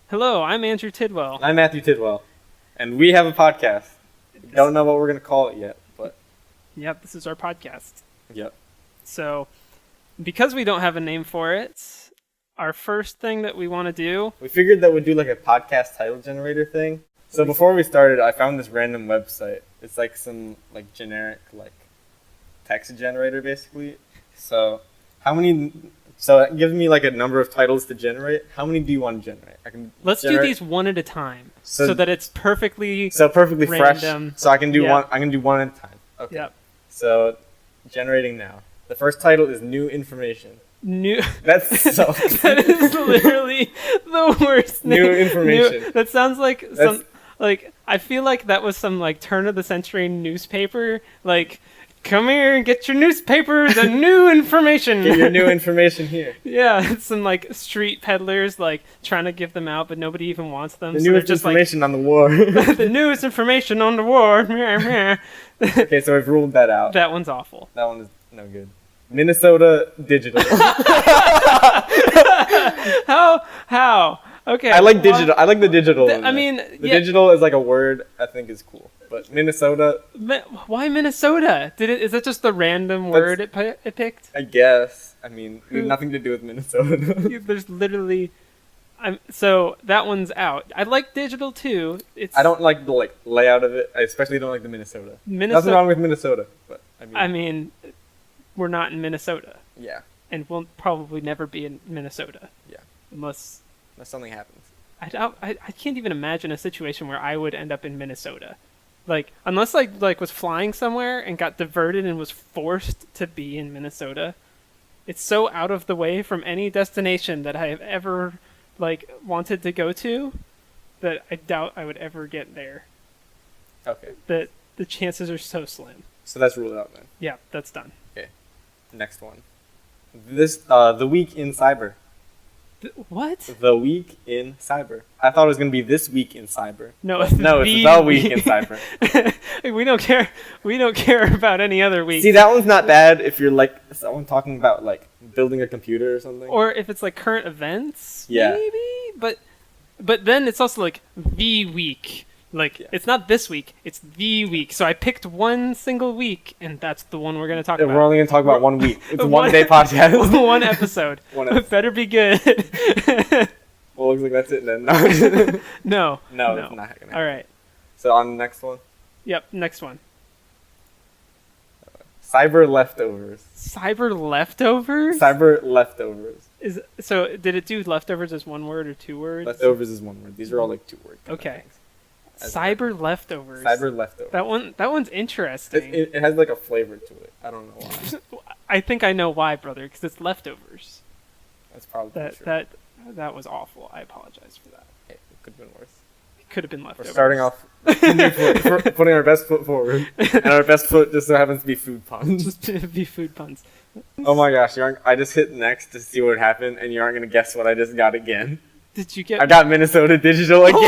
Hello, I'm Andrew Tidwell. I'm Matthew Tidwell, and we have a podcast. We don't know what we're going to call it yet, but... Yep, this is our podcast. Yep. So, because we don't have a name for it, our first thing that we want to do... We figured that we'd do like a podcast title generator thing. So before we started, I found this random website. It's like some like generic like text generator, basically. So it gives me like a number of titles to generate. How many do you want to generate? Let's do these one at a time, so that it's perfectly random. Fresh. So I can do one. I can do one at a time. Okay. Yep. So generating now. The first title is new information. That's so. That is literally the worst name. New information. That sounds like I feel like that was some like turn of the century newspaper. Like, come here and get your newspaper, the new information. Get your new information here. Yeah, it's some like street peddlers like trying to give them out, but nobody even wants them. The newest information on the war. The newest information on the war. Okay, so we've ruled that out. That one's awful. That one is no good. Minnesota Digital. How? Okay. I like digital. I like the digital. The digital is like a word I think is cool. But Minnesota. Why Minnesota? Is that just the random word it picked? I guess. I mean, it has nothing to do with Minnesota. There's literally. So that one's out. I like digital too. I don't like the layout of it. I especially don't like the Minnesota. Nothing wrong with Minnesota, but I mean, we're not in Minnesota. Yeah. And we'll probably never be in Minnesota. Yeah. Unless something happens. I can't even imagine a situation where I would end up in Minnesota. Like, unless I was flying somewhere and got diverted and was forced to be in Minnesota. It's so out of the way from any destination that I have ever wanted to go to that I doubt I would ever get there. Okay. That the chances are so slim. So that's ruled out then. Yeah, that's done. Okay. Next one. The week in cyber. What? The week in cyber. I thought it was going to be this week in cyber. No, it's the week in cyber. We don't care. We don't care about any other week. See, that one's not bad if you're someone talking about building a computer or something. Or if it's current events. Yeah. Maybe, but then it's also the week. It's not this week, it's the week. So I picked one single week, and that's the one we're going to talk about. We're only going to talk about 1 week. It's a one-day podcast. One episode. It better be good. Well, looks like that's it then. No. It's not going to happen. All right. So on the next one? Yep, next one. Cyber leftovers. Cyber leftovers? Cyber leftovers. So did it do leftovers as one word or two words? Leftovers is one word. These are all 2 words. Okay. Cyber leftovers. Cyber leftovers. That one's interesting. It has a flavor to it. I don't know why. I think I know why, brother, because it's leftovers. That's probably true. That was awful. I apologize for that. Hey, it could have been worse. It could have been leftovers. We're starting off putting our best foot forward, and our best foot just so happens to be food puns. Just be food puns. Oh my gosh! I just hit next to see what happened, and you aren't gonna guess what I just got again. Did you get? I got Minnesota Digital again.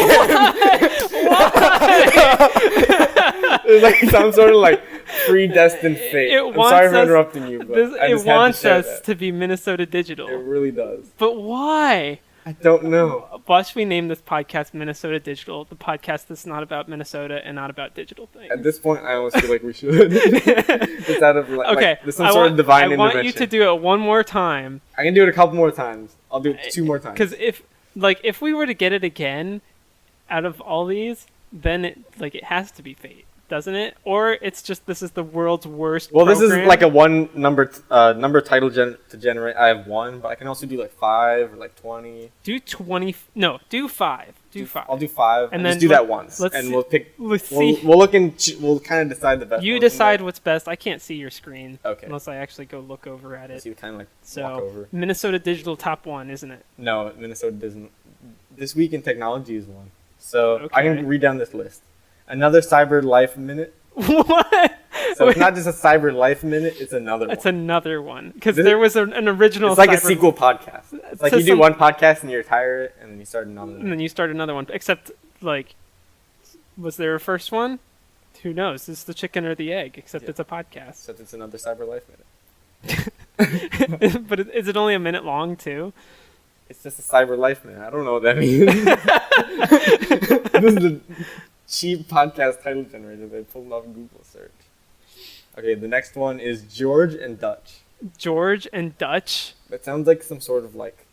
It's some sort of predestined fate. I'm sorry for interrupting you, but it wants us to be Minnesota Digital. It really does. But why? I don't know. Watch me name this podcast Minnesota Digital, the podcast that's not about Minnesota and not about digital things. At this point, I almost feel like we should. It's out of there's some sort of divine intervention. I want you to do it one more time. I can do it a couple more times. I'll do it 2 more times. Because if we were to get it again, out of all these, then it has to be fate, doesn't it? Or it's just this is the world's worst. Well, program. This is a one number title to generate. I have 1, but I can also do 5 or 20. Do 20. No, do 5. Do 5. I'll do 5 and then just do that once. We'll pick. Let's see. We'll look and we'll kind of decide the best. You decide what's best. I can't see your screen. Okay. Unless I actually go look over at it. So you kind of walk over. Minnesota Digital top 1, isn't it? No, Minnesota doesn't. This week in technology is 1. So okay. I can read down this list. Another Cyber Life Minute. What? So it's not just a Cyber Life Minute, it's another one. It's another one. Because there was an original. It's like a sequel podcast. It's you do one podcast and you retire it, and then you start another one. And then you start another one. Except, was there a first one? Who knows? Is the chicken or the egg? Except it's a podcast. Except it's another Cyber Life Minute. But is it only a minute long, too? It's just a cyber life, man. I don't know what that means. This is the cheap podcast title generator they pulled off Google search. Okay, the next one is George and Dutch. George and Dutch. That sounds like some sort of like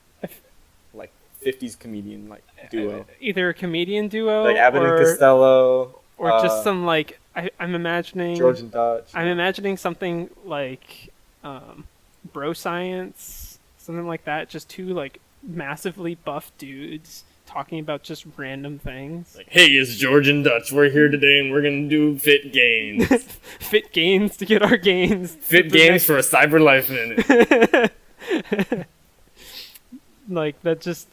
50s comedian like duo. Either a comedian duo, Like Abbott and Costello. or just some like I'm imagining George and Dutch. I'm imagining something like bro science, something like that. Just two like massively buff dudes talking about just random things. Like, hey, it's George and Dutch. We're here today and we're going to do fit gains. Fit gains to get our gains. Fit gains for a cyber life minute. Like, that just...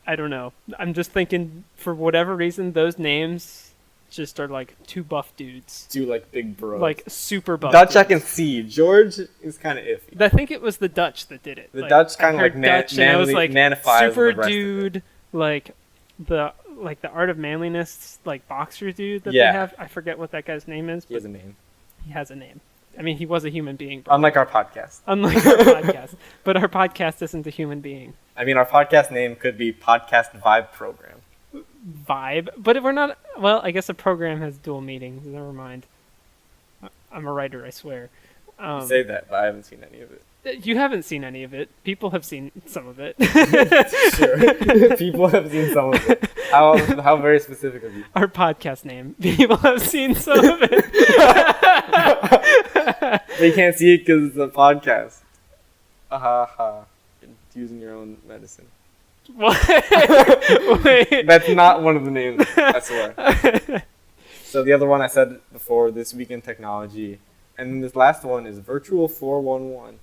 I don't know. I'm just thinking, for whatever reason, those names just are like two buff dudes. Two like big bros. Like, super buff Dutch dudes. I can see. George is kind of iffy. I think it was the Dutch that did it. The Dutch kind of like Dutch, and I was like, manifies super the rest dude, like the Art of Manliness, like boxer dude that Yeah. they have. I forget what that guy's name is. He has a name. He has a name. I mean, he was a human being. Bro. Unlike our podcast. Unlike our podcast. But our podcast isn't a human being. I mean, our podcast name could be Podcast Vibe Program. Vibe. But if we're not... Well, I guess a program has dual meanings. Never mind. I'm a writer, I swear. You say that, but I haven't seen any of it. You haven't seen any of it. People have seen some of it. Sure. People have seen some of it. How very specific of you. Our podcast name. People have seen some of it. They can't see it because it's a podcast. Ha. You're using your own medicine. What? Wait. That's not one of the names, I swear. So the other one I said before, This Week in Technology. And then this last one is Virtual 411.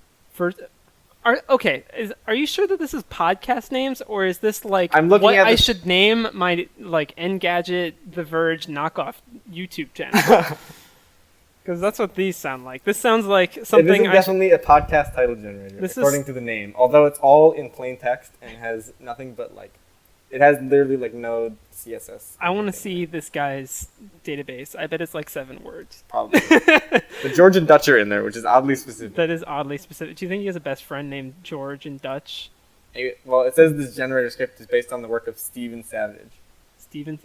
Are you sure that this is podcast names, or is this like I'm looking what at I the- should name my like Engadget, The Verge knockoff YouTube channel? Because that's what these sound like. This sounds like something. It is definitely a podcast title generator, according to the name. Although it's all in plain text and has nothing but like, it has literally like no CSS. I want to see this guy's database. I bet it's like 7 words. Probably. The George and Dutch are in there, which is oddly specific. That is oddly specific. Do you think he has a best friend named George and Dutch? Well, it says this generator script is based on the work of Steven Savage.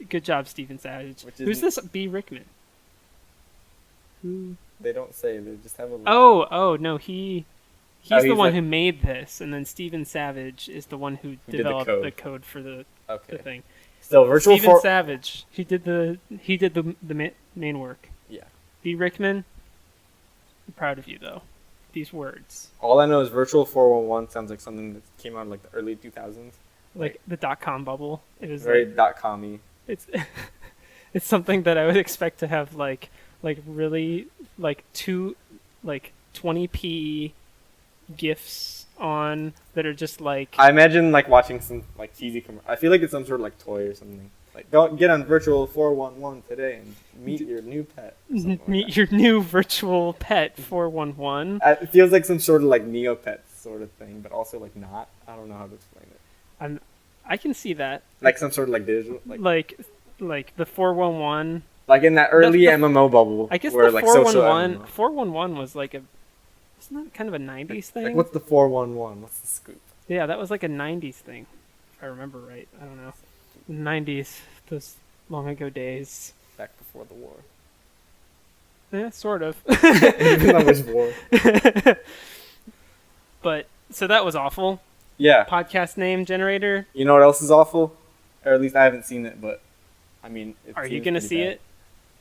Good job, Steven Savage. Which Who's isn't- this B. Rickman? Who? They don't say. They just have a. Oh no, he's Oh, the he's one like- who made this, and then Steven Savage is the one who did the developed code. the code for the Okay. thing. So Virtual Steven 4. Savage, he did the main work. Yeah. B. Rickman, I'm proud of you though. These words, All I know is Virtual 411 sounds like something that came out in like the early 2000s. like the .com bubble. It was Very like, .com-y. it's it's something that I would expect to have like really like 20p gifs on that are just like I imagine like watching some like cheesy commercial. I feel like it's some sort of like toy or something. Like go get on Virtual 411 today and meet your new pet. or something like meet that. your new virtual pet 411. It feels like some sort of like Neopets sort of thing, but also like not. I don't know how to explain it. I can see that. Like some sort of like digital, Like the 411. like in that early the- MMO bubble. I guess where, the like, social 411 MMO. 411 was like isn't that kind of a 90s thing? Like what's the 411? What's the scoop? Yeah, that was like a 90s thing. If I remember right. I don't know. 90s, those long ago days. Back before the war. Yeah, sort of. Even though there's war. But so that was awful. Yeah. Podcast name generator. You know what else is awful? Or at least I haven't seen it, but I mean, Are you going to see it?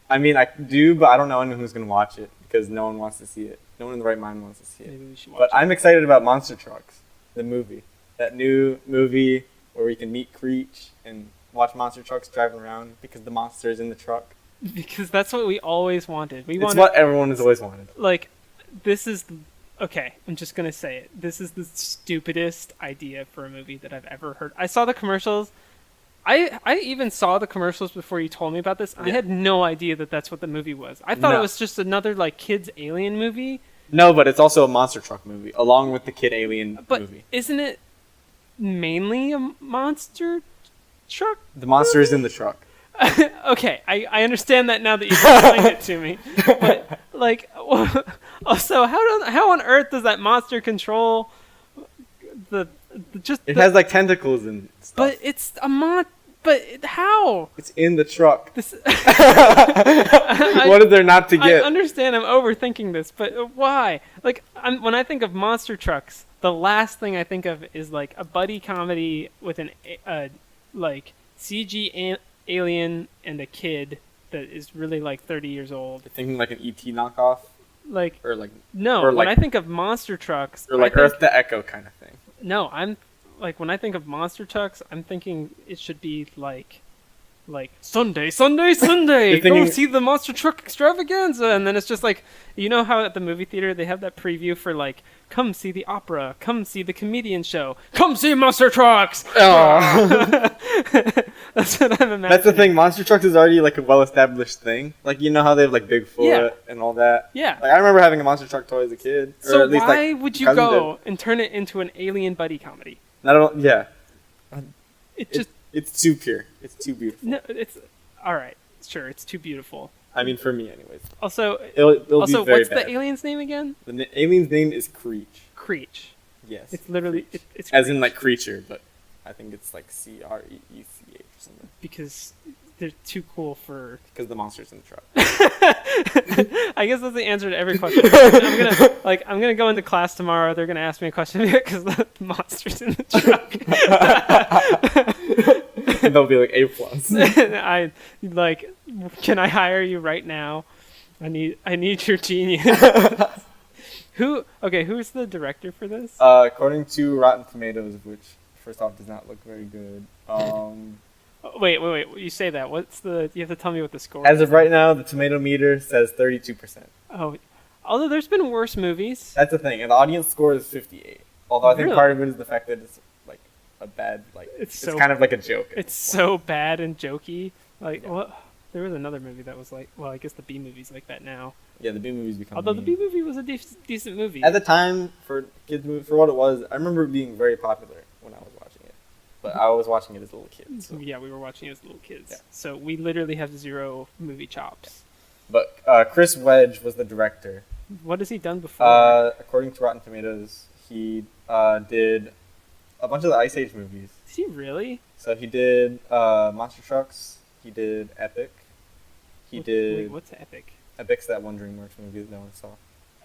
I mean, I do, but I don't know anyone who's going to watch it because no one wants to see it. No one in the right mind wants to see it. Maybe we should watch But it. I'm excited about Monster Trucks, the movie. That new movie where we can meet Creech and watch monster trucks driving around because the monster is in the truck. Because that's what we always wanted. It's what everyone has always wanted. Like, this is... Okay, I'm just going to say it. This is the stupidest idea for a movie that I've ever heard. I saw the commercials. I even saw the commercials before you told me about this. I Yeah. had no idea that that's what the movie was. I thought No. it was just another, like, kids' alien movie. No, but it's also a monster truck movie, along with the Kid Alien But movie. isn't it mainly a monster truck? The monster is in the truck. Okay, I understand that now that you've explained it to me. But, like, also, how on earth does that monster control the Just It has like tentacles and stuff. but it's a but how? It's in the truck. This What is there not to I get? understand I'm overthinking this, but why? Like, when I think of monster trucks, the last thing I think of is like a buddy comedy with an like CG alien and a kid that is really like 30 years old. You're thinking like an ET knockoff, Like, or like no, or when like- I think of monster trucks, or like I think, Earth to Echo kind of thing. No, I'm like when I think of monster trucks, I'm thinking it should be like Sunday, Sunday, Sunday. You're thinking- Go see the monster truck extravaganza, and then it's just like, you know how at the movie theater they have that preview for like, come see the opera, come see the comedian show, come see monster trucks. Oh. That's what I'm imagining. That's the thing. Monster trucks is already like a well-established thing. Like you know how they have like Bigfoot Yeah. and all that. Yeah. Like I remember having a monster truck toy as a kid. Or So at least, why like, would you cousin go and turn it into an alien buddy comedy? did. I don't. Yeah. It just It's too pure. It's too beautiful. no. It's all right. Sure, it's too beautiful. I mean, for me, anyways. Also, It'll be very what's bad. the alien's name again? The alien's name is Creech. Creech. Yes. It's literally it's as in like creature, but I think it's like CREECH or something. because they're too cool for. Because the monster's in the truck. I guess that's the answer to every question. I'm gonna go into class tomorrow. They're gonna ask me a question because the monster's in the truck. And they'll be like A+. I like. Can I hire you right now? I need your genius. Who's the director for this? According to Rotten Tomatoes, which first off does not look very good. Wait. You say that. You have to tell me what the score As is. of right now, the tomato meter says 32%. Oh, although there's been worse movies. That's the thing, and the audience score is 58. Although I think Really? part of it is the fact that it's like a bad, like It's it's so- kind of like a joke. It's so bad and jokey. Like, Yeah. what? There was another movie that was like, well, I guess the B movie's like that now. Yeah, the B movies become. Although the mean. B movie was a decent movie. At the time, for kids movie, for what it was, I remember it being very popular when I was watching it. But I was watching it as a little kid. So. Yeah, we were watching it as little kids. Yeah. So we literally have zero movie chops. But Chris Wedge was the director. What has he done before? According to Rotten Tomatoes, he did a bunch of the Ice Age movies. Is he really? So he did Monster Trucks. He did Epic. He did Wait, what's Epic? Epic's that one DreamWorks movie that no one saw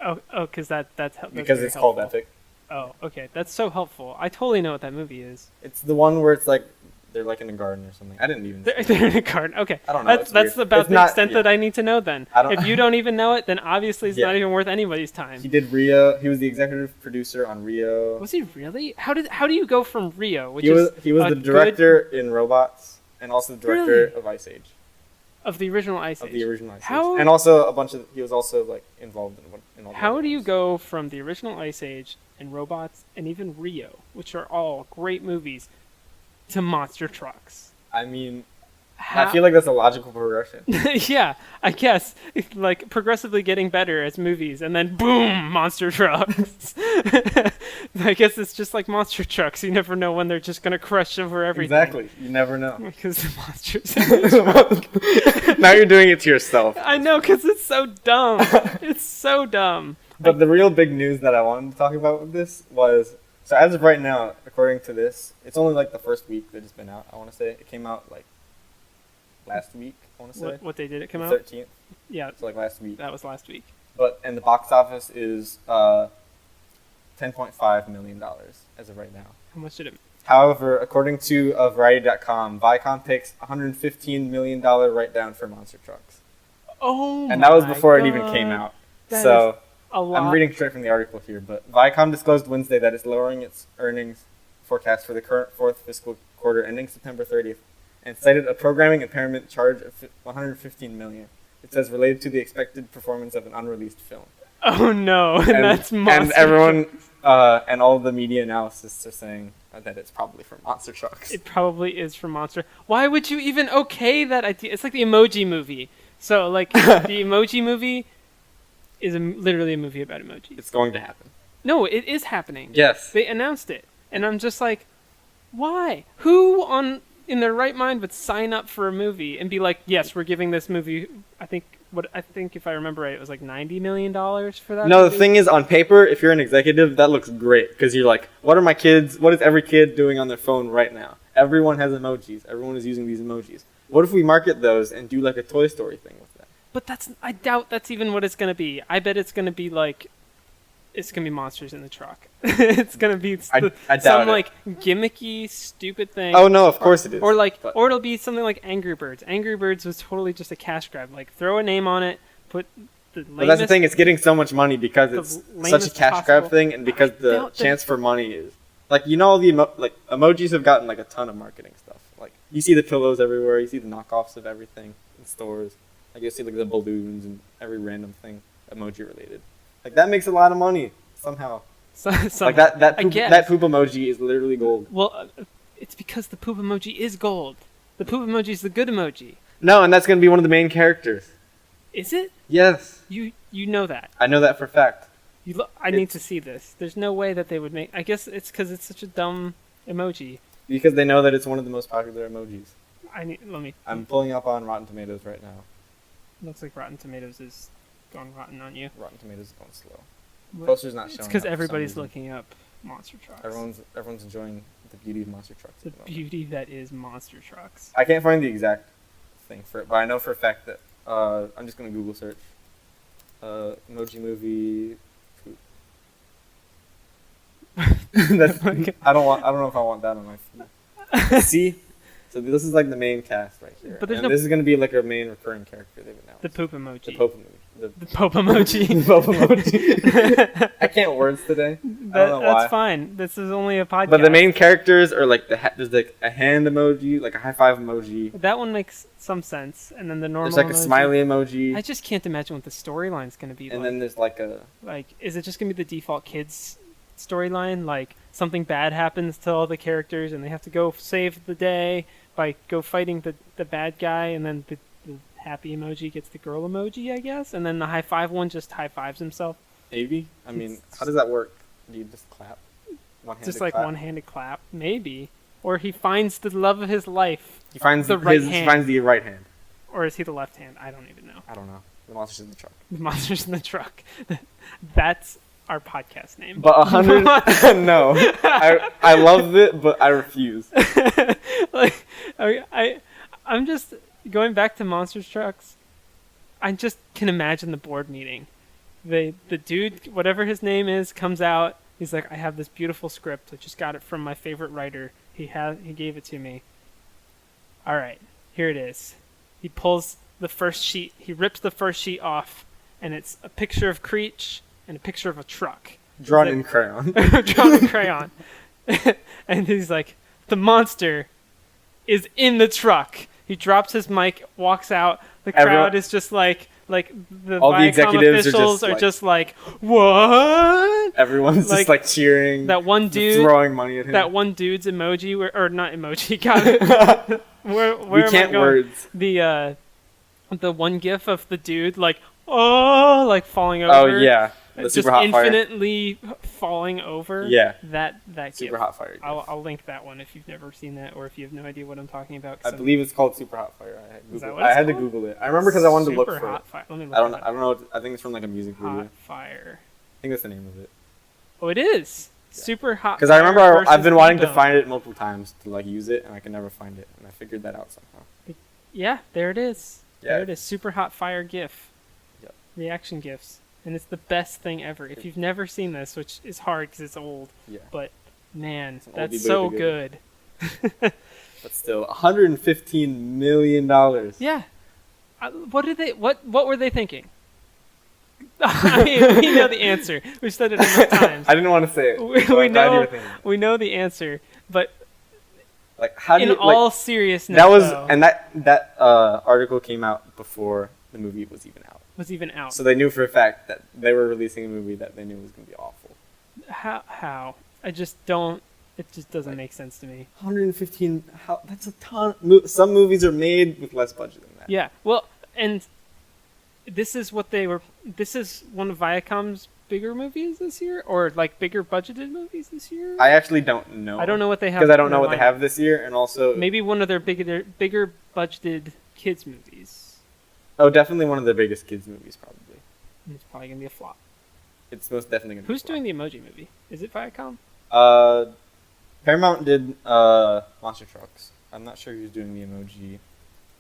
Oh, because that's because very it's called helpful. Epic. Oh, okay, that's so helpful. I totally know what that movie is. It's the one where it's like they're like in a garden or something. I didn't even. They're, see it. they're in a garden. Okay, I don't know, That's it's that's weird. about It's the not- extent yeah. that I need to know. Then, I don't- if you don't even know it, then obviously it's Yeah. not even worth anybody's time. He did Rio. He was the executive producer on Rio. Was he really? How do you go from Rio, which He was is he was a the good- director in Robots and also the director Really? of Ice Age. of the original Ice Age? Of the original Ice How- Age. And also a bunch of he was also like involved in all the How other do you ones. go from the original Ice Age and Robots and even Rio, which are all great movies, to monster trucks? I mean, How- I feel like that's a logical progression. Yeah, I guess it's like progressively getting better as movies, and then boom, monster trucks. I guess it's just like monster trucks. You never know when they're just gonna crush over everything. Exactly. You never know. Because the monsters. Now you're doing it to yourself. I know, because it's so dumb. It's so dumb. But the real big news that I wanted to talk about with this was, so as of right now, according to this, it's only like the first week that it's been out, I want to say. It came out like last week, I want to say. What day did it come the out? 13th, Yeah, so like last week. that was last week. And the box office is $10.5 million as of right now. How much did it? However, according to Variety.com, Viacom takes $115 million write-down for monster trucks. Oh, And that was my before it even came God. out. That So is a lot. I'm reading straight from the article here, but Viacom disclosed Wednesday that it's lowering its earnings forecast for the current fourth fiscal quarter ending September 30th and cited a programming impairment charge of $115 million. It says related to the expected performance of an unreleased film. Oh no, and that's monster. And everyone and all the media analysts are saying that it's probably from monster trucks. It probably is from Monster. Why would you even okay that idea? It's like the Emoji Movie. So like the Emoji Movie is literally a movie about emojis. It's going to happen. No, it is happening. Yes. They announced it, and I'm just like, why? Who in their right mind would sign up for a movie and be like, yes, we're giving this movie, I think, what I think if I remember right, it was like $90 million for that. No, the movie. thing is, on paper, if you're an executive, that looks great because you're like, what is every kid doing on their phone right now? Everyone has emojis. Everyone is using these emojis. What if we market those and do like a Toy Story thing with that? But I doubt that's even what it's gonna be. I bet it's gonna be like, it's gonna be monsters in the truck. It's gonna be I doubt some it. like gimmicky, stupid thing. Oh no, of course it is. Or like, But- or it'll be something like Angry Birds. Angry Birds was totally just a cash grab. Like, throw a name on it, put the lamest. But that's the thing; it's getting so much money because the it's such a lamest cash grab possible- thing, and because I the doubt that- chance for money is like all the emojis have gotten like a ton of marketing stuff. Like you see the pillows everywhere, you see the knockoffs of everything in stores. Like you see like the balloons and every random thing emoji related. Like that makes a lot of money somehow. Like that poop emoji is literally gold. Well, it's because the poop emoji is gold. The poop emoji is the good emoji. No, and that's gonna be one of the main characters. Is it? Yes, You know that. I know that for a fact. I need to see this. There's no way that they would make. I guess it's because it's such a dumb emoji. Because they know that it's one of the most popular emojis. Let me. I'm pulling up on Rotten Tomatoes right now. Looks like Rotten Tomatoes is gone rotten on you. Rotten Tomatoes is going slow. What? Poster's not showing. It's because up for some everybody's reason. looking up monster trucks. Everyone's enjoying the beauty of monster trucks. The at the moment. beauty that is monster trucks. I can't find the exact thing for it, but I know for a fact that I'm just gonna Google search emoji movie. Poop. That's, Okay. I don't know if I want that on my feed. See, so this is like the main cast right here, But there's and no- this is gonna be like a main recurring character they've announced. The poop emoji. The Pope movie. The Pope emoji. the Pope emoji. I can't words today. I don't know why. That's fine. This is only a podcast. But the main characters are like there's like a hand emoji, like a high five emoji. That one makes some sense, and then the normal. There's like a emoji. smiley emoji, I just can't imagine what the storyline's gonna be and like. then there's like a Like, is it just gonna be the default kids storyline? Like, something bad happens to all the characters, and they have to go save the day by go fighting the bad guy, and then the happy emoji gets the girl emoji, I guess, and then the high five one just high fives himself. maybe. I mean, how does that work? Do you just clap? One-handed Just like clap? one-handed clap, maybe. Or he finds the love of his life. He finds the right he hand. finds the right hand. Or is he the left hand? I don't even know. I don't know. The monsters in the truck. The monsters in the truck. That's our podcast name. But 100. No, I love it, but I refuse. Like, I'm just going back to monster trucks. I just can imagine the board meeting. The dude, whatever his name is, comes out. He's like, I have this beautiful script. I just got it from my favorite writer. He gave it to me. All right, here it is. He pulls the first sheet. He rips the first sheet off, and it's a picture of Creech and a picture of a truck. Drawn Like- in crayon. Drawn in crayon. And he's like, the monster is in the truck. He drops his mic, walks out. The crowd Everyone- is just like the All the Viacom executives are officials just are like- just like, what? Everyone's Like, just like cheering. That one dude, throwing money at him. that one dude's emoji, or not emoji, got it. Where we am I can't going? words. The one gif of the dude like, oh, like falling over. Oh yeah, the just super hot fire. infinitely falling over. Yeah. That Super gif. hot fire. I'll link that one if you've never seen that or if you have no idea what I'm talking about. I believe it's called Super Hot Fire. Is that I what it's had to called? Google it. I remember because I wanted to look Super for hot it. fire. Let me look I don't know. it I don't know. I think it's from like a music video. Hot fire. I think that's the name of it. Oh, it is. Super hot. Because I Fire remember I've versus been wanting to Ebo. find it multiple times to like use it, and I can never find it, and I figured that out somehow. Yeah, there it is. Yeah. There it is. Super hot fire GIF. Yep. Reaction GIFs, and it's the best thing ever. If you've never seen this, which is hard because it's old, Yeah. but man, It's an that's oldie so but a good. But still, $115 million. Yeah. What did they? What were they thinking? I mean, we know the answer. We've said it enough times. I didn't want to say it. We- so we I'm glad you know- were thinking it. We know the answer, but Like, how do in you all like? seriousness, That was though, and that article came out before the movie was even out, was even out. so they knew for a fact that they were releasing a movie that they knew was going to be awful. How? I just don't. It just doesn't make sense to me. 115. How? That's a ton. Some movies are made with less budget than that. Yeah. Well, and this is what they were. This is one of Viacom's bigger movies this year, or like bigger budgeted movies this year. I actually don't know. I don't know what they have because I don't in know their what they lineup. have this year, and also Maybe one of their bigger budgeted kids movies. Oh, definitely one of the biggest kids movies, probably. And it's probably gonna be a flop. It's most definitely gonna. Who's be a flop. doing the Emoji Movie? Is it Viacom? Paramount did Monster Trucks. I'm not sure who's doing the Emoji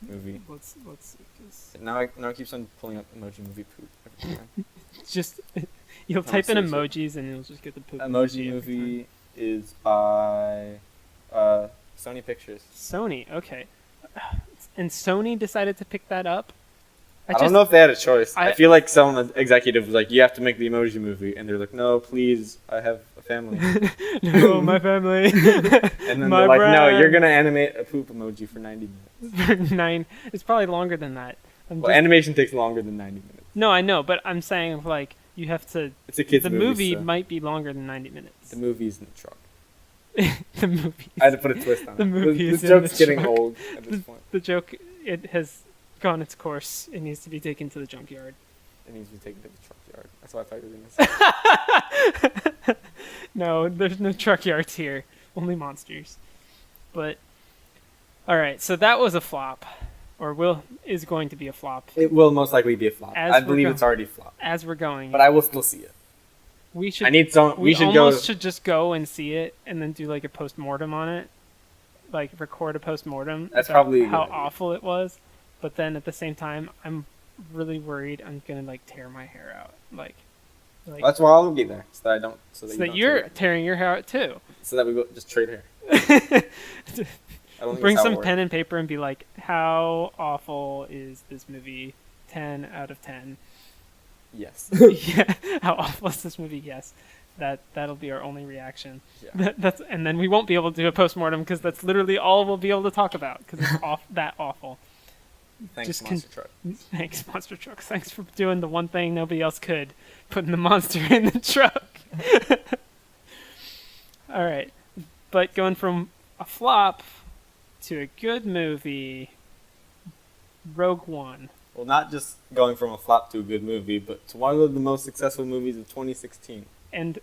Movie. Let's see. 'Cause Now it keeps on pulling up Emoji Movie poop every time. it's just you'll No, type in seriously. emojis and you'll just get the poop Emoji every Movie is by Sony Pictures. time. Sony, okay. And Sony decided to pick that up. I don't know if they had a choice. I I- feel like some executive was like, "You have to make the Emoji Movie," and they're like, "No, please, I have a family." No, my family. And then My they're like, "No, brand. you're gonna animate a poop emoji for 90 minutes." 9. It's probably longer than that. Well, animation takes longer than 90 minutes. No, I know, but I'm saying like you have to. It's a kids The movie. movie so might be longer than 90 minutes. the movie's in the truck. The movie. I had to put a twist on The it. movie This is in joke's the getting truck. old at this point. The joke, it has gone its course. It needs to be taken to the junkyard. It needs to be taken to the truck yard. That's what I thought you were gonna say. No, there's no truck yards here. Only monsters. But all right, so that was a flop, or is going to be a flop It will most likely be a flop. As I we're believe go- it's already flopped, as we're going. but I will still see it. we should. I need some. We We should go. almost should just go and see it, and then do like a post-mortem on it, like record a post-mortem. That's about probably a good how idea. awful it was. But then at the same time, I'm really worried I'm gonna like tear my hair out, like That's why I'll be there, so that I don't. So that, so you that don't you're tear it. tearing your hair out too. So that we go just trade hair. I don't think Bring that's how some it works. pen and paper and be like, how awful is this movie? 10 out of 10. Yes. Yeah, how awful is this movie? Yes, that'll be our only reaction. Yeah. And then we won't be able to do a postmortem because that's literally all we'll be able to talk about because it's that awful. Thanks, Just Monster Truck. Thanks, Monster Trucks. Thanks for doing the one thing nobody else could, putting the monster in the truck. All right, but going from a flop to a good movie, Rogue One. Well, not just going from a flop to a good movie, but to one of the most successful movies of 2016. And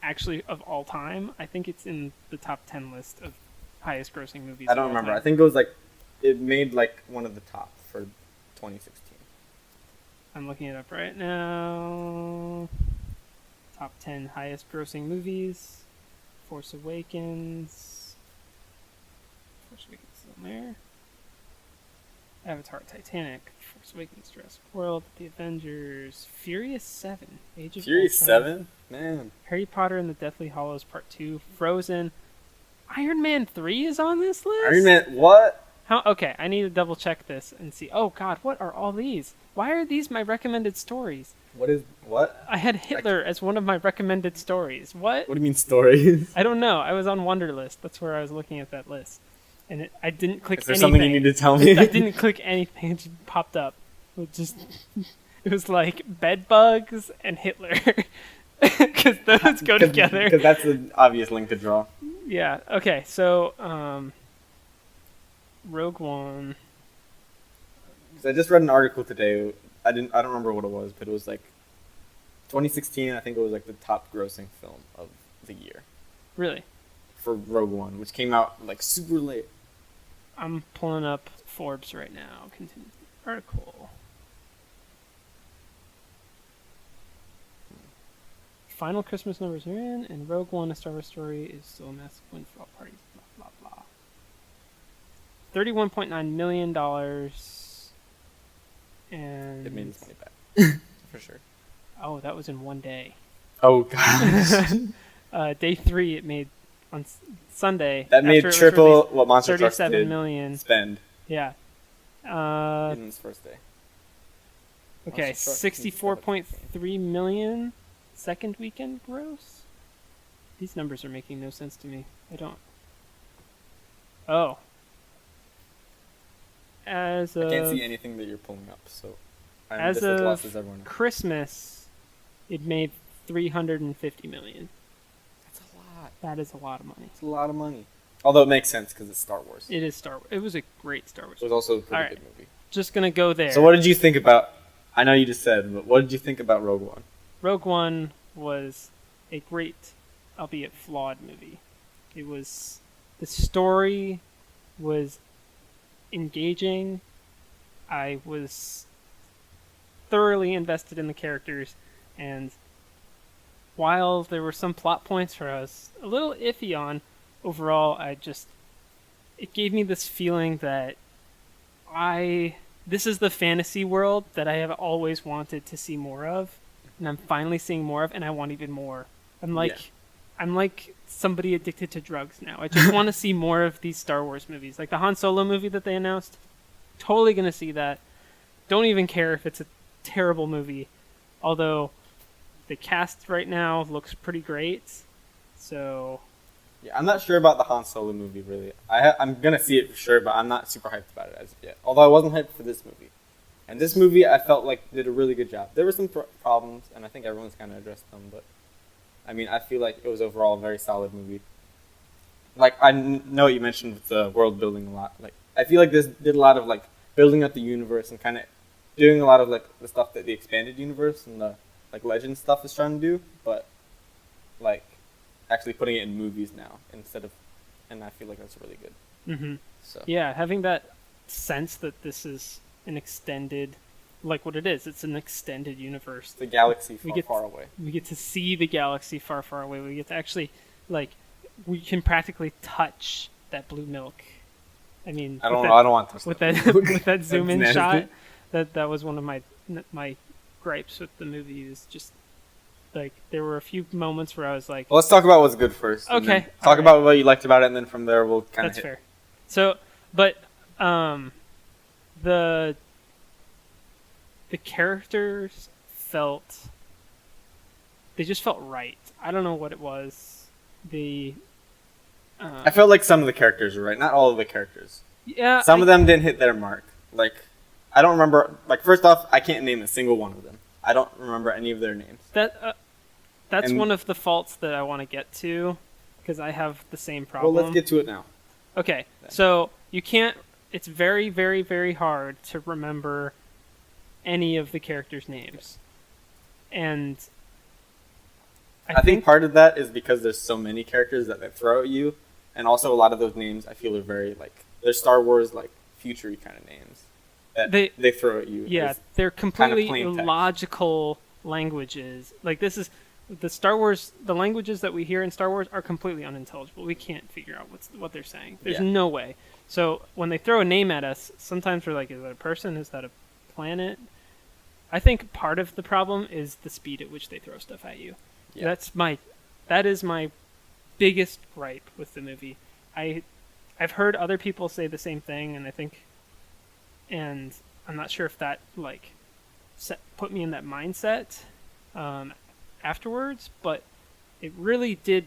actually of all time, I think it's in the top 10 list of highest grossing movies. I of don't all remember. time. I think it was like, it made like one of the top for 2016. I'm looking it up right now. Top 10 highest grossing movies. Force Awakens. Force Awakens is on there. Avatar, Titanic, Force Awakens, Jurassic World, The Avengers, Furious 7, Age of Furious Ultron, 7? Man. Harry Potter and the Deathly Hallows Part 2, Frozen, Iron Man 3 is on this list? Iron Man, what? How? Okay, I need to double check this and see. Oh god, what are all these? Why are these my recommended stories? What? I had Hitler as one of my recommended stories. What? What do you mean stories? I don't know. I was on Wunderlist. That's where I was looking at that list. And I didn't click Is there anything. something you need to tell me? I didn't click anything. It just popped up. It was like bed bugs and Hitler. Because those go together. Because that's an obvious link to draw. Yeah. Okay. So, Rogue One. 'Cause I just read an article today. I don't remember what it was, but it was like 2016. I think it was like the top grossing film of the year Really? for Rogue One, which came out like super late. I'm pulling up Forbes right now. Continue the article. Final Christmas numbers are in, and Rogue One: A Star Wars Story is still a massive win for all parties. Blah blah blah. $31.9 million, and It made its money back for sure. oh, that was in one day. Oh gosh, Day 3, it made on Sunday. that made after it was triple released, what Monster Trucks 37 did million. spend Yeah. in its first day. Okay, Monster Trucks 64.3 million second weekend gross? These numbers are making no sense to me. I don't. Oh. As I can't of see anything that you're pulling up, so I'm as just as of lost as everyone else. Christmas, it made 350 million. That's a lot. That is a lot of money. It's a lot of money. Although it makes sense because it's Star Wars. It is Star Wars. It was a great Star Wars. It was also a pretty Alright. good movie. Just gonna go there. So what did you think about? I know you just said, but what did you think about Rogue One? Rogue One was a great, albeit flawed movie. It was, the story was engaging, I was thoroughly invested in the characters, and while there were some plot points where I was a little iffy on, overall, it gave me this feeling that this is the fantasy world that I have always wanted to see more of, and I'm finally seeing more of, and I want even more. I'm like somebody addicted to drugs now. I just want to see more of these Star Wars movies. Like the Han Solo movie that they announced, totally going to see that. Don't even care if it's a terrible movie, although the cast right now looks pretty great. So Yeah, I'm not sure about the Han Solo movie, really. I'm going to see it for sure, but I'm not super hyped about it as of yet. Although I wasn't hyped for this movie. And this movie, I felt like did a really good job. There were some problems, and I think everyone's kind of addressed them, but I mean, I feel like it was overall a very solid movie. Like, I know what you mentioned with the world building a lot. Like, I feel like this did a lot of, like, building up the universe and kind of doing a lot of, like, the stuff that the expanded universe and the, like, legend stuff is trying to do, but, like, actually putting it in movies now instead of, and I feel like that's really good. Mm-hmm. So yeah, having that sense that this is an extended, like what it is, it's an extended universe. The galaxy far away. We get to see the galaxy far, far away. We get to actually, like, we can practically touch that blue milk. I mean, I don't want to with that with that zoom in shot. That was one of my gripes with the movie. Is just like there were a few moments where I was like, well, let's talk about what's good first. Okay, talk about what you liked about it, and then from there we'll kind of. That's fair. So, but the characters they just felt right. I don't know what it was. I felt like some of the characters were right, not all of the characters. Yeah, some of them didn't hit their mark. Like, I don't remember. Like, first off, I can't name a single one of them. I don't remember any of their names. That's one of the faults that I want to get to, because I have the same problem. Well, let's get to it now. Okay, so you can't. It's very, very, very hard to remember any of the characters' names, and I think part of that is because there's so many characters that they throw at you, and also a lot of those names I feel are very like they're Star Wars like future-y kind of names that they throw at you. Yeah, they're completely kind of illogical languages. Like this is the Star Wars. The languages that we hear in Star Wars are completely unintelligible. We can't figure out what they're saying. There's no way. So when they throw a name at us, sometimes we're like, is that a person? Is that a planet? I think part of the problem is the speed at which they throw stuff at you. Yeah. That is my biggest gripe with the movie. I've heard other people say the same thing, and I'm not sure if that like put me in that mindset afterwards, but it really did.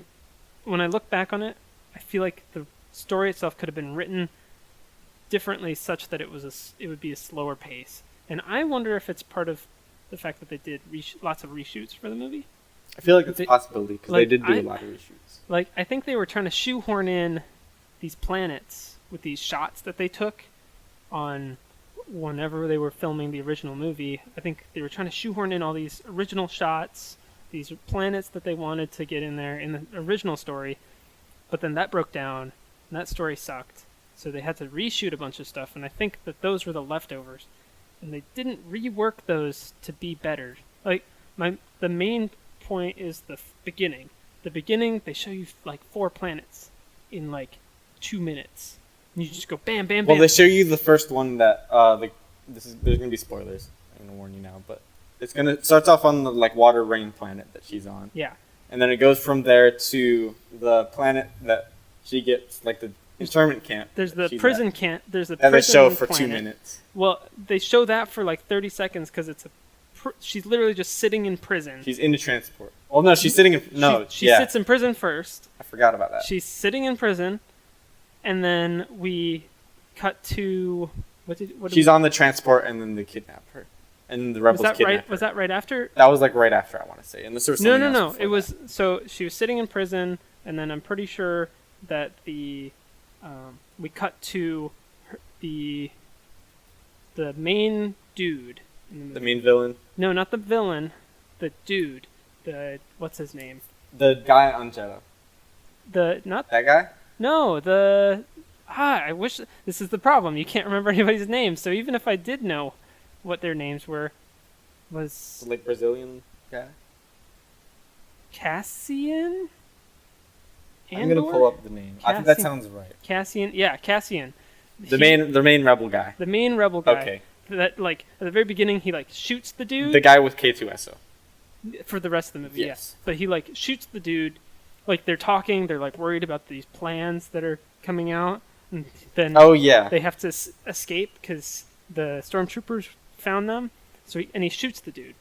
When I look back on it, I feel like the story itself could have been written differently, such that it would be a slower pace. And I wonder if it's part of the fact that they did lots of reshoots for the movie. I feel like it's a possibility because they did do a lot of reshoots. Like, I think they were trying to shoehorn in these planets with these shots that they took on whenever they were filming the original movie. I think they were trying to shoehorn in all these original shots, these planets that they wanted to get in there in the original story. But then that broke down, and that story sucked. So they had to reshoot a bunch of stuff, and I think that those were the leftovers. And they didn't rework those to be better. Like, the main point is the beginning. The beginning, they show you like 4 planets in like 2 minutes. And you just go bam, bam, bam. Well, they show you the first one that there's gonna be spoilers. I'm gonna warn you now, but it starts off on the like water rain planet that she's on. Yeah. And then it goes from there to the planet that she gets, like the internment camp. There's the prison camp. There's a that prison they show for planet. 2 minutes. Well, they show that for like 30 seconds because she's literally just sitting in prison. She's in the transport. Well, no, she's sitting in... No, she sits in prison first. I forgot about that. She's sitting in prison, and then we cut to... She's on the transport, and then they kidnap her. And the rebels kidnap her. Was that right after? That was like right after, I want to say. And No. It was... So she was sitting in prison, and then I'm pretty sure that we cut to the main dude. The main villain? No, not the villain. The dude. What's his name? The guy on Jeddah. Not that guy? No, I wish this is the problem. You can't remember anybody's names. So even if I did know what their names were, was Like Brazilian guy. Cassian? I'm gonna pull up the name. I think that sounds right. Cassian, yeah, Cassian. The main rebel guy. The main rebel guy. Okay. That like at the very beginning he like shoots the dude. The guy with K2SO. For the rest of the movie, Yes. yeah. But he like shoots the dude. Like they're talking, they're like worried about these plans that are coming out, and then Oh yeah. they have to escape because the stormtroopers found them. So he shoots the dude.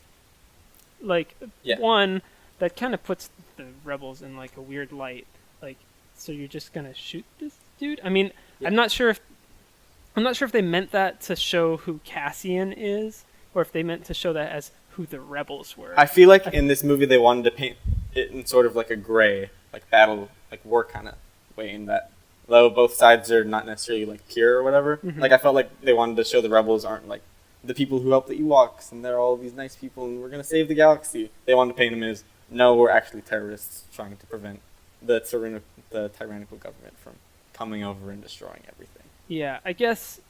Like one that kind of puts the rebels in like a weird light. Like, so you're just gonna shoot this dude? I mean, I'm not sure if they meant that to show who Cassian is, or if they meant to show that as who the rebels were. I feel like in this movie they wanted to paint it in sort of like a gray, like battle, like war kind of way, in that though both sides are not necessarily like pure or whatever. Mm-hmm. Like I felt like they wanted to show the rebels aren't like the people who help the Ewoks and they're all these nice people and we're gonna save the galaxy. They wanted to paint them as no, we're actually terrorists trying to prevent the tyrannical government from coming over and destroying everything. Yeah, I guess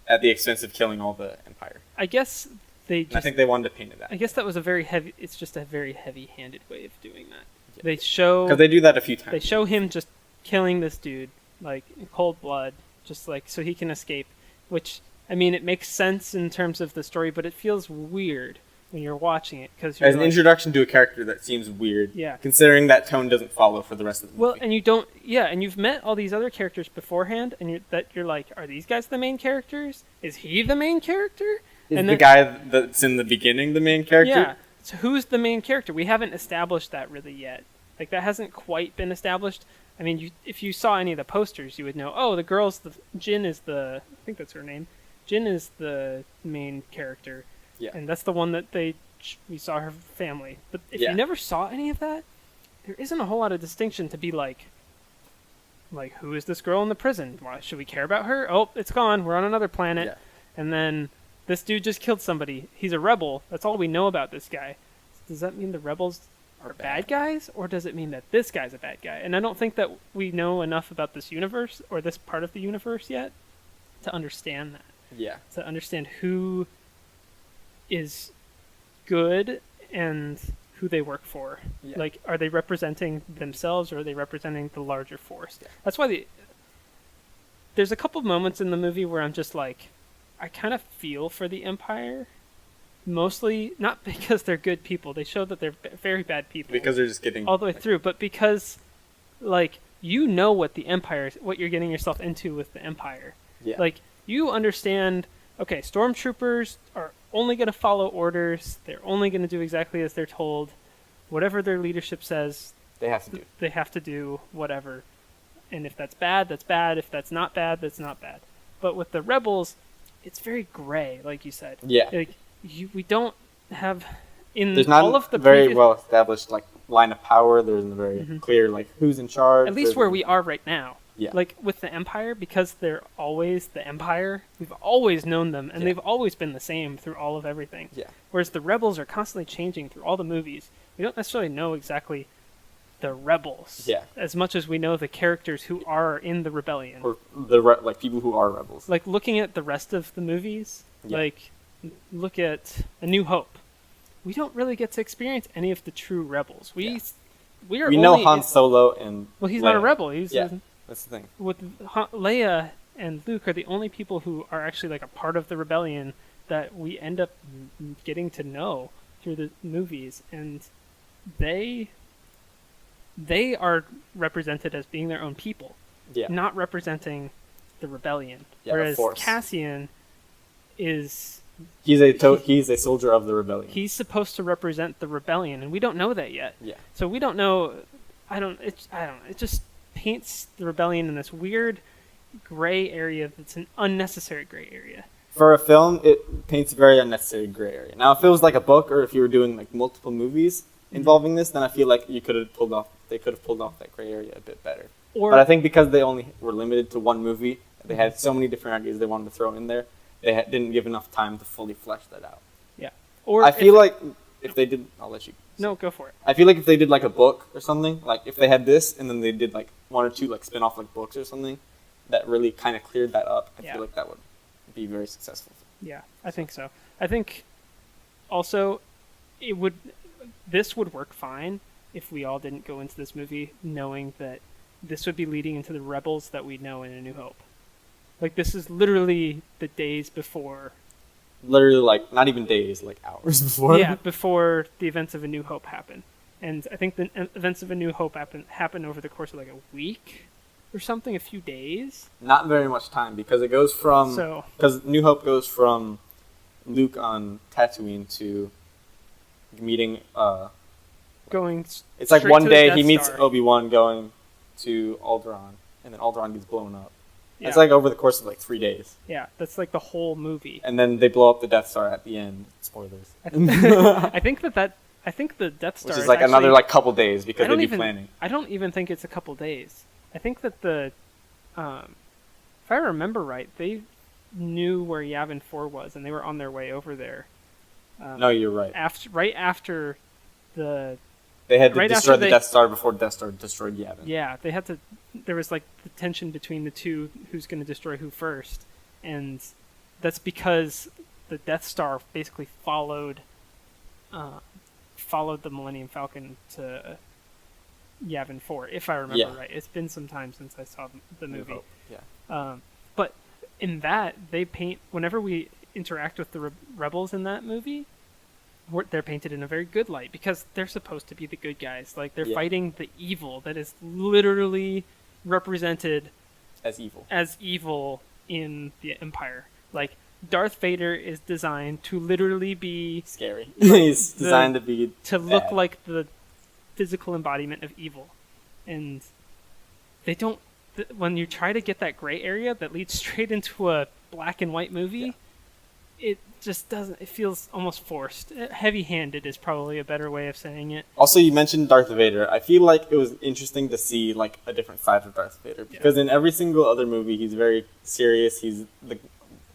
At the expense of killing all the Empire. I guess they just. And I think they wanted to paint it that. I guess that was a very heavy. It's just a very heavy-handed way of doing that. Yeah. They show because they do that a few times. They show him just killing this dude like in cold blood, just like so he can escape. Which I mean, it makes sense in terms of the story, but it feels weird when you're watching it because as an introduction to a character that seems weird. Yeah. Considering that tone doesn't follow for the rest of the movie. Well, and you don't. Yeah, and you've met all these other characters beforehand, and you're like, are these guys the main characters? Is he the main character? Is the guy that's in the beginning the main character? Yeah. So who's the main character? We haven't established that really yet. Like that hasn't quite been established. I mean, if you saw any of the posters, you would know. Oh, Jin is I think that's her name. Jin is the main character. Yeah. And that's the one that we saw her family. But if you never saw any of that, there isn't a whole lot of distinction to be like who is this girl in the prison? Why should we care about her? Oh, it's gone. We're on another planet. Yeah. And then this dude just killed somebody. He's a rebel. That's all we know about this guy. Does that mean the rebels are bad guys, or does it mean that this guy's a bad guy? And I don't think that we know enough about this universe or this part of the universe yet to understand that. Yeah. To understand who is good and who they work for. Yeah. Like, are they representing themselves or are they representing the larger force? Yeah. That's why there's a couple moments in the movie where I'm just like, I kind of feel for the Empire. Mostly, not because they're good people. They show that they're very bad people. Because they're just getting... all the way through. But because, like, you know what you're getting yourself into with the Empire. Yeah. Like, you understand, okay, stormtroopers are only going to follow orders. They're only going to do exactly as they're told. Whatever their leadership says, they have to do. They have to do whatever. And if that's bad, that's bad. If that's not bad, that's not bad. But with the rebels, it's very gray, like you said. Yeah. Like, we don't have there's not all of the very well established like line of power. There isn't very clear like who's in charge. At least where we are right now. Yeah. Like with the Empire, because they're always the Empire, we've always known them, and they've always been the same through all of everything. Yeah. Whereas the rebels are constantly changing through all the movies. We don't necessarily know exactly the rebels. Yeah. As much as we know the characters who are in the rebellion. Or like people who are rebels. Like looking at the rest of the movies, like look at A New Hope. We don't really get to experience any of the true rebels. We know Han Solo and well, he's Leia. not a rebel. He's that's the thing. With Leia and Luke are the only people who are actually like a part of the rebellion that we end up getting to know through the movies, and they are represented as being their own people, not representing the rebellion. Whereas Cassian is he's a soldier of the rebellion. He's supposed to represent the rebellion, and we don't know that yet. Yeah. So we don't know. It just paints the rebellion in this weird gray area that's an unnecessary gray area. For a film, it paints a very unnecessary gray area. Now, if it was like a book, or if you were doing like multiple movies involving this, then I feel like they could have pulled off that gray area a bit better. But I think because they only were limited to one movie, they had so many different ideas they wanted to throw in there, they didn't give enough time to fully flesh that out. Yeah. Or I feel like if they did, I'll let you. No, go for it. I feel like if they did like a book or something, like if they had this and then they did like one or two like spin-off like books or something, that really kind of cleared that up, I Yeah. feel like that would be very successful. Yeah, I think so. I think also this would work fine if we all didn't go into this movie knowing that this would be leading into the rebels that we know in A New Hope. Like, this is literally the days before. Literally, like, not even days, like hours before. Yeah, before the events of A New Hope happen. And I think the events of A New Hope happen over the course of like a week or something, a few days. Not very much time, because it goes from... Because New Hope goes from Luke on Tatooine to meeting... going it's like straight one to the day Death he meets Star. Obi-Wan going to Alderaan, and then Alderaan gets blown up. Yeah. It's like over the course of like 3 days. Yeah, that's like the whole movie. And then they blow up the Death Star at the end. Spoilers. I think the Death Star Which is like actually, another like couple days because they'd be planning. I don't even think it's a couple days. I think that if I remember right, they knew where Yavin 4 was, and they were on their way over there. No, you're right. Right after the... They had to right destroy after the Death Star before Death Star destroyed Yavin. Yeah, they had to... There was like the tension between the two, who's going to destroy who first, and that's because the Death Star basically followed the Millennium Falcon to Yavin 4, if I remember right. It's been some time since I saw the movie. Yeah. But in that, they paint... Whenever we interact with the rebels in that movie, they're painted in a very good light because they're supposed to be the good guys. Like, they're fighting the evil that is literally represented as evil in the Empire. Like, Darth Vader is designed to literally be scary. He's designed to look bad. like the physical embodiment of evil, and they don't. When you try to get that gray area that leads straight into a black and white movie, it just doesn't. It feels almost forced. Heavy-handed is probably a better way of saying it. Also, you mentioned Darth Vader. I feel like it was interesting to see like a different side of Darth Vader because in every single other movie, he's very serious. He's the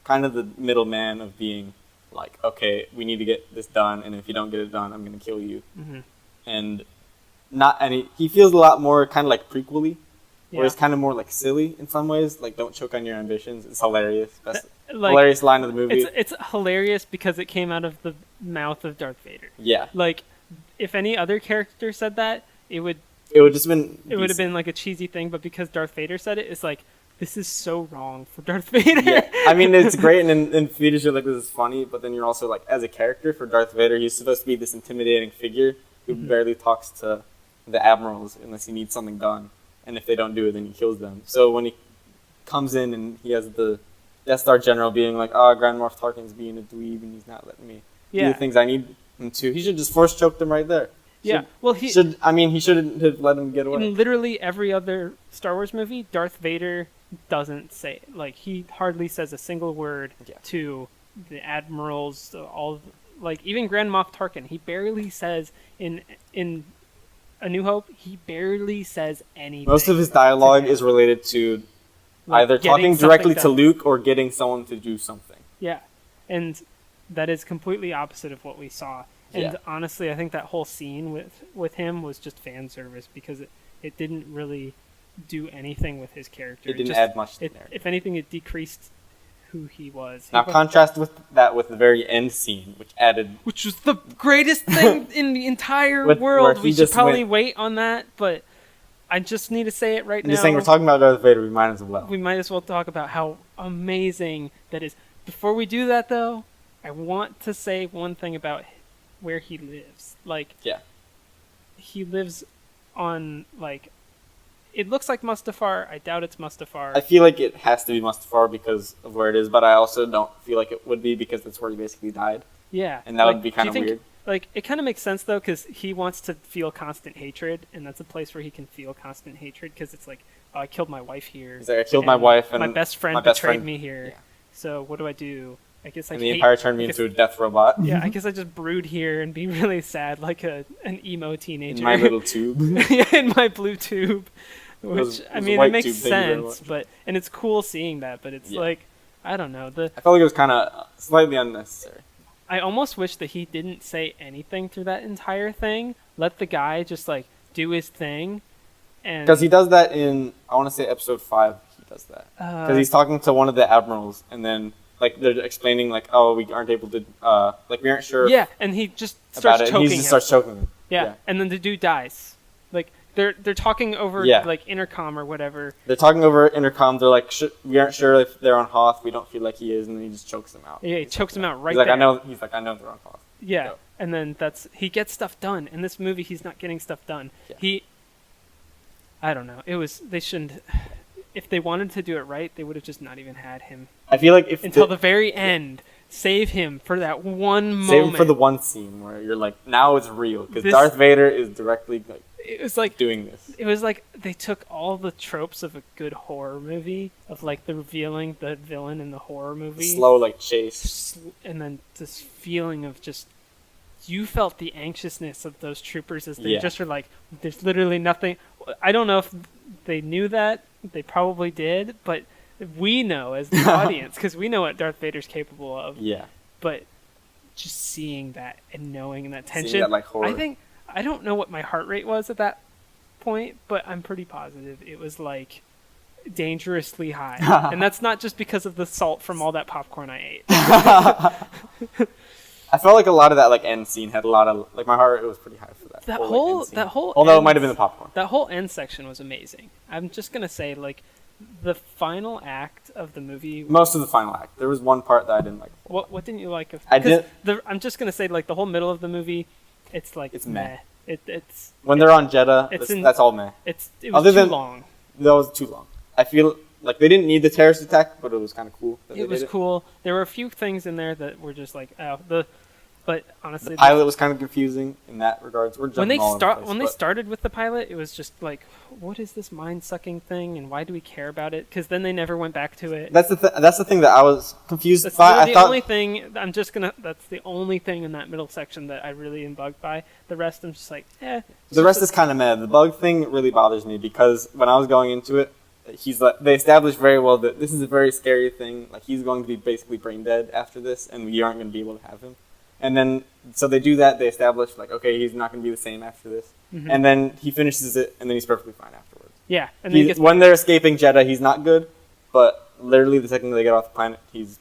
kind of the middleman of being like, okay, we need to get this done, and if you don't get it done, I'm going to kill you. Mm-hmm. And he feels a lot more kind of like prequel-y, where it's kind of more like silly in some ways. Like, don't choke on your ambitions. It's hilarious. Best hilarious line of the movie. It's hilarious because it came out of the mouth of Darth Vader. Yeah. Like, if any other character said that, it would just been. It would have been like a cheesy thing, but because Darth Vader said it, it's like, this is so wrong for Darth Vader. Yeah, I mean, it's great, and in theaters you're like, this is funny, but then you're also like, as a character for Darth Vader, he's supposed to be this intimidating figure who barely talks to the admirals unless he needs something done, and if they don't do it, then he kills them. So when he comes in and he has the Death Star general being like, Grand Moff Tarkin's being a dweeb and he's not letting me do the things I need him to, he should just force choke them right there. He shouldn't have let him get away. In literally every other Star Wars movie, Darth Vader doesn't say, like, he hardly says a single word to the admirals, like, even Grand Moff Tarkin, he barely says in A New Hope, he barely says anything. Most of his dialogue is related to either talking directly to Luke or getting someone to do something. Yeah, and that is completely opposite of what we saw. And honestly, I think that whole scene with him was just fan service because it didn't really do anything with his character. It didn't add much to the narrative. If anything, it decreased who he was. Now contrast with the very end scene, which was the greatest thing in the entire world. We should probably wait on that, but I just need to say it right now. I'm just saying, we're talking about Darth Vader, we might as well. We might as well talk about how amazing that is. Before we do that, though, I want to say one thing about where he lives. Like, he lives on, like, it looks like Mustafar. I doubt it's Mustafar. I feel like it has to be Mustafar because of where it is, but I also don't feel like it would be because that's where he basically died. Yeah. And that would be kind of weird. Like, it kind of makes sense, though, because he wants to feel constant hatred, and that's a place where he can feel constant hatred, because it's like, oh, I killed my wife here. He's like, I killed my wife, and my best friend betrayed me here. Yeah. So what do I do? I guess I the Empire turned me into a death robot. Yeah, I guess I just brood here and be really sad, like an emo teenager. In my little tube. Yeah, in my blue tube. Which, I mean, it makes sense, and it's cool seeing that, but it's like, I don't know. I felt like it was kind of slightly unnecessary. I almost wish that he didn't say anything through that entire thing. Let the guy just, like, do his thing. Because he does that in, I want to say episode 5, he does that. Because he's talking to one of the admirals, and then like they're explaining like, oh, we aren't able to, like we aren't sure. Yeah, and he just about starts it. choking And he just starts choking him. Yeah, and then the dude dies. Like they're talking over like intercom or whatever. They're talking over intercom. They're like, we aren't sure if they're on Hoth. We don't feel like he is, and then he just chokes them out. Yeah, he chokes him out right he's like, there. I know they're on Hoth. Yeah, So. and then he gets stuff done. In this movie, he's not getting stuff done. Yeah. I don't know. They shouldn't. If they wanted to do it right, they would have just not even had him. I feel like until the very end, save him for that one moment. Save him for the one scene where you're like, now it's real, because Darth Vader is directly like. It was like doing this. It was like they took all the tropes of a good horror movie, of like the revealing the villain in the horror movie, slow like chase, and then this feeling of just you felt the anxiousness of those troopers as they just were like, there's literally nothing. I don't know if they knew that. They probably did, but we know as the audience because we know what Darth Vader's capable of. Yeah. But just seeing that and knowing that tension, seeing that, like, horror. I don't know what my heart rate was at that point, but I'm pretty positive it was like dangerously high. And that's not just because of the salt from all that popcorn I ate. I felt like a lot of that like end scene had a lot of like my heart rate was pretty high for that. Although it might have been the popcorn. That whole end section was amazing. I'm just gonna say like the final act of the movie. Most of the final act. There was one part that I didn't like. What didn't you like? I'm just gonna say like the whole middle of the movie. It's like it's meh. It's when they're on Jeddah. That's all meh. It was too long. That was too long. I feel like they didn't need the terrorist attack, but it was kind of cool. It was cool. There were a few things in there that were just like but honestly, the pilot was kind of confusing in that regards. When they started with the pilot, it was just like, what is this mind-sucking thing, and why do we care about it? Because then they never went back to it. That's the thing that I was confused by. That's the only thing in that middle section that I really am bugged by. The rest, I'm just like, eh. The rest is kind of mad. The bug thing really bothers me because when I was going into it, they established very well that this is a very scary thing. Like he's going to be basically brain dead after this, and we aren't going to be able to have him. And then, so they do that, they establish, like, okay, he's not going to be the same after this. Mm-hmm. And then he finishes it, and then he's perfectly fine afterwards. Yeah. And then when they're escaping Jeddah, he's not good, but literally the second they get off the planet, he's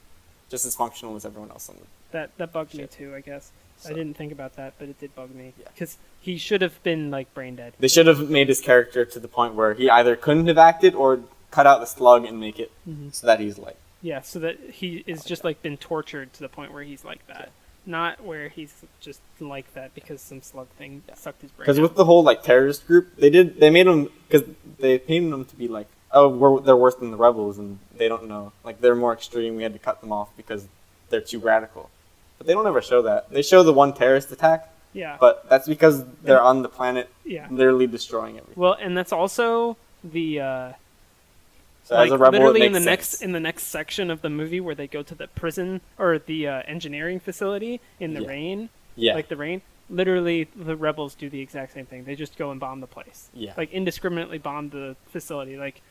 just as functional as everyone else on the That bugged me too, I guess. So. I didn't think about that, but it did bug me. Because he should have been, like, brain dead. They should have made his character to the point where he either couldn't have acted or cut out the slug and make it so that he's, like... Yeah, so that he is just, like, been tortured to the point where he's like that. Yeah. Not where he's just like that because some slug thing sucked his brain out. Because with the whole like terrorist group, they made them because they painted them to be like, oh, they're worse than the rebels, and they don't know. Like they're more extreme. We had to cut them off because they're too radical. But they don't ever show that. They show the one terrorist attack. Yeah. But that's because they're on the planet, literally destroying everything. Well, and that's also the. So like, as a rebel, literally in the next section of the movie where they go to the prison or the engineering facility in the rain, like the rain. Literally, the rebels do the exact same thing. They just go and bomb the place, like indiscriminately bomb the facility. Like,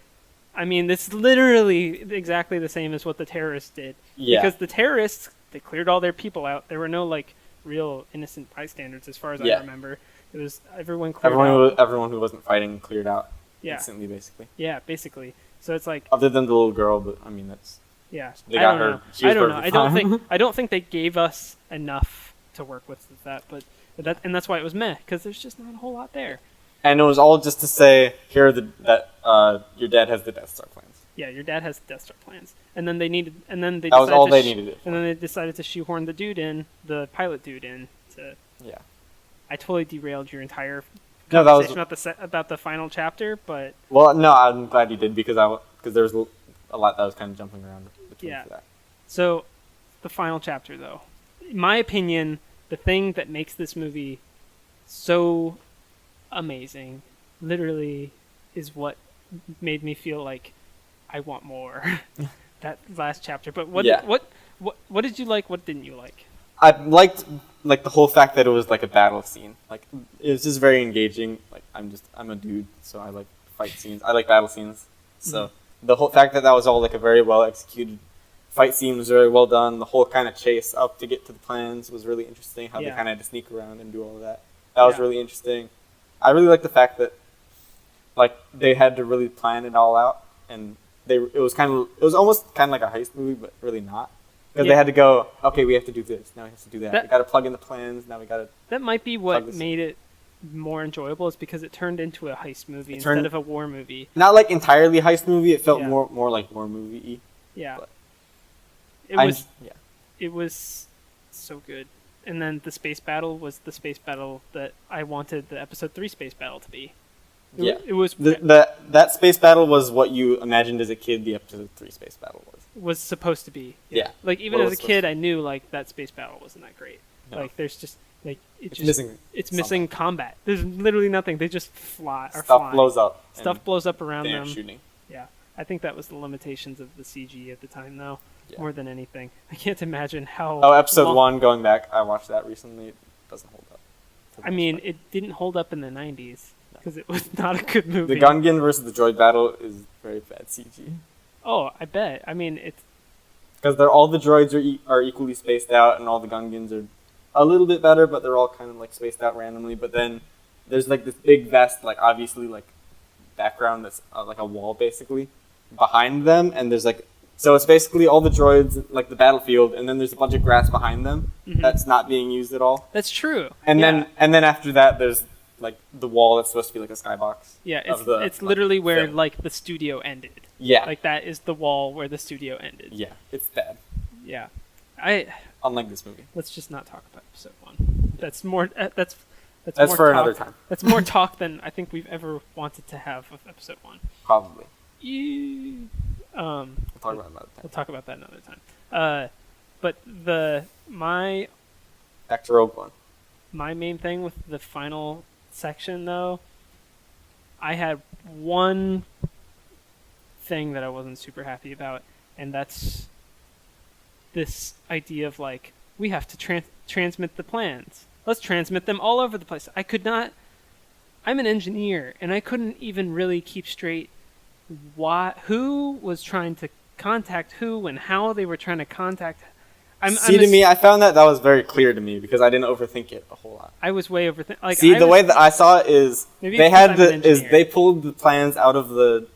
I mean, this is literally exactly the same as what the terrorists did. Yeah. Because the terrorists, they cleared all their people out. There were no like real innocent bystanders, as far as I remember. It was everyone cleared out. Everyone who wasn't fighting cleared out instantly, basically. Yeah, basically. So it's like other than the little girl, but I mean that's they got her. I don't know. I don't think they gave us enough to work with that, but that's why it was meh because there's just not a whole lot there. And it was all just to say here are your dad has the Death Star plans. Yeah, your dad has the Death Star plans, and then they that was all they needed it for. And then they decided to shoehorn the pilot dude in to. Yeah. I totally derailed your entire. No, that was about the final chapter, but well, no, I'm glad you did because there was a lot that was kind of jumping around between for that. So, the final chapter, though, in my opinion, the thing that makes this movie so amazing, literally, is what made me feel like I want more. That last chapter, but what did you like? What didn't you like? I liked like the whole fact that it was like a battle scene. Like it was just very engaging. Like I'm a dude, so I like fight scenes. I like battle scenes. So the whole fact that was all like a very well executed fight scene was very well done. The whole kind of chase up to get to the plans was really interesting. How they kind of had to sneak around and do all of that. That was really interesting. I really like the fact that like they had to really plan it all out, and it was almost kind of like a heist movie, but really not. Because Yeah. they had to go, okay, we have to do this. Now we have to do that. We got to plug in the plans. Now we got to. That might be Plug what this made it more enjoyable, is because it turned into a heist movie It instead turned- of a war movie. Not like entirely heist movie. It felt Yeah. more like war movie-y. Yeah. But It yeah. was so good. And then the space battle was the space battle that I wanted the episode 3 space battle to be. Yeah. It was That space battle was what you imagined as a kid the episode 3 space battle was. supposed to be. Yeah. Like even What it as a was supposed kid to I knew like that space battle wasn't that great. No. Like there's just like It's just missing. it's missing combat. There's literally nothing. They just fly or Stuff fly. blows up. Stuff blows up around and they're them. shooting. Yeah. I think that was the limitations of the CG at the time though. Yeah. More than anything. I can't imagine how Oh, episode long- 1, going back, I watched that recently. It doesn't hold up. for the I most mean, part. it didn't hold up in the 90s because it was not a good movie. The Gungan versus the droid battle is very bad CG. Oh, I bet. I mean, it's Because all the droids are equally spaced out, and all the Gungans are a little bit better, but they're all kind of like spaced out randomly. But then there's like this big vast, like obviously like background that's like a wall basically behind them, and there's like so it's basically all the droids like the battlefield, and then there's a bunch of grass behind them that's not being used at all. that's true. And Yeah. then after that, there's like the wall that's supposed to be like a skybox. Yeah, of the, it's literally like, where film. like the studio ended. Yeah, Like that is the wall where the studio ended. yeah, it's bad. Yeah. Unlike this movie. Let's just not talk about episode 1. That's more that's That's more for talk- another time, That's more talk than I think we've ever wanted to have of episode 1. probably. Um We'll talk about it another time. we'll talk about that another time. But my Back to Rogue One. my main thing with the final section though, I had one thing that I wasn't super happy about, and that's this idea of like we have to transmit the plans. Let's transmit them all over the place. I could not. I'm an engineer, and I couldn't even really keep straight who was trying to contact who and how they were trying to contact. To me, I found that was very clear to me because I didn't overthink it a whole lot. I was way overthinking. Like, See, the way that I saw it is Maybe they it's 'cause had I'm an engineer. they pulled the plans out of the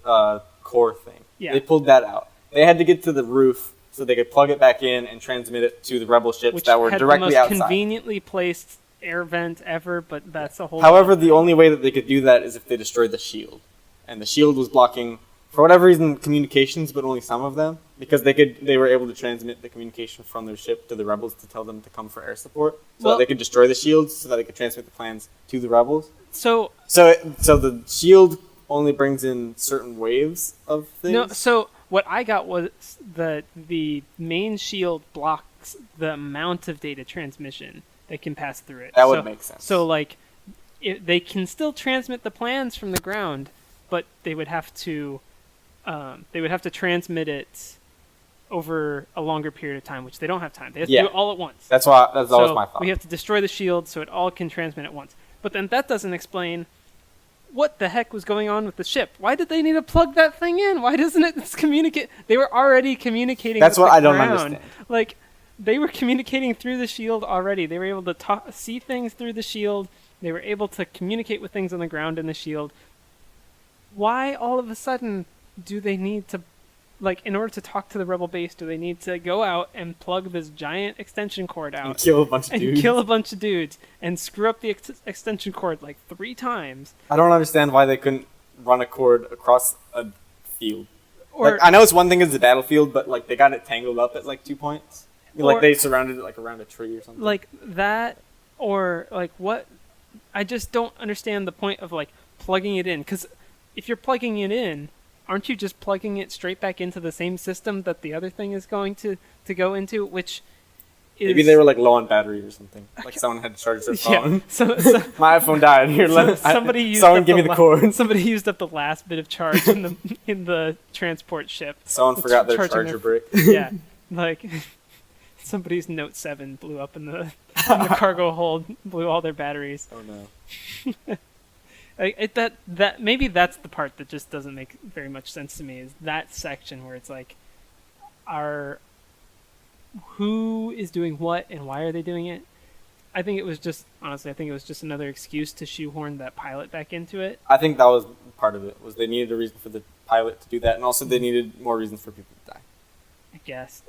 core thing. Yeah. They pulled that out. They had to get to the roof so they could plug it back in and transmit it to the rebel ships which that were had directly the most outside. conveniently placed air vent ever, but that's a whole. However, the only way that they could do that is if they destroyed the shield, and the shield was blocking, for whatever reason, communications, but only some of them, because they were able to transmit the communication from their ship to the rebels to tell them to come for air support, so Well- that they could destroy the shields, so that they could transmit the plans to the rebels. So So the shield only brings in certain waves of things. no. So what I got was that the main shield blocks the amount of data transmission that can pass through it. That would make sense. So like, they can still transmit the plans from the ground, but they would have to transmit it over a longer period of time, which they don't have time. They have to Yeah. do it all at once. That's always So my thought. we have to destroy the shield so it all can transmit at once. But then that doesn't explain what the heck was going on with the ship. Why did they need to plug that thing in? Why doesn't it communicate? They were already communicating. That's with what the I don't ground. understand. Like, they were communicating through the shield already. They were able to see things through the shield. They were able to communicate with things on the ground in the shield. Why all of a sudden do they need to, like, in order to talk to the rebel base, do they need to go out and plug this giant extension cord out and kill a bunch of and dudes. kill a bunch of dudes and screw up the extension cord like 3 times? I don't understand why they couldn't run a cord across a field. Or Like, I know it's one thing as the battlefield, but like they got it tangled up at like 2 points. Like Or- they surrounded it like around a tree or something. like that, or like what? I just don't understand the point of like plugging it in, because if you're plugging it in, aren't you just plugging it straight back into the same system that the other thing is going to go into, which is... Maybe they were like low on battery or something. Like someone had to charge their phone. Yeah, so My iPhone died. Here, somebody used someone up give me the cord. Somebody used up the last bit of charge in the transport ship. Someone forgot their charging charger brick. Yeah, like somebody's Note 7 blew up in the cargo hold, blew all their batteries. Oh no. That maybe that's the part that just doesn't make very much sense to me, is that section where it's like, who is doing what and why are they doing it? I think it was just another excuse to shoehorn that pilot back into it. I think that was part of it. Was they needed a reason for the pilot to do that, and also they needed more reasons for people to die. I guess.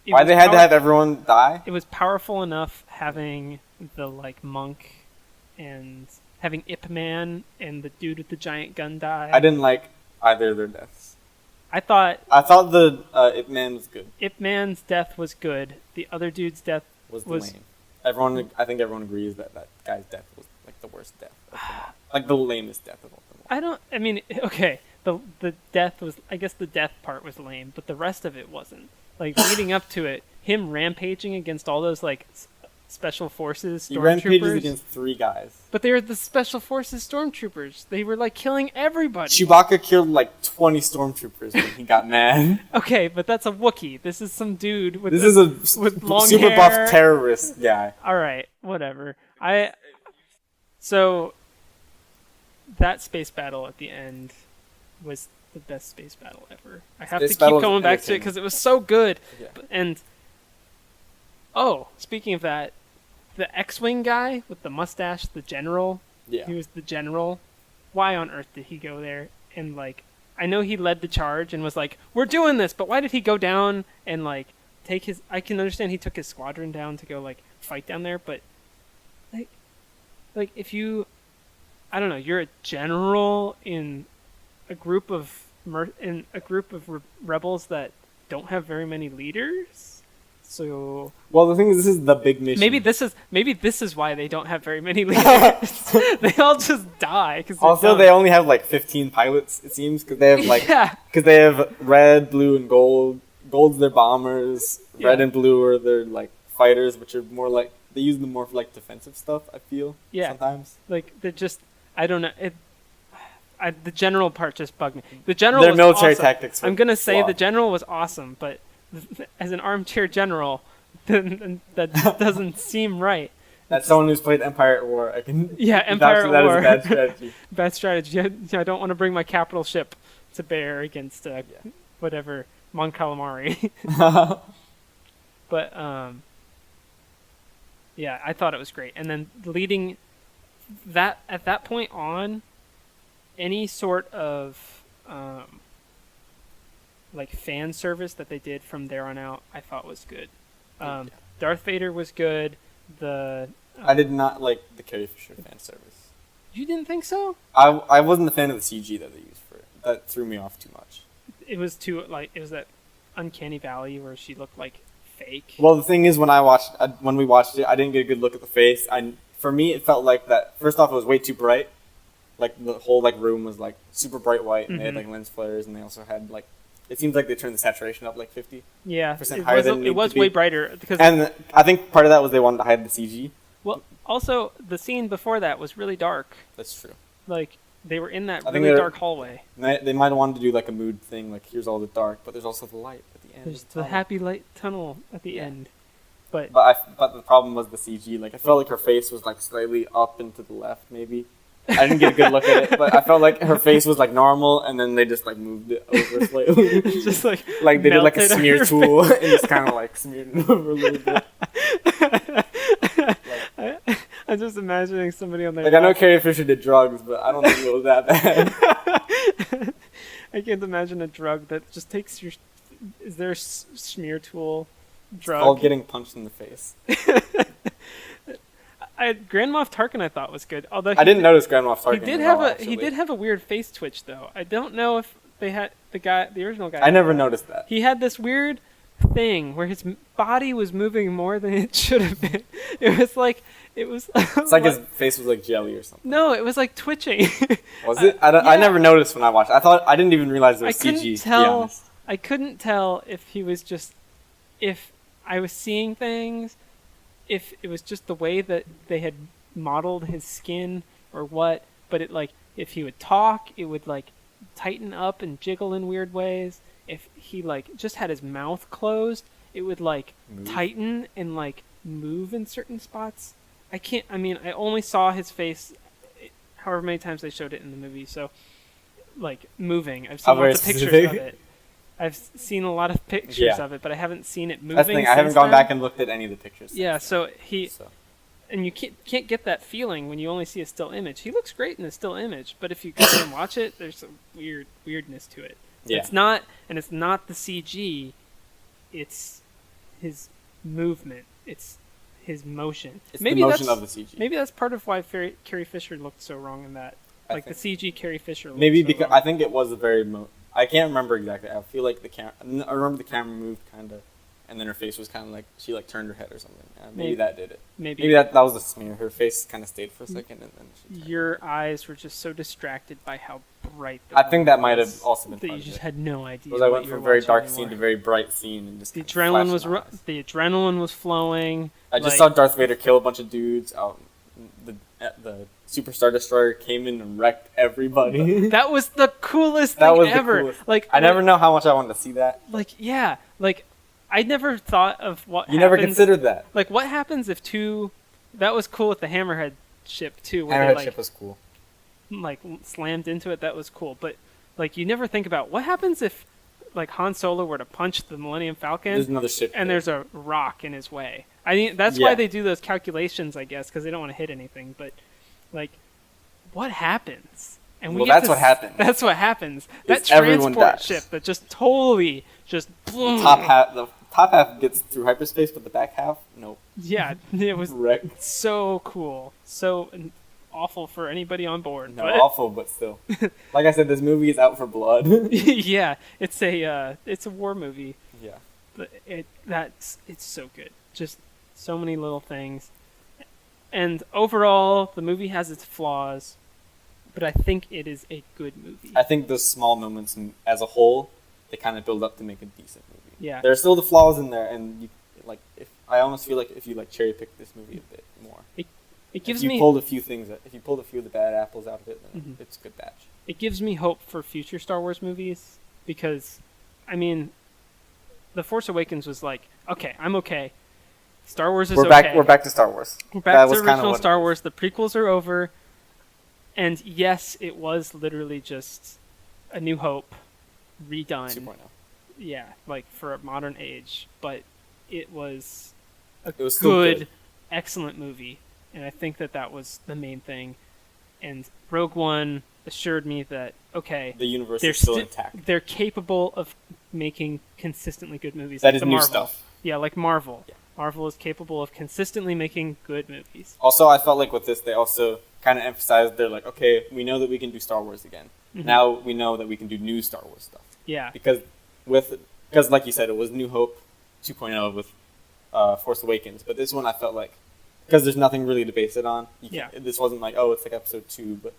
Why they had to have everyone die? It was powerful enough having the like monk and having Ip Man and the dude with the giant gun die. I didn't like either of their deaths. I thought the Ip Man was good. Ip Man's death was good. The other dude's death Was lame. I think everyone agrees that guy's death was like the worst death of them all. Like the lamest death of all them all. I mean, okay. The death was, I guess the death part was lame, but the rest of it wasn't. Like leading up to it, him rampaging against all those like special forces He rampages stormtroopers. against 3 guys. But they were the special forces stormtroopers. They were like killing everybody. Chewbacca killed like 20 stormtroopers when he got mad. Okay, but that's a Wookiee. This is some dude with With long super hair. buff terrorist guy. All right, whatever. So that space battle at the end was the best space battle ever. I have Space to keep battle going was back to it because it was so good. Yeah. And speaking of that, the X-wing guy with the mustache, the general. Yeah. He was the general. Why on earth did he go there? And like, I know he led the charge and was like, "We're doing this," but why did he go down and like take his? I can understand he took his squadron down to go like fight down there, but like if you, I don't know, you're a general in a group of rebels that don't have very many leaders. So Well, the thing is, this is the big mission. maybe this is why they don't have very many leaders. They all just die. Also, they only have like 15 pilots, it seems, because they have like yeah. because they have red, blue, and gold. Gold's their bombers. Red Yeah. and blue are their like fighters, which are more like they use them more for like defensive stuff. I feel sometimes. Like they're just, I don't know. The general part just bugged me. The general Their was military awesome. tactics. I'm gonna say the flawed. general was awesome, but as an armchair general, that doesn't seem right. That's someone who's played Empire at War. I can Empire vouch that at is War. a bad strategy. Bad strategy. I don't want to bring my capital ship to bear against whatever Mon Calamari. But yeah, I thought it was great. And then leading that at that point on, any sort of like fan service that they did from there on out, I thought was good. Darth Vader was good. I did not like the Carrie Fisher fan service. You didn't think so? I wasn't a fan of the CG that they used for it. That threw me off too much. It was too it was that uncanny valley where she looked like fake. Well, the thing is, when we watched it, I didn't get a good look at the face. For me, it felt like that. First off, it was way too bright. Like the whole like room was like super bright white, and they had like lens flares, and they also had like. It seems like they turned the saturation up like 50%. Yeah, higher than it was to be. way brighter because. And I think part of that was they wanted to hide the CG. Well, also the scene before that was really dark. That's true. Like they were in that I think really dark hallway. They might have wanted to do like a mood thing, like here's all the dark, but there's also the light at the end. There's of the tunnel. happy light tunnel at the end. But But the problem was the CG. Like I felt like her face was like slightly up and to the left, maybe. I didn't get a good look at it, but I felt like her face was like normal, and then they just like moved it over slightly. just like they did like a melted smear her tool and just kind of like smeared it over a little bit. I'm just imagining somebody on there. Like I know Carrie Fisher did drugs, but I don't think it was that bad. I can't imagine a drug that just takes your. Is there a smear tool drug? All getting punched in the face. Grand Moff Tarkin I thought was good, although I didn't notice Grand Moff Tarkin. He did have a weird face twitch though. I don't know if they had the original guy. I never noticed that. He had this weird thing where his body was moving more than it should have been. It was like It's like his face was like jelly or something. No, it was like twitching. Was it? I never noticed when I watched. I didn't even realize it was CG. I couldn't tell if he was just if I was seeing things. If it was just the way that they had modeled his skin or what, but it like if he would talk, it would like tighten up and jiggle in weird ways. If he like just had his mouth closed, it would like tighten and like move in certain spots. I only saw his face however many times they showed it in the movie, so like moving. I've seen lots of pictures of it. I've seen a lot of pictures of it, but I haven't seen it moving. That's the thing. I haven't gone back and looked at any of the pictures. Yeah, so and you can't get that feeling when you only see a still image. He looks great in a still image, but if you go and watch it, there's a weirdness to it. Yeah. It's not the CG. It's his movement. It's his motion. It's the motion of the CG. Maybe that's part of why Carrie Fisher looked so wrong in that. Like the CG Carrie Fisher. Maybe so because wrong. I think it was a very. I can't remember exactly. I feel like the camera. I remember the camera moved kind of, and then her face was kind of like she like turned her head or something. Maybe that did it. Maybe that was a smear. Her face kind of stayed for a second, and then she. Your eyes were just so distracted by how bright. I think that might have also been. That part you just of it. had no idea. Because I went from a very dark anymore. scene to very bright scene, and just the adrenaline was flowing. I just saw Darth Vader kill a bunch of dudes out. The Superstar Destroyer came in and wrecked everybody. That was the coolest thing ever. Coolest. I never know how much I wanted to see that. I never thought of what you never considered that. Like, what happens if two? That was cool with the Hammerhead ship too. Where Hammerhead they, ship was cool. Like slammed into it. That was cool. But like, you never think about what happens if like Han Solo were to punch the Millennium Falcon. There's another ship. And there's a rock in his way. I mean, that's why they do those calculations, I guess, because they don't want to hit anything. But like, what happens? And that's what happens. That's what happens. That everyone transport dies. ship that just totally just boom. The top half gets through hyperspace, but the back half, nope. Yeah, it was wrecked. So cool. So awful for anybody on board. No, awful, but still. Like I said, this movie is out for blood. Yeah, it's a war movie. Yeah. But it's so good. Just so many little things. And overall, the movie has its flaws, but I think it is a good movie. I think those small moments, as a whole, they kind of build up to make a decent movie. Yeah. There are still the flaws in there, and I almost feel like if you cherry pick this movie a bit more, it gives if you pulled a few of the bad apples out of it, then it's a good batch. It gives me hope for future Star Wars movies because, I mean, The Force Awakens was like, okay, I'm okay. Star Wars is okay. We're back to Star Wars. We're back to original Star Wars. The prequels are over. And yes, it was literally just A New Hope redone. 2.0. Yeah, like for a modern age. But it was a good, excellent movie. And I think that was the main thing. And Rogue One assured me that, okay, the universe is still intact. They're capable of making consistently good movies. That is new stuff. Yeah, like Marvel. Yeah. Marvel is capable of consistently making good movies. Also, I felt like with this, they also kind of emphasized they're like, okay, we know that we can do Star Wars again. Mm-hmm. Now we know that we can do new Star Wars stuff. Yeah. Because like you said, it was New Hope 2.0 with Force Awakens. But this one, I felt like, because there's nothing really to base it on. This wasn't like, oh, it's like episode 2, but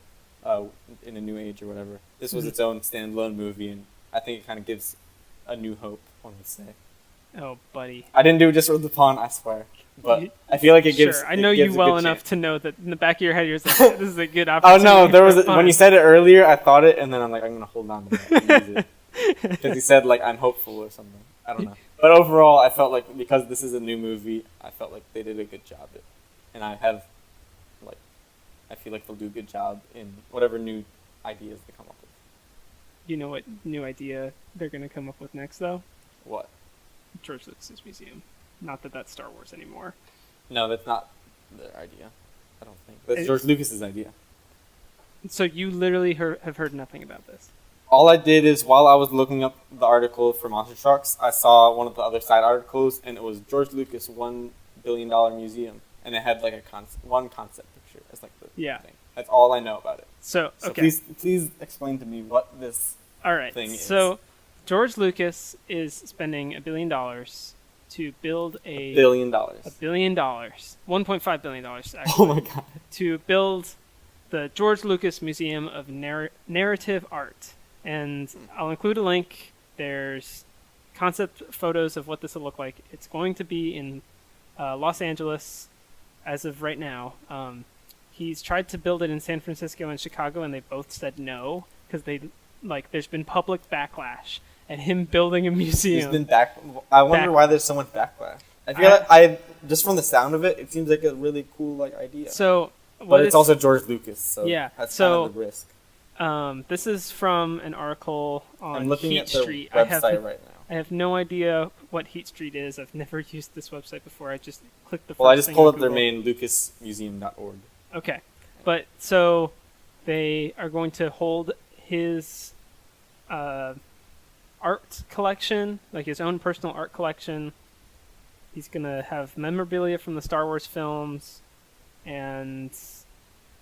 in a new age or whatever. This was its own standalone movie, and I think it kind of gives a new hope, one would say. Oh, buddy. I didn't do it just for the pun, I swear. But I feel like it gives. Sure, I know you well enough to know that in the back of your head you're like, this is a good Oh opportunity. no, there was when you said it earlier, I thought it, and then I'm like, I'm gonna hold on to that and use it because he said like I'm hopeful or something. I don't know, but overall, I felt like because this is a new movie, I felt like they did a good job. And I feel like they'll do a good job in whatever new ideas they come up with. You know what new idea they're gonna come up with next, though? What? George Lucas's museum. Not that that's Star Wars anymore. No, that's not their idea. I don't think that's George Lucas's idea. So you literally have heard nothing about this. All I did is while I was looking up the article for Monster Trucks, I saw one of the other side articles, and it was George Lucas $1 billion museum, and it had like one concept picture as like the thing. That's all I know about it. So okay, please explain to me what this thing is. So George Lucas is spending $1 billion to build $1 billion. $1 billion, $1.5 billion actually. Oh my god! To build the George Lucas Museum of Narrative Art, and I'll include a link. There's concept photos of what this will look like. It's going to be in Los Angeles as of right now. He's tried to build it in San Francisco and Chicago, and they both said no because there's been public backlash at him building a museum. I wonder why there's so much backlash. I feel like just from the sound of it, it seems like a really cool idea. So, but it's also George Lucas, so that's kind of the risk. This is from an article on I'm looking Heat at the Street. website right now. I I have no idea what Heat Street is. I've never used this website before. I just clicked the first Well, I just thing pulled on up their Google. main lucasmuseum.org. Okay. But so they are going to hold his art collection, like his own personal art collection. He's going to have memorabilia from the Star Wars films, and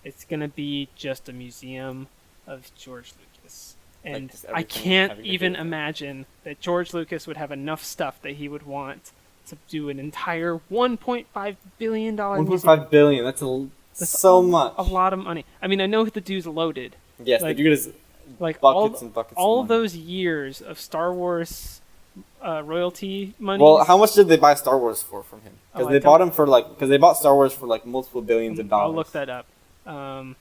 it's going to be just a museum of George Lucas. And just I everything can't having to even do with it. imagine that George Lucas would have enough stuff that he would want to do an entire $1.5 billion museum. 1.5 billion. That's so much. A lot of money. I mean, I know the dude's loaded. Yes, like- the dude is Like buckets and buckets. all of money. those years of Star Wars royalty money. Well, how much did they buy Star Wars for from him? Oh, Because I they don't- bought him for because they bought Star Wars for multiple billions of dollars. I'll look that up. And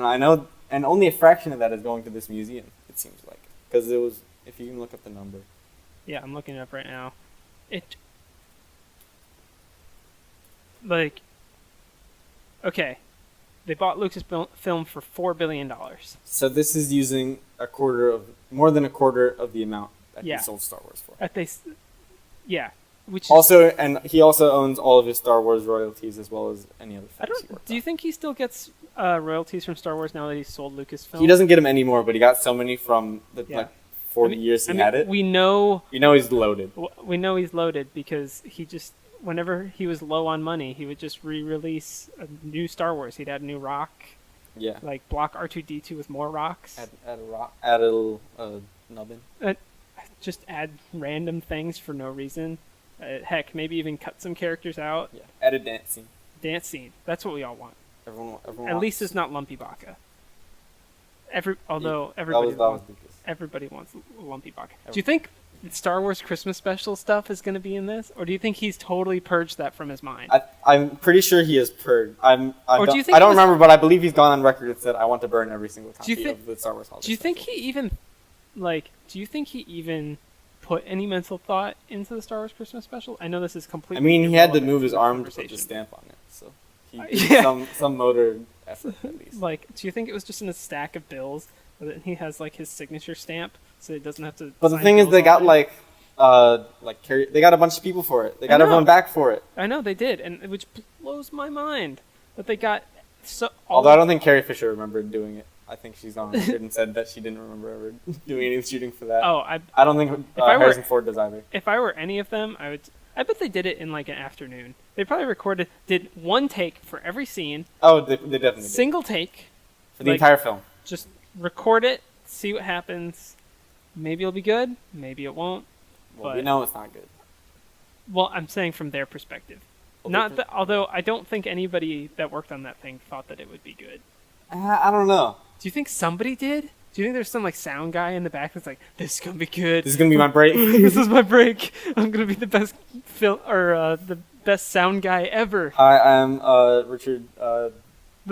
I know, and only a fraction of that is going to this museum. It seems like, because it was. If you can look up the number. Yeah, I'm looking it up right now. Okay, they bought Lucasfilm for $4 billion. So this is using more than a quarter of the amount that Yeah. he sold Star Wars for. Which is, Also, and he also owns all of his Star Wars royalties as well as any other I films he don't. worked Do you on. think he still gets royalties from Star Wars now that he's sold Lucasfilm? He doesn't get them anymore, but he got so many from the Yeah. 40 years he had it. We know. You know he's loaded. We know he's loaded because he just, whenever he was low on money, he would just re-release a new Star Wars. He'd add a new rock, Yeah. like block R2-D2 with more rocks. Add a rock. Add a little nubbin. Just add random things for no reason. Heck, maybe even cut some characters out. Yeah. Add a dance scene. Dance scene. That's what we all want. Everyone At wants. least it's not Lumpy Baka. Although That everybody was wants, Lucas. everybody wants Lumpy Baka. Do you think Star Wars Christmas special stuff is going to be in this, or do you think he's totally purged that from his mind? I'm pretty sure he is purged. Or do you think I don't he was- remember, but I believe he's gone on record and said, "I want to burn every single Do you copy think- of the Star Wars holiday." Do you think special." he even, do you think he even put any mental thought into the Star Wars Christmas special? I know this is I completely. mean, he had to irrelevant move his the arm to put the conversation. stamp on it, so he Yeah. did some motor effort at least. Do you think it was just in a stack of bills that he has his signature stamp, so it doesn't have to? But the sign thing is, bills they all got day? they got a bunch of people for it. They I got know. everyone back for it. I know they did, and which blows my mind that they got so. Although I don't think Carrie Fisher remembered doing it. I think she's on record and said that she didn't remember ever doing any shooting for that. Oh, I don't think I were- Harrison Ford does either. if I were any of them, I would. I bet they did it in an afternoon. They probably did one take for every scene, Oh, they definitely did. single take, For the like- entire film. just record it, see what happens. Maybe it'll be good, maybe it won't. Well, we but- know it's not good. Well, I'm saying from their perspective. Not that, although I don't think anybody that worked on that thing thought that it would be good. I don't know. Do you think somebody did? Do you think there's some sound guy in the back that's like, "This is gonna be good. This is gonna be my break. This is my break. I'm gonna be the best the best sound guy ever." Hi, I'm Richard The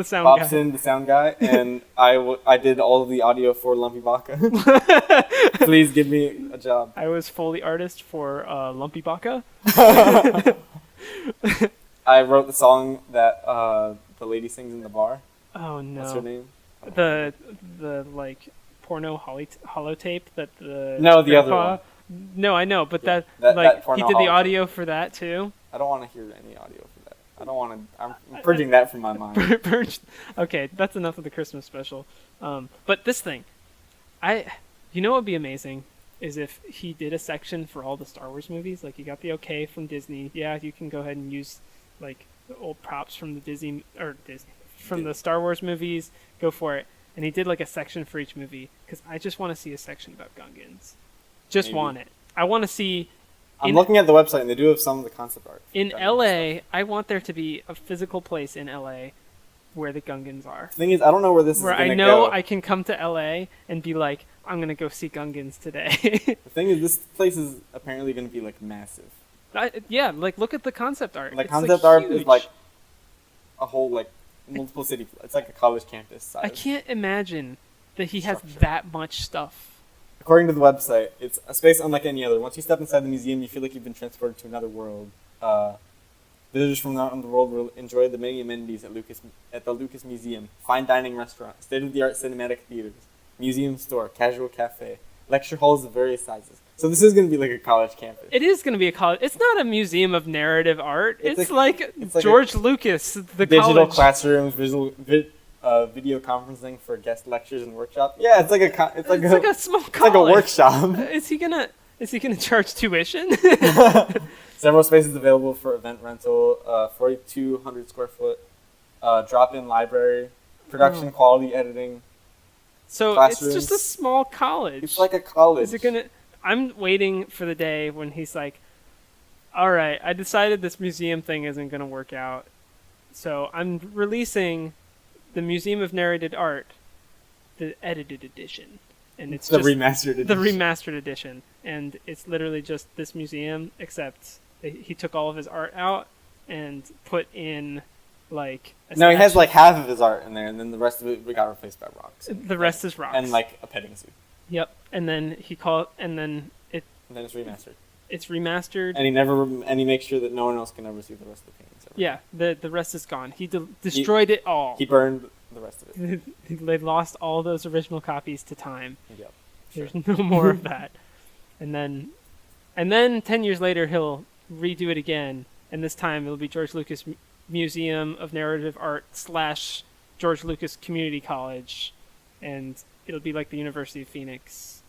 sound guy. Bobson, the sound guy, and I did all of the audio for Lumpy Baka. Please give me a job. I was Foley artist for Lumpy Baka. I wrote the song that the lady sings in the bar. Oh no. What's her name? The porno holotape that the No, the other grandpa- one. No, I know, but Yeah, that that he porno did the holotape. audio for that too. I don't want to hear any audio for that. I don't want to. I'm purging that from my mind. Okay, that's enough of the Christmas special. But this thing, you know what would be amazing is if he did a section for all the Star Wars movies. Like, you got the okay from Disney. Yeah, you can go ahead and use the old props from the the Star Wars movies. Go for it. And he did a section for each movie, because I just want to see a section about Gungans. Just Maybe. want it. I want to see. I'm looking at the website, and they do have some of the concept art. for In Gundam LA, I want there to be a physical place in LA where the Gungans are. The thing is, I don't know where this Where is going I to know go. I can come to LA and be like, I'm going to go see Gungans today. The thing is, this place is apparently going to be massive. Yeah, look at the concept art. Like It's, concept art huge. is a whole multiple city. It's like a college campus size. I can't imagine that he has Structure. that much stuff. According to the website, it's a space unlike any other. Once you step inside the museum, you feel like you've been transported to another world. Visitors from around the world will enjoy the many amenities at the Lucas Museum: fine dining restaurant, state-of-the-art cinematic theaters, museum store, casual cafe, lecture halls of various sizes, So this is gonna be like a college campus. It is going to be a college. It's not a museum of narrative art. It's like like George Lucas, the digital college. classrooms, video conferencing for guest lectures and workshops. Yeah, it's like It's like a small it's like a college. workshop. Is he gonna charge tuition? Several spaces available for event rental. 4,200 square foot. Drop-in library. Production quality editing. So Classrooms. it's just a small college. It's like a college. Is it gonna? I'm waiting for the day when he's like, "All right, I decided this museum thing isn't gonna work out, so I'm releasing the Museum of Narrated Art, the edited edition, and it's the just remastered edition. the remastered edition, and it's literally just this museum, except he took all of his art out and put in like No, he has like half of his art in there, and then the rest of it we got replaced by rocks. the rest is rocks And like a petting zoo. Yep, and then and then And then it's remastered. it's remastered. And he makes sure that no one else can ever see the rest of the paintings. Ever. Yeah, the rest is gone. He destroyed it all. He burned the rest of it. They lost all those original copies to time. Yep. There's no more of that. And then 10 years later he'll redo it again, and this time it'll be George Lucas Museum of Narrative Art / George Lucas Community College, and it'll be like the University of Phoenix,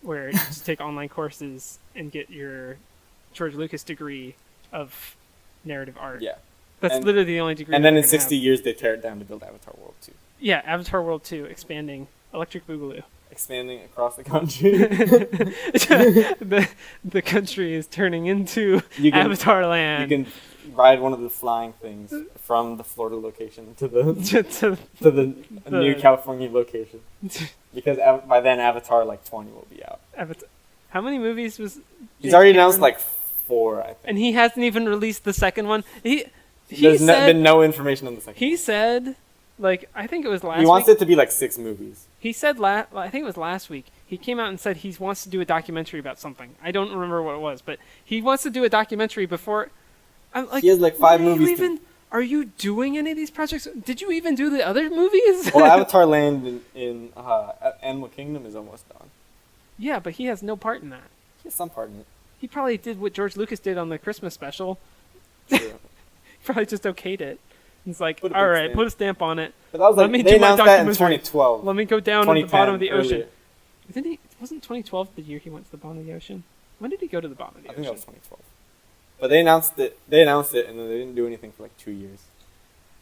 where you just take online courses and get your George Lucas degree of narrative art. Yeah. That's literally the only degree. And then you're in gonna 60 have. years they tear it down to build Avatar World 2. Yeah, Avatar World 2, expanding, Electric Boogaloo. Expanding across the country. the country is turning into You can- Avatar Land. You can ride one of the flying things from the Florida location to the The- new California location. Because by then Avatar like 20 will be out. How many movies was? He's already announced like 4, I think. And he hasn't even released the second one. There's been no information on the second. He said, like, I think it was last. He wants week. it to be like 6 movies. He said I think it was last week. He came out and said he wants to do a documentary about something. I don't remember what it was, but he wants to do a documentary before. I'm like, He has like 5 are you movies. Are you doing any of these projects? Did you even do the other movies? Well, Avatar Land in Animal Kingdom is almost done. Yeah, but he has no part in that. He has some part in it. He probably did what George Lucas did on the Christmas special. True. He probably just okayed it. He's like, Put a big all right, stamp. put a stamp on it. But that was Let me like, they do my announced that in documentary. 2012. Let me go down at the bottom of the 2010 ocean. earlier. Wasn't 2012 the year he went to the bottom of the ocean? When did he go to the bottom of the I ocean? think that was 2012. But they announced it. They announced it, and then they didn't do anything for like 2 years.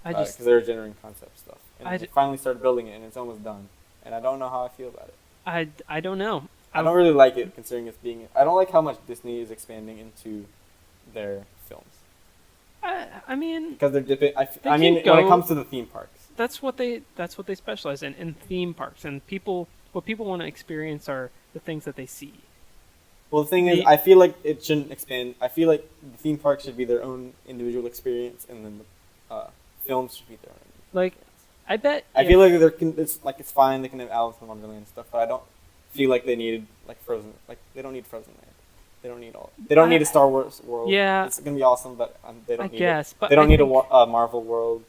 Because they were generating concept stuff, and they finally started building it, and it's almost done. And I don't know how I feel about it. I don't know. I don't really like it, considering it's being. I don't like how much Disney is expanding into their films. I mean, Because they're dipping. I can mean, when go- it comes to the theme parks. that's what they specialize in theme parks, and what people want to experience are the things that they see. Well, the thing is, I feel like it shouldn't expand. I feel like the theme parks should be their own individual experience, and then the films should be their own. Like, I bet. I feel like it's fine. They can have Alice in Wonderland and stuff, but I don't feel like they needed like Frozen. Like they don't need Frozen Land. They don't need all. They don't need a Star Wars world. Yeah. It's gonna be awesome, but they don't. I guess, it. but They don't I need think- a Marvel world.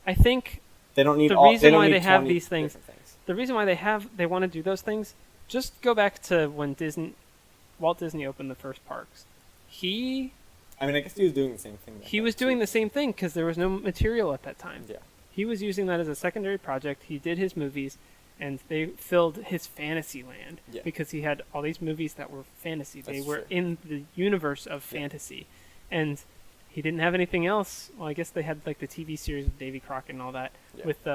I think They don't need the all. reason They don't why need they have 20 these things- different things. the reason why they want to do those things. Just go back to when Walt Disney opened the first parks. I mean, I guess he was doing the same thing. He was doing the same thing because there was no material at that time. Yeah. He was using that as a secondary project. He did his movies, and they filled his fantasy land because he had all these movies that were fantasy. They were in the universe of fantasy, and he didn't have anything else. Well, I guess they had like the TV series of Davy Crockett and all that with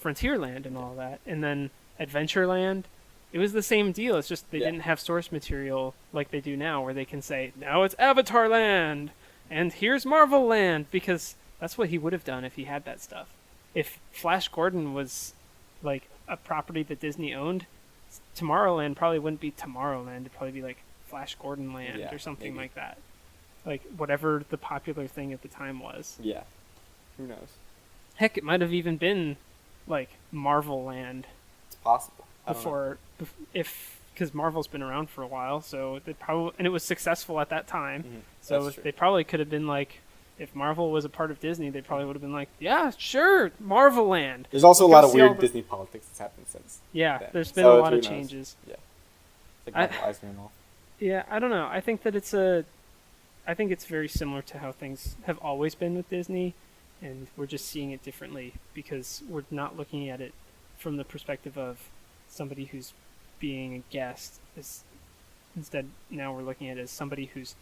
Frontierland and all that, and then Adventureland. It was the same deal. It's just they didn't have source material like they do now, where they can say, now it's Avatar Land, and here's Marvel Land, because that's what he would have done if he had that stuff. If Flash Gordon was like a property that Disney owned, Tomorrowland probably wouldn't be Tomorrowland. It'd probably be like Flash Gordon Land or something like that. Like whatever the popular thing at the time was. Yeah. Who knows? Heck, it might have even been like Marvel Land. It's possible. Because Marvel's been around for a while, so they probably, and it was successful at that time. Mm-hmm. So they probably could have been like, if Marvel was a part of Disney, they probably would have been like, yeah, sure, Marvel Land. There's also a lot of weird Disney politics that's happened since. Yeah, then. there's been a lot of changes. Yeah. It's like my eyes ran off. Yeah, I don't know. I think it's very similar to how things have always been with Disney, and we're just seeing it differently because we're not looking at it from the perspective of somebody who's being a guest. Instead, now we're looking at it as somebody who's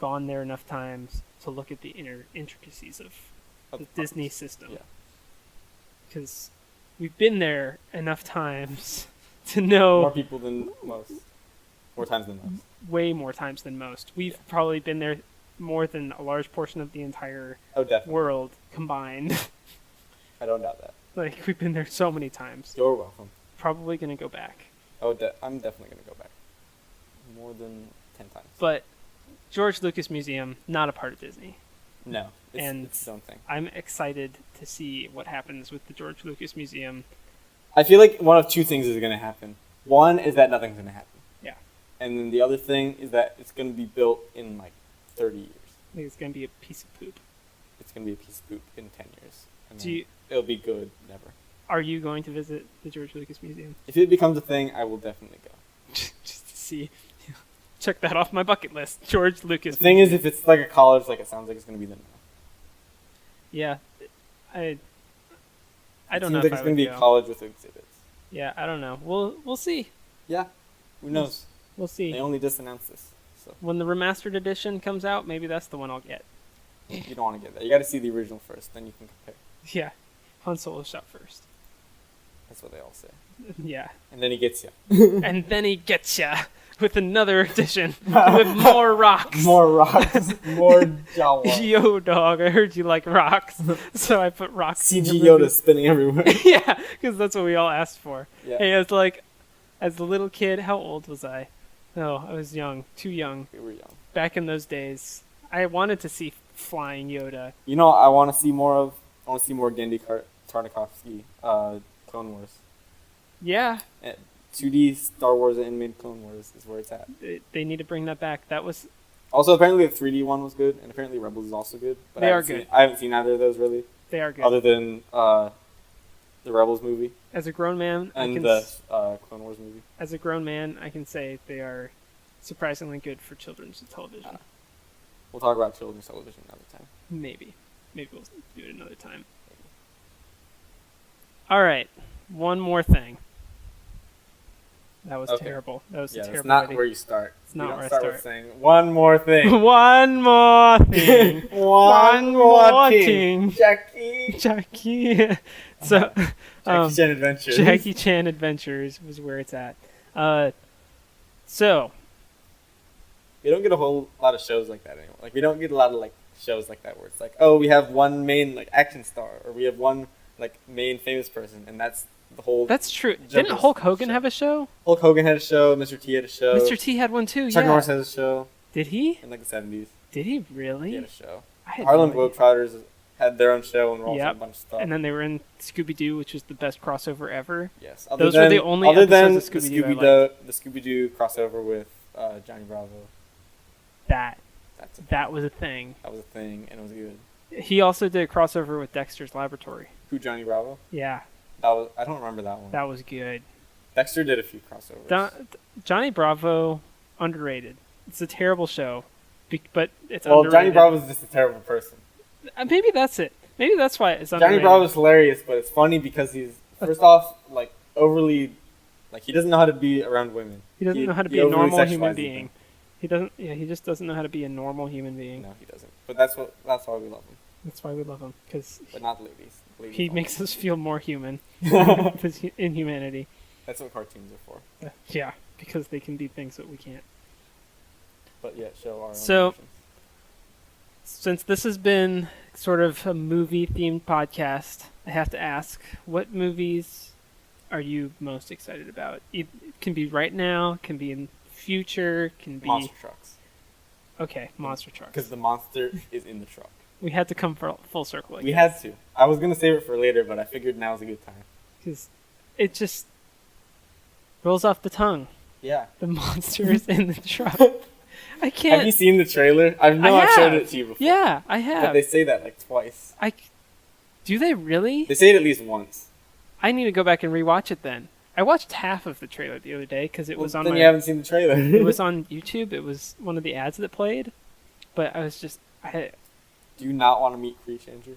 gone there enough times to look at the inner intricacies of the Disney system. Yeah. Because we've been there enough times to know More people than most. More times than most. way more times than most. We've probably been there more than a large portion of the entire Oh, definitely. world combined. I don't doubt that. Like, we've been there so many times. You're welcome. Probably going to go back. Oh, I'm definitely going to go back. More than 10 times. But George Lucas Museum, not a part of Disney. No, And- it's its own thing. I'm excited to see what happens with the George Lucas Museum. I feel like one of two things is going to happen. One is that nothing's going to happen. Yeah. And then the other thing is that it's going to be built in like 30 years. I think it's going to be a piece of poop. It's going to be a piece of poop in 10 years. And Do then you, it'll be good, never. are you going to visit the George Lucas Museum? If it becomes a thing, I will definitely go. Just to see. Check that off my bucket list. George Lucas. The thing is, if it's like a college, like it sounds like it's going to be there now. Yeah. I It don't seems know like if it's I going would to be a go. college with exhibits. Yeah, I don't know. We'll see. Yeah. Who knows? We'll see. They only just announced this. So When the remastered edition comes out, maybe that's the one I'll get. you don't want to get that. You got to see the original first, then you can compare. Yeah. Han Solo shot first. That's what they all say. Yeah. And then he gets you. And then he gets ya with another edition with more rocks. More rocks. More Jawa. Yo, dog, I heard you like rocks. So I put rocks in CG your movie. Yoda spinning everywhere. Yeah, because that's what we all asked for. Yeah. Hey, I was like, as a little kid, how old was I? No, I was young. Too young. We were young. Back in those days, I wanted to see flying Yoda. You know, I want to see more of. I want to see more Genndy Tartakovsky, Clone Wars. Yeah, 2D Star Wars animated Clone Wars is where it's at. they need to bring that back. That was Also, apparently the 3D one was good, and apparently Rebels is also good. But They I are haven't good. I haven't seen either of those really, they are good. other than the Rebels movie As a grown man, I and can the Clone Wars movie. as a grown man, I can say they are surprisingly good for children's television. We'll talk about children's television another time. Maybe we'll do it another time. All right, one more thing. That was Okay. terrible. That was Yeah, a that's terrible. not idea. where you start. It's not you don't where I start start. with saying one more thing. One more thing. One more thing. thing. Jackie. Jackie. So, Jackie Chan Adventures. Jackie Chan Adventures was where it's at. So We don't get a whole lot of shows like that anymore. Like we don't get a lot of like shows like that where it's like, oh, we have one main like action star, or we have one like main famous person, and that's the whole. that's true. Jump Didn't is Hulk Hogan show. have a show? Hulk Hogan had a show. Mr. T had a show. Mr. T had one too. Chuck Yeah. Norris has a show Did he? in like the 70s. Did he really? He had a show. I had Harlem no idea. Globetrotters had their own show and were also Yep. a bunch of stuff. And then they were in Scooby Doo, which was the best crossover ever. yes, those were the only other than episodes of the Scooby-Doo I the Scooby-Doo crossover with Johnny Bravo. That That's that was a thing. that was a thing, and it was good. He also did a crossover with Dexter's Laboratory. Who, Johnny Bravo? Yeah, That was, I don't remember that one. that was good. Dexter did a few crossovers. Johnny Bravo, underrated. It's a terrible show, but it's Well, underrated. Johnny Bravo's just a terrible person. Maybe that's it. Maybe that's why it's Johnny underrated. Bravo's hilarious, but it's funny because he's first off like overly, like he doesn't know how to be around women. He doesn't know how to he be a overly normal human sexualizes being. them. He doesn't. Yeah, he just doesn't know how to be a normal human being. No, he doesn't. But that's why we love him. That's why we love him, because But not the ladies. Ladies he don't. makes us feel more human in humanity. That's what cartoons are for. Yeah, because they can be things that we can't. But yeah, show our own So- emotions. Since this has been sort of a movie-themed podcast, I have to ask, what movies are you most excited about? It can be right now, can be in future, can be... Monster trucks. Okay, monster trucks. Because the monster is in the truck. We had to come full circle again. We had to. I was gonna save it for later, but I figured now's a good time. Because it just rolls off the tongue. Yeah. The monster is in the truck. I Have can't... you seen the trailer? I know I I've showed have. it to you before. Yeah, I But have. they say that like twice. Do they really? They say it at least once. I need to go back and rewatch it then. I watched half of the trailer the other day because it was on then my. you haven't seen the trailer. It was on YouTube. It was one of the ads that played, but I was just. Do you not want to meet Creech, Andrew?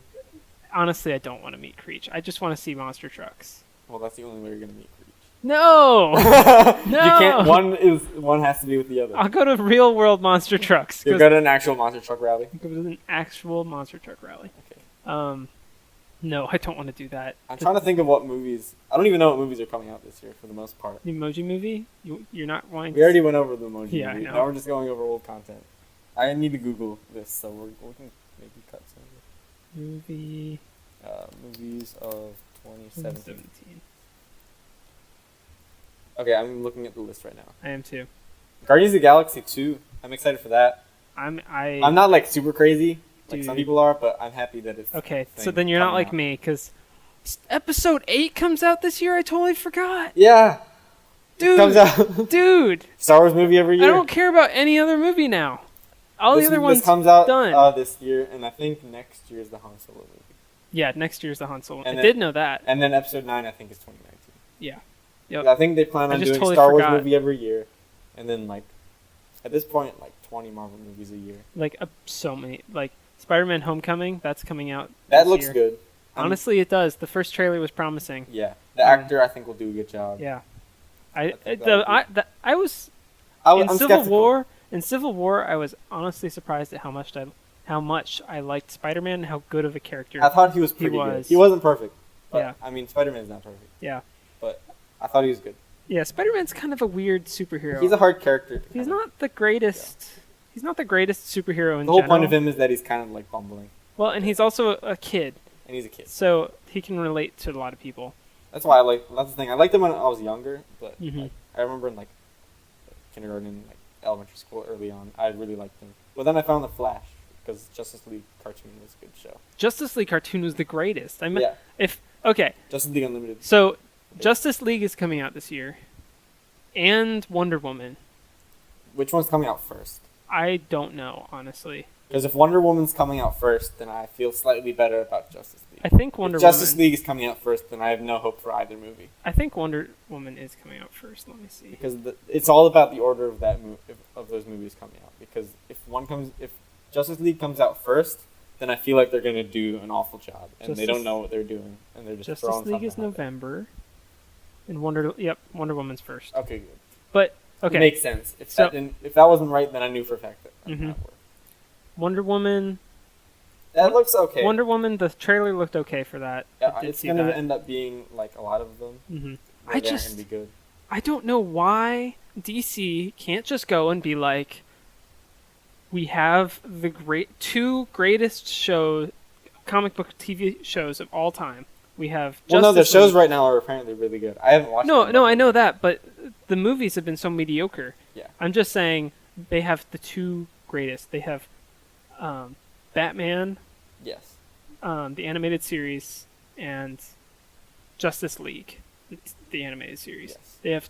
Honestly, I don't want to meet Creech. I just want to see monster trucks. Well, that's the only way you're gonna meet Creech. No, no. You can't. One has to be with the other. I'll go to real world monster trucks. You'll go to an actual monster truck rally. Go to an actual monster truck rally. Okay. No, I don't want to do that. I'm trying to think of what movies. I don't even know what movies are coming out this year for the most part. The Emoji Movie? You're not wanting. We already went over the Emoji Yeah, movie. I know. Now we're just going over old content. I need to Google this, so we can maybe cut some of Movie. it. Movies of 2017. 17. Okay, I'm looking at the list right now. I am too. Guardians of the Galaxy 2. I'm excited for that. I'm not like super crazy like some Dude. people are, but I'm happy that it's Okay, so thing then you're not coming like out. me, because episode 8 comes out this year. I totally forgot. Yeah, Dude, comes out. dude, Star Wars movie every I year. don't care about any other movie now. All the other ones This comes out done. this year, and I think next year is the Han Solo movie. Yeah, next year's the Han Solo. And I then- did know that. And then episode 9, I think, is 2019. Yeah. Yep. I think they plan I on just doing totally Star Wars forgot. movie every year, and then like at this point, like 20 Marvel movies a year. Like so many. Like Spider-Man: Homecoming. That's coming out. That this looks year. good. Honestly, it does. The first trailer was promising. Yeah, the actor I think will do a good job. Yeah. think I was I'm in Civil skeptical. War. In Civil War, I was honestly surprised at how much I liked Spider-Man and how good of a character. I thought he was pretty was. good. He wasn't perfect. But, Yeah. I mean, Spider-Man's not perfect. Yeah. But I thought he was good. Yeah, Spider-Man's kind of a weird superhero. He's a hard character. to He's kind of- not the greatest. He's not the greatest superhero in The whole general. point of him is that he's kind of like bumbling, Well, and he's also a kid, and he's a kid. so he can relate to a lot of people. That's why I like. That's the thing. I liked him when I was younger, but Mhm. like, I remember in like kindergarten, and, like elementary school, early on, I really liked him. But then I found the Flash because Justice League cartoon was a good show. Justice League cartoon was the greatest. I mean, Yeah, okay, Justice League Unlimited. so Justice League is coming out this year, and Wonder Woman. Which one's coming out first? I don't know, honestly. Because if Wonder Woman's coming out first, then I feel slightly better about Justice League. I think Wonder If Justice Woman. League is coming out first, then I have no hope for either movie. I think Wonder Woman is coming out first. Let me see. Because it's all about the order of of those movies coming out. Because if Justice League comes out first, then I feel like they're gonna do an awful job, and they don't Justice- know what they're doing, and they're just Justice throwing League is something out there. November, and Wonder Woman's first. Okay, good. But okay, It makes sense. So- If that wasn't right, then I knew for a fact that Mhm. that worked. Wonder Woman. That looks okay. Wonder Woman. The trailer looked okay for that. Yeah, I did it's see gonna that. end up being like a lot of them. Mhm. Where I they aren't just- gonna be good. I don't know why DC can't just go and be like, we have the two greatest comic book TV shows of all time. We have Well, no, the Justice shows League. right now are apparently really good. I haven't watched. them No, yet. I know that, but the movies have been so mediocre. Yeah. I'm just saying they have the two greatest. They have Batman, Yes. the animated series, and Justice League, the animated series. Yes. They have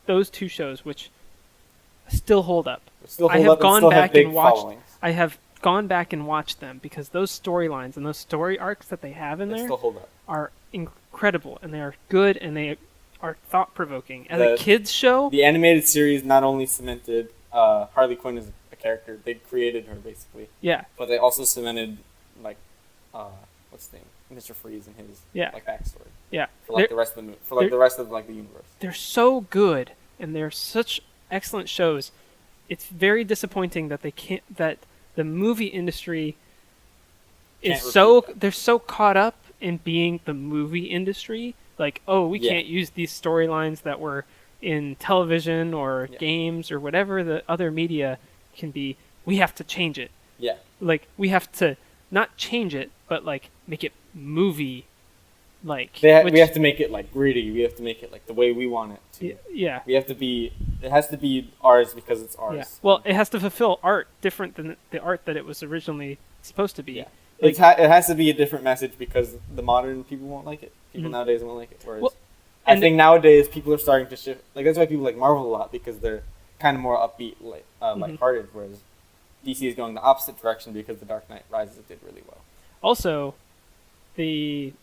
those two shows which still hold up. They still I hold have up and gone still have back big and watched. followings. I have gone back and watched them because those storylines and those story arcs that they have in They there still hold up. are incredible, and they are good, and they are thought provoking. As The- a kids show, The animated series not only cemented Harley Quinn as a character, they created her basically, yeah, but they also cemented like what's his name, Mr. Freeze and his Yeah. like backstory yeah, for like they're, the rest of the the rest of like the universe. they're so good, and they're such excellent shows. It's very disappointing that they can't. That the movie industry is Can't so repeat that. they're so caught up in being the movie industry. Like, oh, we Yeah. can't use these storylines that were in television or Yeah. games or whatever the other media can be. We have to change it. Yeah, Like, we have to not change it, but like make it movie. Like, we which- have to make it like gritty. We have to make it like the way we want it to. yeah. We have to be. It has to be ours because it's ours. Yeah. Well, it has to fulfill art different than the art that it was originally supposed to be. Yeah. Like- It has to be a different message because the modern people won't like it. People Mhm. nowadays won't like it. Whereas Well, I and- think nowadays people are starting to shift. Like that's why people like Marvel a lot because they're kind of more upbeat, like Mhm. lighthearted. Whereas DC is going the opposite direction because The Dark Knight Rises did really well. Also, they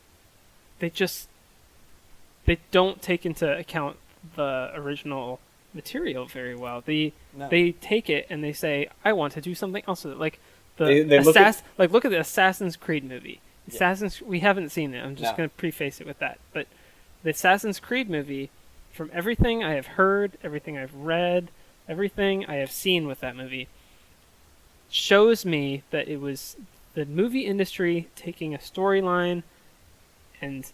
just they don't take into account the original material very well. No. They take it and they say, I want to do something else with it. Like They the look at- look at the Assassin's Creed movie. Yeah. We haven't seen it. I'm just No. going to preface it with that. But the Assassin's Creed movie, from everything I have heard, everything I've read, everything I have seen with that movie, shows me that it was the movie industry taking a storyline and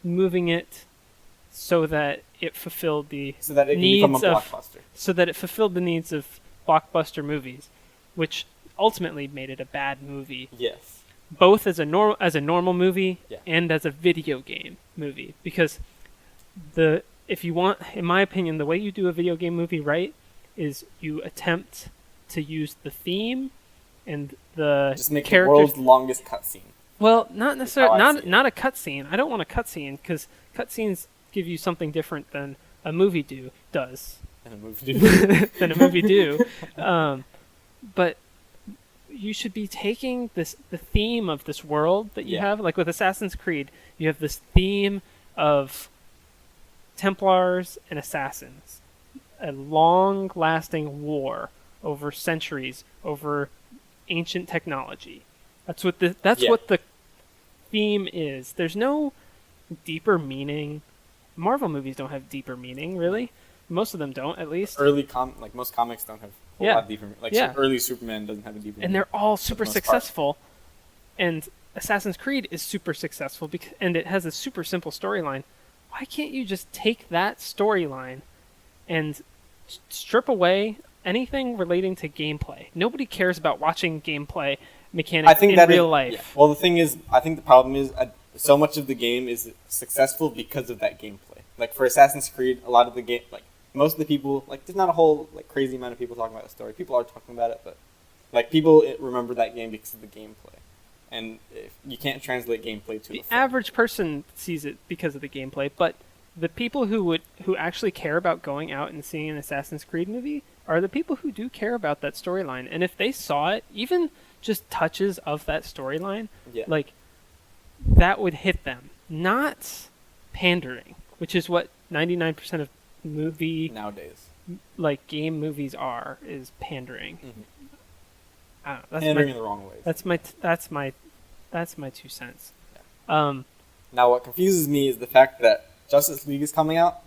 moving it so that it fulfilled the So that it can become a needs of- blockbuster. so that it fulfilled the needs of blockbuster movies, which ultimately made it a bad movie, Yes. both as a normal movie Yeah. and as a video game movie. Because if you want, in my opinion, the way you do a video game movie right is you attempt to use the theme and the Just make the characters. world's longest cutscene. Well, not necessarily. how I see it. Not a cutscene. I don't want a cutscene because cutscenes give you something different than a movie does. And a movie. Than a movie do. But you should be taking the theme of this world that you Yeah. have. Like with Assassin's Creed, you have this theme of Templars and Assassins, a long-lasting war over centuries, over ancient technology. That's what Yeah. what the theme is. There's no deeper meaning. Marvel movies don't have deeper meaning, really. Most of them don't, at least. Like most comics don't have a Yeah. lot of deeper. Like Yeah. early Superman doesn't have a deeper. And they're all the super most part. successful. And Assassin's Creed is super successful and it has a super simple storyline. Why can't you just take that storyline and strip away anything relating to gameplay? Nobody cares about watching gameplay mechanics I think in that real is- life. yeah. Well, the thing is, I think the problem is so much of the game is successful because of that gameplay. Like for Assassin's Creed, a lot of the game, like most of the people, like there's not a whole like crazy amount of people talking about the story. People are talking about it, but like people remember that game because of the gameplay, and if, you can't translate gameplay to The a film. average person sees it because of the gameplay, but the people who actually care about going out and seeing an Assassin's Creed movie are the people who do care about that storyline. And if they saw it, even just touches of that storyline, Yeah. like that would hit them. Not pandering, which is what 99% of movie Nowadays. like game movies is pandering. Mhm. I don't know, that's Pandering my in the wrong ways. that's my 2 cents. Now, what confuses me is the fact that Justice League is coming out,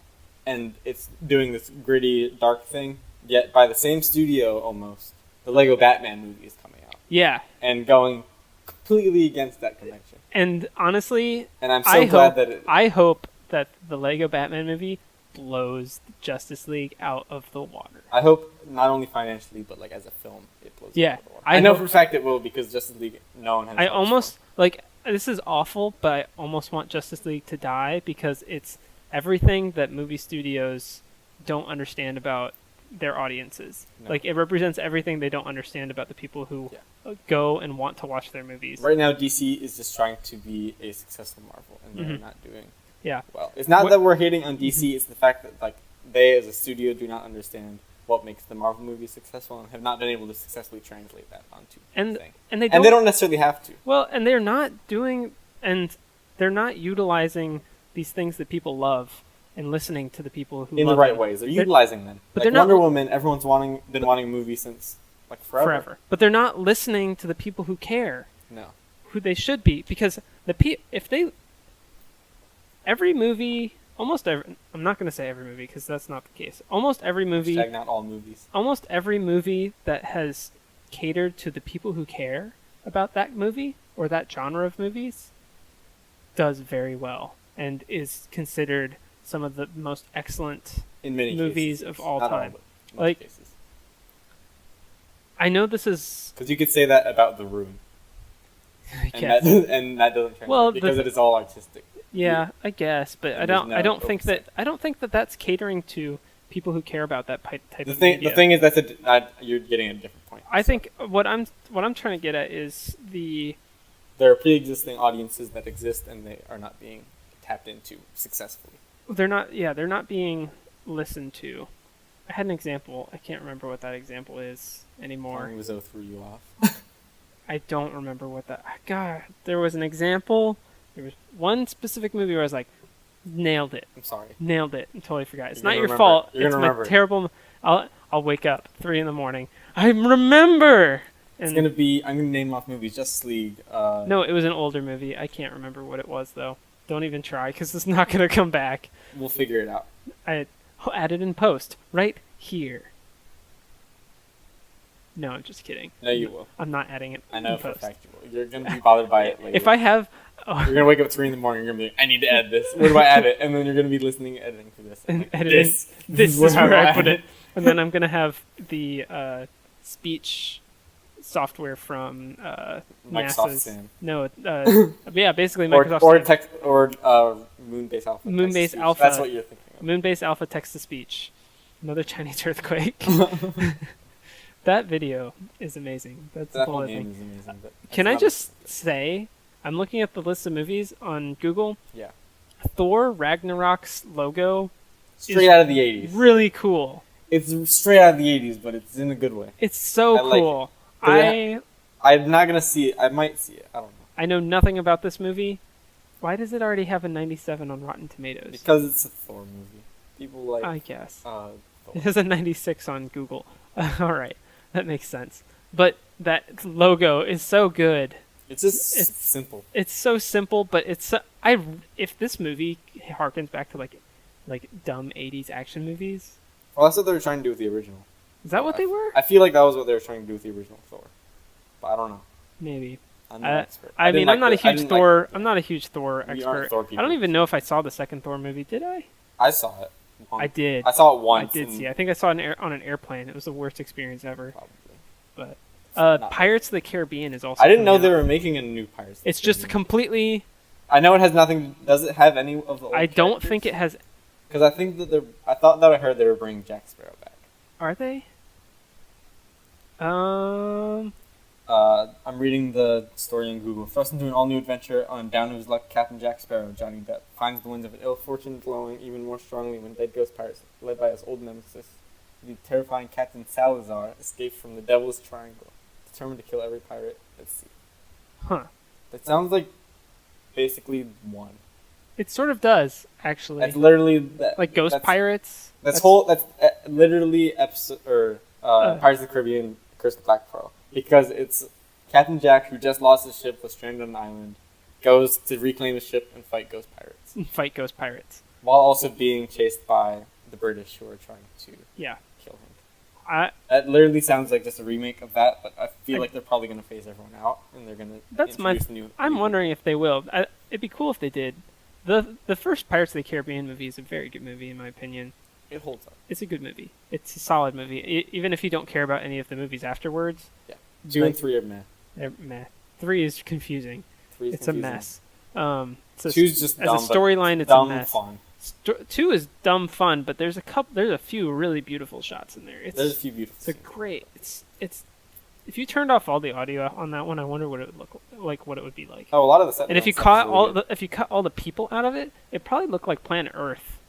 and it's doing this gritty, dark thing. Yet, by the same studio, almost, the Lego Batman movie is coming out, Yeah, and going completely against that convention. and honestly, And I'm so glad that it. I hope that the Lego Batman movie blows Justice League out of the water. I hope not only financially, but like as a film, it blows. Yeah, Out of the water. I I know hope- for a fact it will because Justice League. No one has. I hopes almost like this is awful, but I almost want Justice League to die because it's everything that movie studios don't understand about their audiences. No. Like it represents everything they don't understand about the people who go and want to watch their movies. for. Right now, DC is just trying to be a successful Marvel, and they're Mhm. not doing Yeah. well. It's not What- that we're hating on DC; it's the fact that like they, as a studio, do not understand what makes the Marvel movies successful, and have not been able to successfully translate that onto And thing. and they And they don't necessarily have to. Well, and they're not utilizing these things that people love and listening to the people who In the love right them ways. They're utilizing them. but Like they're not- Wonder Woman, everyone's been wanting a movie since like forever. But they're not listening to the people who care, No. who they should be, because every movie, almost every, I'm not going to say every movie because that's not the case. Almost every movie Hashtag not all movies. that has catered to the people who care about that movie or that genre of movies does very well and is considered some of the most excellent In many movies cases, of all not time. but most Like- cases. I know this is Because you could say that about The Room, I and guess. and that doesn't translate Well, because the- it is all artistic. Yeah, I guess, but And I there's don't. no I don't think oversight. that that's catering to people who care about that type The of thing, media. the thing is, you're getting a different point. I So, think what I'm trying to get at is there are pre-existing audiences that exist, and they are not being tapped into successfully. they're not being listened to. I had an example. I can't remember what that example is anymore. Rizzo threw you off. I don't remember what that. God, there was an example. There was one specific movie where I was like, Nailed it. I'm sorry. Nailed it. I totally forgot. It's You're not gonna your remember fault. it. You're It's gonna my remember it. terrible. I'll wake up 3 a.m. I remember. It's And gonna be. I'm gonna name off movies. Justice League. no, it was an older movie. I can't remember what it was though. Don't even try because it's not gonna come back. We'll figure it out. I'll add it in post right here. No, I'm just kidding. No, you will. I'm not adding it. I know in for a post. fact you will. You're gonna be bothered by it later. If I have, You're gonna wake up at 3 in the morning. You're gonna be like, I need to add this. Where do I add it? And then you're gonna be listening, and editing for this. and Like, editing, this is where I put it, and then I'm gonna have the speech software from Microsoft NASA's. Sam. No, yeah, basically Or Microsoft or Sam. text or Moonbase Alpha. Moonbase text-to-speech. Alpha. That's what you're thinking of. Moonbase Alpha text to speech. Another Chinese earthquake. That video is amazing. That's the That whole whole other game thing. is amazing. But Can that's I not just say, I'm looking at the list of movies on Google. Yeah. Thor Ragnarok's logo straight is out of the 80s? really cool. It's straight out of the 80s, but it's in a good way. It's so I like cool. it. I'm not gonna see it. I might see it. I don't know. I know nothing about this movie. Why does it already have a 97 on Rotten Tomatoes? Because it's a Thor movie. People like I guess. Thor. It has a 96 on Google. All right, that makes sense. But that logo is so good. It's just It's- simple. It's so simple, but it's if this movie harkens back to like dumb 80s action movies. Well, that's what they were trying to do with the original. Is that what they were? I feel like that was what they were trying to do with the original Thor. But I don't know. Maybe. I'm not an expert. I mean, didn't I'm not a like the- I huge didn't Thor. like- I'm not a huge Thor You aren't expert. Thor I people. don't even know if I saw the second Thor movie. Did I? I saw it. I did. I saw it I once. did and see. I think I saw it on an airplane. It was the worst experience ever. Probably. But Not- Pirates of the Caribbean is also. I didn't know coming they out. were making a new Pirates. of the It's just Caribbean. completely. I know it has nothing. Does it have any of the? Old I don't think it has. Because I think that they're. I thought that I heard they were bringing Jack Sparrow back. Are they? I'm reading the story on Google. Thrust into an all-new adventure on down to his luck, Captain Jack Sparrow, Johnny Depp, finds the winds of ill fortune blowing even more strongly when dead ghost pirates, led by his old nemesis, the terrifying Captain Salazar, escape from the Devil's Triangle, determined to kill every pirate at sea. Huh. That sounds like basically one. It sort of does, actually. That's literally that. Like Ghost that's, Pirates. That's literally episode Pirates of the Caribbean: Curse of the Black Pearl, because it's Captain Jack, who just lost his ship, was stranded on an island, goes to reclaim his ship and fight ghost pirates, Fight Ghost Pirates. while also being chased by the British, who are trying to Yeah. kill him. I That literally sounds like just a remake of that, but I feel like they're probably going to phase everyone out, and they're going to That's my- introduce new. I'm new- wondering if they will. It'd be cool if they did. The first Pirates of the Caribbean movie is a very good movie in my opinion. It holds up. It's a good movie. It's a solid movie. Even if you don't care about any of the movies afterwards. Yeah. 2 and 3 are meh. They're meh. 3 is confusing. 3 is It's confusing. a mess. So 2's just as dumb, a storyline, but it's a dumb mess. fun. 2 is dumb fun, but there's a few really beautiful shots in there. There's a few beautiful It's a scenes. great. It's. If you turned off all the audio on that one, I wonder what it would look like. What it would be like. Oh, a lot of the set And if you stuff is cut really all good. if you cut all the people out of it, it probably looked like Planet Earth.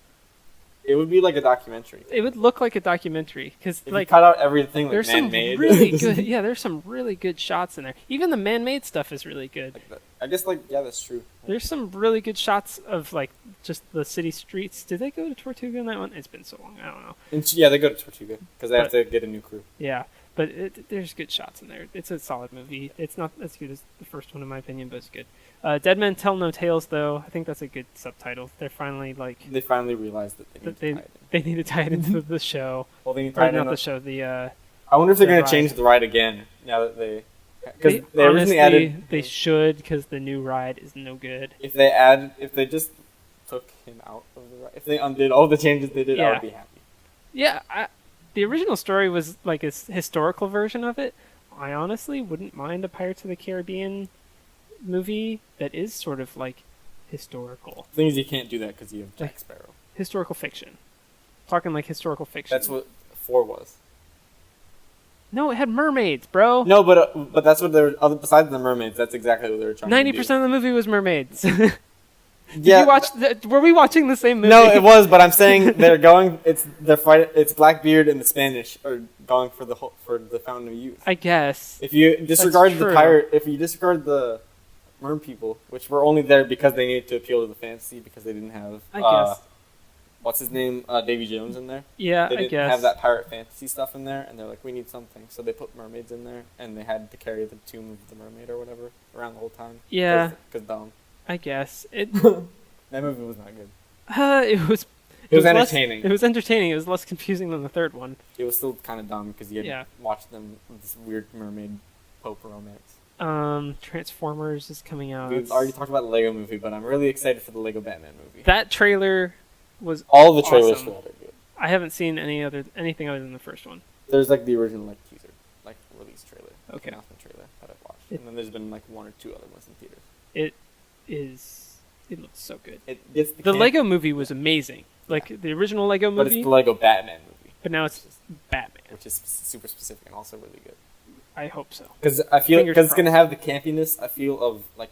It would be like a documentary. It would look like a documentary because If like you cut out everything like there's some man-made. really good. Yeah, there's some really good shots in there. Even the man-made stuff is really good. Like that. I guess yeah, that's true. There's some really good shots of like just the city streets. Did they go to Tortuga in that one? It's been so long. I don't know. And yeah, they go to Tortuga because they have But- to get a new crew. Yeah, but there's good shots in there. It's a solid movie. It's not as good as the first one in my opinion, but it's good. Dead Men Tell No Tales, though. I think that's a good subtitle. They're finally like They finally realized that they need that to tie it in. they need to tie it into the show. Well, they need to tie Or it not in. the show. The I wonder if they're the going ride. to change the ride again now that they. Because they they honestly, originally added. they should because the new ride is no good. If they just took him out of the ride, if they undid all the changes they did, I Yeah. would be happy. Yeah, the original story was like a historical version of it. I honestly wouldn't mind a Pirates of the Caribbean movie that is sort of like historical. The thing is, you can't do that because you have Jack Sparrow. Historical fiction. Talking like historical fiction. That's what 4 was. No, it had mermaids, bro. No, but that's what they were. Besides the mermaids, that's exactly what they were trying to do. 90% of the movie was mermaids. Did Yeah, you watch? Were we watching the same movie? No, it was, but I'm saying they're going. They're fighting. It's Blackbeard and the Spanish are going for the Fountain of Youth. I guess. If you disregard the true. pirate, if you disregard the merm people, which were only there because they needed to appeal to the fantasy because they didn't have I guess. what's his name, Davy Jones in there. Yeah, They I didn't guess. have that pirate fantasy stuff in there, and they're like, we need something, so they put mermaids in there, and they had to carry the tomb of the mermaid or whatever around the whole time. Yeah. Because dumb. I guess it. That movie was not good. It was. It was less- entertaining. it was entertaining. It was less confusing than the third one. It was still kind of dumb because you had Yeah. to watch them with this weird mermaid Pope romance. Transformers is coming out. We've already talked about the Lego movie, but I'm really excited for the Lego Batman movie. That trailer was. All the trailers awesome. for that are good. I haven't seen anything other than the first one. There's like the original like teaser, like release trailer, Okay. announcement trailer that I've watched, and then there's been like one or two other ones in theaters. It looks so good. It gets The Lego movie was amazing. Like the original Lego but movie, it's the Lego Batman movie, but now it's Batman. which is super specific and also really good. I hope so. Because I feel Fingers because it's gonna crossed. have the campiness I feel of like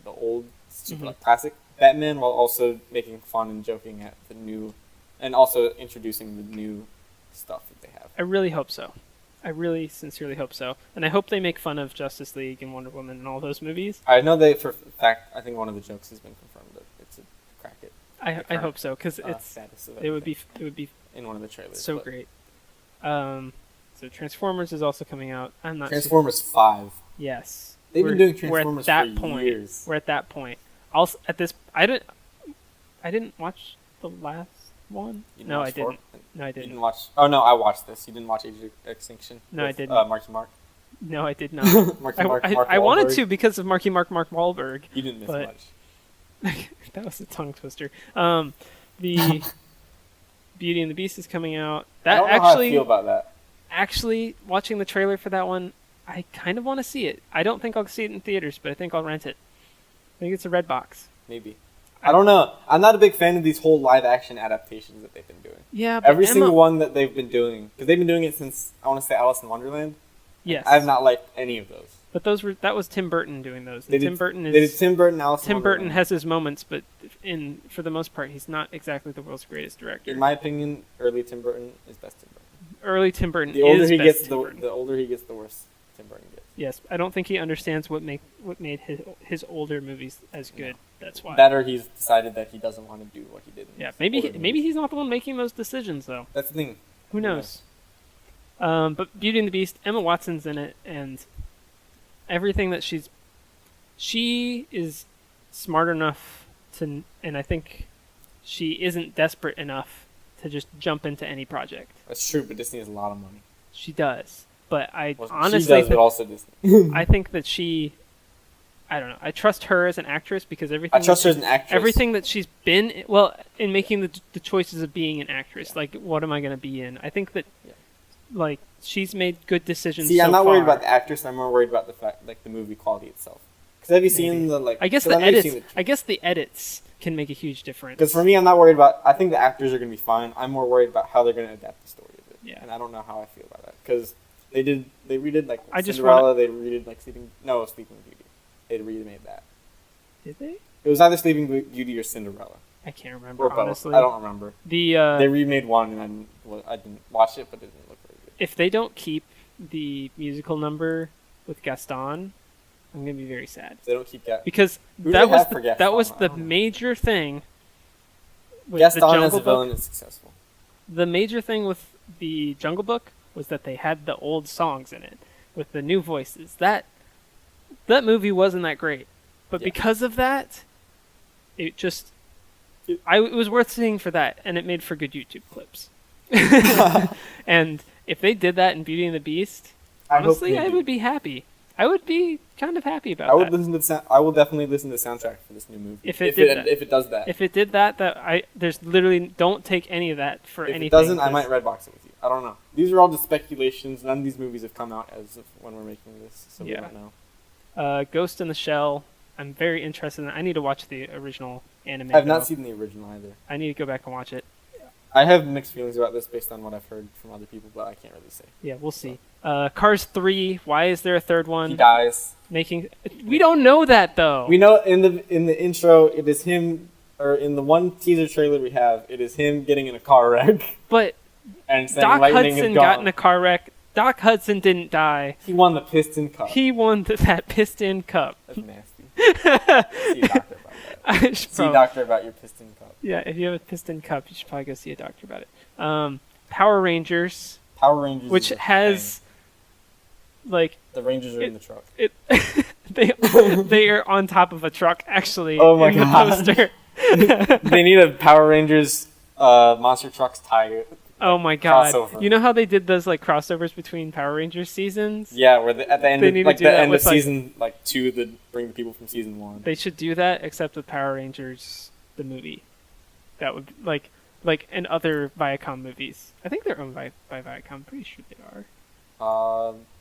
the old super Mhm. like classic Batman, while also making fun and joking at the new, and also introducing the new stuff that they have. I really hope so. I really sincerely hope so, and I hope they make fun of Justice League and Wonder Woman and all those movies. I know they for a fact. I think one of the jokes has been confirmed that it's a crack it. I hope so because it's Status of it would everything be in one of the trailers. so but great. So Transformers is also coming out. I'm not. Transformers 5. Yes, They've been doing we're at Transformers that for point. years. We're at that point. Also, at this, I didn't watch the last one. You didn't No, watch I 4? didn't. No, I You didn't. didn't watch. Oh no, I watched this. You didn't watch Age of Extinction? No, I with, didn't. Marky Mark. No, I did not. Marky Mark. I, Mark I wanted Wahlberg. to because of Mark Wahlberg. You didn't miss but- much. That was a tongue twister. The Beauty and the Beast is coming out. I That don't know how I feel about that. actually, watching the trailer for that one, I kind of want to see it. I don't think I'll see it in theaters, but I think I'll rent it. I think it's a red box. Maybe. I don't know. I'm not a big fan of these whole live action adaptations that they've been doing. Yeah, but Every Emma, single one that they've been doing, because they've been doing it since I want to say Alice in Wonderland. Yes, I have not liked any of those. but that was Tim Burton doing those. And They did- Tim Burton They did is Tim Burton, Alice in Tim Burton Wonderland. has his moments, but for the most part, he's not exactly the world's greatest director. In my opinion, early Tim Burton is best Tim Burton. Early Tim Burton The older is he best gets, Tim Burton. the older he gets, the worse Tim Burton gets. Yes, I don't think he understands what made his older movies as good. That's why. That or he's decided that he doesn't want to do what he did. In Yeah, his maybe older maybe movies. he's not the one making those decisions though. That's the thing. Who knows? But Beauty and the Beast, Emma Watson's in it, and everything that she is smart enough to, and I think she isn't desperate enough to just jump into any project. That's true, but Disney has a lot of money. She does, but I Well, honestly she does, think, but also Disney. I think that I don't know. I trust her as an actress because everything. I trust her as an actress. Everything that she's been in making the choices of being an actress. Like, what am I going to be in? I think that, Yeah. like, she's made good decisions. See, so I'm not worried far. about the actress. I'm more worried about the fact, like, the movie quality itself. Because have you seen Maybe. the like? I guess 'cause the know you've edits. seen I guess the edits can make a huge difference. Because for me, I'm not worried about. I think the actors are going to be fine. I'm more worried about how they're going to adapt the story of it. Yeah. And I don't know how I feel about that because they redid like I just Cinderella. They redid like Sleeping Beauty. They remade that. Did they? It was either Sleeping Beauty or Cinderella. I can't remember Or both. honestly. I don't remember. The They remade one, and I didn't watch it, but it didn't look very good. if they don't keep the musical number with Gaston, I'm gonna be very sad They don't keep that. because Who do that they was have for Gaston? that was I the don't know. major thing. With the Gaston as Jungle a villain Book. is successful. The major thing with the Jungle Book was that they had the old songs in it with the new voices. That movie wasn't that great, but Yeah. because of that, it was worth seeing for that, and it made for good YouTube clips. And if they did that in Beauty and the Beast, I hope honestly, they I do. would be happy. I would be kind of happy about I would that. listen to I will definitely listen to the soundtrack for this new movie. If it did that. If it does that. If it did that, there's literally don't take any of that for If anything. it doesn't, I 'cause- might redbox it with you. I don't know. These are all just speculations. None of these movies have come out as of when we're making this, so we Yeah. don't know. Ghost in the Shell. I'm very interested in. I need to watch the original anime. I've not though. seen the original either. I need to go back and watch it. I have mixed feelings about this based on what I've heard from other people, but I can't really say. Yeah, we'll see. Cars 3. Why is there a third one? He dies. We don't know that though. We know in the intro it is him, or in the one teaser trailer we have, it is him getting in a car wreck But and saying Doc lightning Hudson is gone. got in a car wreck. Doc Hudson didn't die. He won the Piston Cup. He won that piston cup. That's nasty. See a doctor about that. I should See a probably- doctor about your piston cup. Yeah, if you have a piston cup, you should probably go see a doctor about it. Power Rangers, Power Rangers, which is a has like thing. The Rangers are in the truck. it. They are on top of a truck actually. Oh my in God. The poster. They need a Power Rangers monster trucks tie. Oh my god! Crossover. You know how they did those like crossovers between Power Rangers seasons? Yeah, where at the end They of need to like do the that end of with, like- season like 2, that bring the people from season 1. They should do that, except with Power Rangers the movie. That would like and other Viacom movies. I think they're owned by Viacom. I'm pretty sure they are.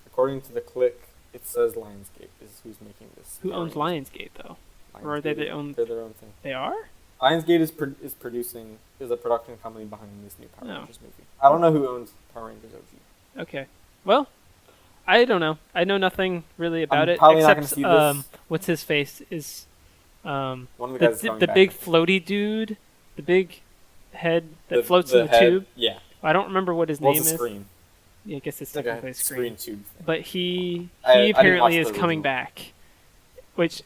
According to the Click, it says Lionsgate is who's making this. Who owns Lionsgate though? Or are they their own? They're their own thing. They are. Lionsgate is a production company behind this new Power No. Rangers movie. I don't know who owns Power Rangers OG. Okay. Well, I don't know. I know nothing really about I'm it probably not except gonna see this. what's his face is One of the guys is the coming back. big floaty dude, the big head that floats in the head- tube. Yeah. I don't remember what his Well, name it's a is. screen. Yeah, I guess it's It's like technically a a screen. screen tube thing. But he I didn't apparently watch is the coming original. back, which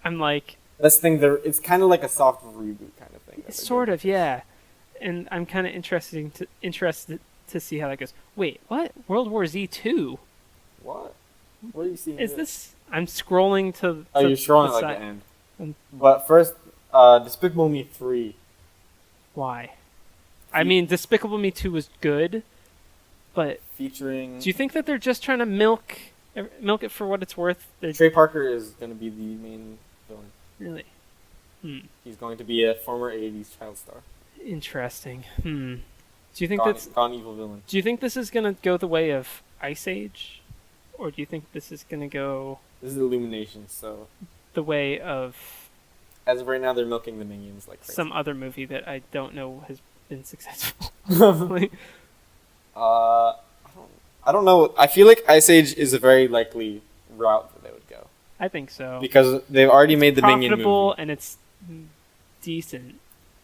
I'm like, That's the thing. It's kind of like a soft reboot kind of thing. sort of, yeah. And I'm kind of interested to see how that goes. Wait, what? World War Z 2? What? What are you seeing? Is here? this? I'm scrolling to. Oh, to you're showing the like side. the end. Um, But first, Despicable Me 3. Why? I mean, Despicable Me 2 was good, but Featuring do you think that they're just trying to milk it for what it's worth? They're Trey Parker is going to be the main villain. really He's going to be a former 80s child star. interesting. Do you think Gone, that's? gone evil villain. Do you think this is gonna go the way of Ice Age, or do you think this is gonna go This is Illumination, so the way of as of right now, they're milking the minions like crazy. some other movie that I don't know has been successful? Like, I don't know. I feel like Ice Age is a very likely route that they would go I think so. because they've already made the Minion Profitable movie. and it's decent.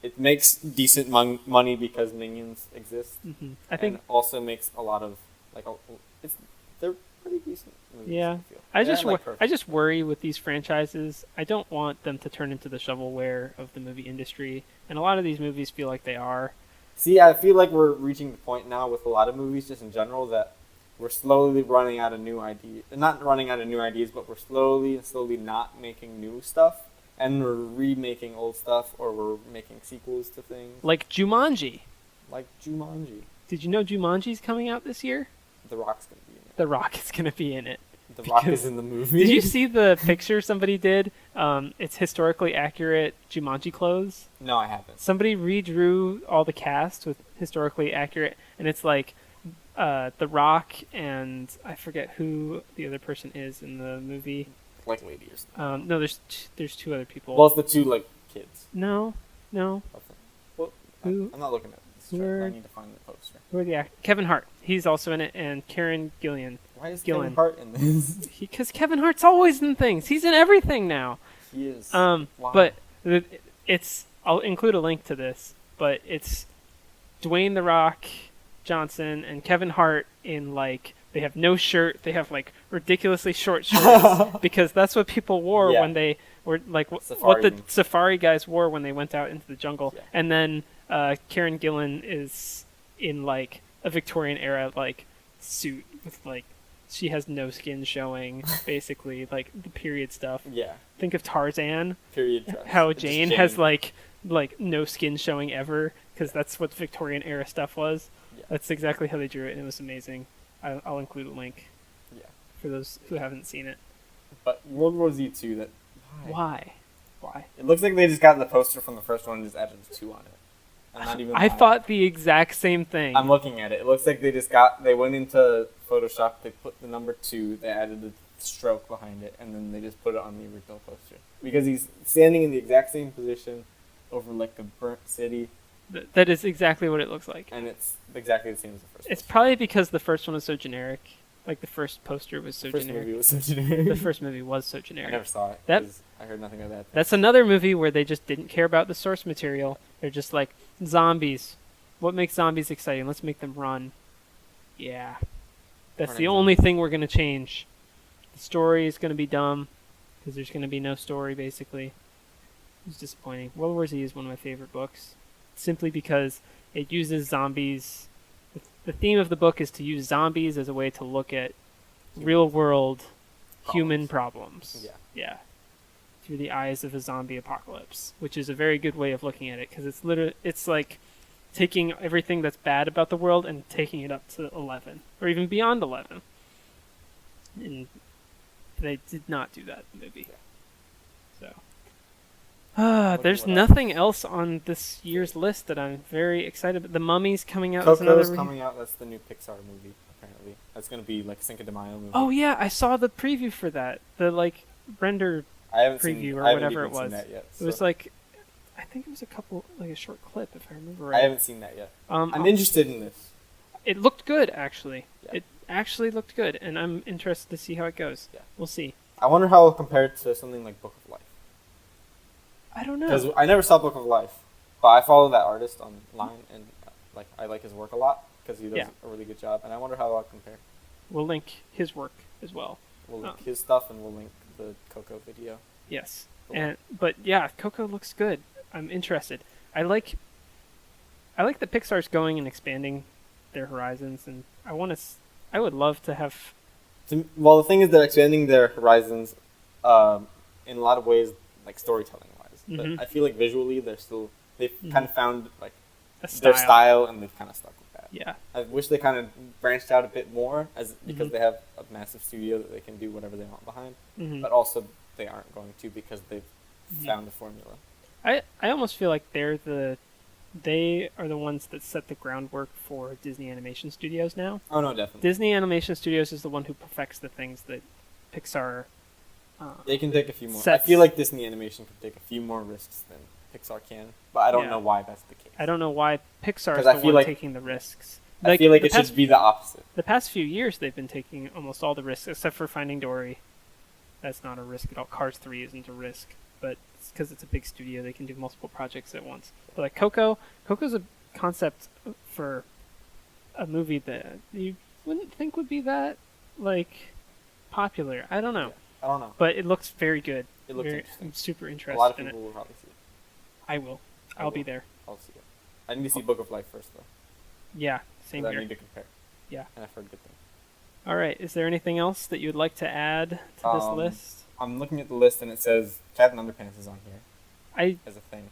It makes decent money because Minions exist. I think. and also makes a lot of they're pretty decent movies. Yeah. I feel. I They're just not, like, perfect. I just worry with these franchises. I don't want them to turn into the shovelware of the movie industry, and a lot of these movies feel like they are. See, I feel like we're reaching the point now with a lot of movies, just in general, that we're slowly running out of new ideas. Not running out of new ideas, but we're slowly not making new stuff, and we're remaking old stuff, or we're making sequels to things. Like Jumanji. Like Jumanji. Did you know Jumanji's coming out this year? The Rock's gonna be in it. The Rock is going to be in it. The Rock because- is in the movie. Did you see the picture somebody did? It's historically accurate Jumanji clothes. No, I haven't. Somebody redrew all the cast with historically accurate, and it's like The Rock and I forget who the other person is in the movie. Like lady or something. No, there's two other people. Well, it's the two like kids. No. Okay. Well, Who? I'm not looking at this. Where- I need to find the poster. Who are the Kevin Hart. He's also in it, and Karen Gillian. Why is Gillen. Kevin Hart in this? Because Kevin Hart's always in things. He's in everything now. He is. Wow. But it's. I'll include a link to this, but it's Dwayne the Rock Johnson and Kevin Hart in like they have no shirt. They have like ridiculously short shorts because that's what people wore Yeah. when they were like what Safari the movie. safari guys wore when they went out into the jungle. Yeah. And then Karen Gillan is in like a Victorian era like suit with like she has no skin showing basically like the period stuff. Yeah. Think of Tarzan. Period. Dress. How It's just Jane has like no skin showing ever because that's what Victorian era stuff was. Yeah. That's exactly how they drew it, and it was amazing. I'll include a link Yeah. for those who haven't seen it. But World War Z 2, that Why? it looks like they just got the poster from the first one and just added the 2 on it. I'm not even. I lying. thought the exact same thing. I'm looking at it. It looks like they went into Photoshop, they put the number 2, they added the stroke behind it, and then they just put it on the original poster. Because he's standing in the exact same position over like a burnt city, That is exactly what it looks like. and it's exactly the same as the first. It's poster. probably because the first one was so generic. Like the first poster was so The first generic. movie was so generic. The first movie was so I generic. never saw it. That- 'cause I heard nothing of that. That's another movie where they just didn't care about the source material. They're just like, zombies. What makes zombies exciting? Let's make them run. Yeah. That's Running the only thing we're going to change. The story is going to be dumb because there's going to be no story, basically. It's disappointing. World War Z is one of my favorite books, simply because it uses zombies. The theme of the book is to use zombies as a way to look at real-world human problems. Yeah. Yeah. Through the eyes of a zombie apocalypse, which is a very good way of looking at it, because it's like taking everything that's bad about the world and taking it up to 11, or even beyond 11. And they did not do that in the movie. So, there's what nothing else on this year's list that I'm very excited about. The Mummy's coming out. Is Coco's another coming out. That's the new Pixar movie, apparently. That's going to be like Cinco de Mayo movie. Oh yeah, I saw the preview for that. The like render I haven't preview seen, or I haven't whatever even it was. Seen that yet, It was so- like, I think it was a short clip, if I remember I right. haven't seen that yet. I'm I'll- interested in this. It looked good, actually. Yeah. It actually looked good, and I'm interested to see how it goes. Yeah. We'll see. I wonder how it'll compare to something like Book of Life. I don't know. Because I never saw Book of Life, but I follow that artist online, and like I like his work a lot because he does Yeah. a really good job. And I wonder how that'll compare. We'll link his work as well. We'll link Oh. his stuff, and we'll link the Coco video. Yes. Cool. But yeah, Coco looks good. I'm interested. I like that Pixar's going and expanding their horizons, and I would love to have. Well, the thing is, they're expanding their horizons in a lot of ways, like storytelling wise. Mhm. But I feel like visually, they've kind of found like A their style, and they've kind of stuck with that. Yeah. I wish they kind of branched out a bit more, because Mhm. they have a massive studio that they can do whatever they want behind. Mhm. But also, they aren't going to because they've Mhm. found the formula. I almost feel like they are the ones that set the groundwork for Disney Animation Studios now. Oh no, definitely. Disney Animation Studios is the one who perfects the things that Pixar. They can take a few more. I Sets. feel like Disney Animation can take a few more risks than Pixar can, but I don't Yeah. know why that's the case. I don't know why Pixar 'Cause is I the feel one like- taking the risks. I feel like the it past, should be the opposite. the past few years they've been taking almost all the risks except for Finding Dory. That's not a risk at all. Cars 3 isn't a risk, but it's because it's a big studio. They can do multiple projects at once. But like Coco's a concept for a movie that you wouldn't think would be that like popular. I don't know, I don't know. but it looks very good. It looks interesting. I'm super A interested lot of in people it. will probably see it. I will. I I'll be will. there. I'll see it. I need to see Book of Life first, though. Yeah, same 'Cause I here. need to compare. Yeah. And I've heard good things. All right. Is there anything else that you'd like to add to this list? I'm looking at the list, and it says Captain Underpants is on here I as a thing.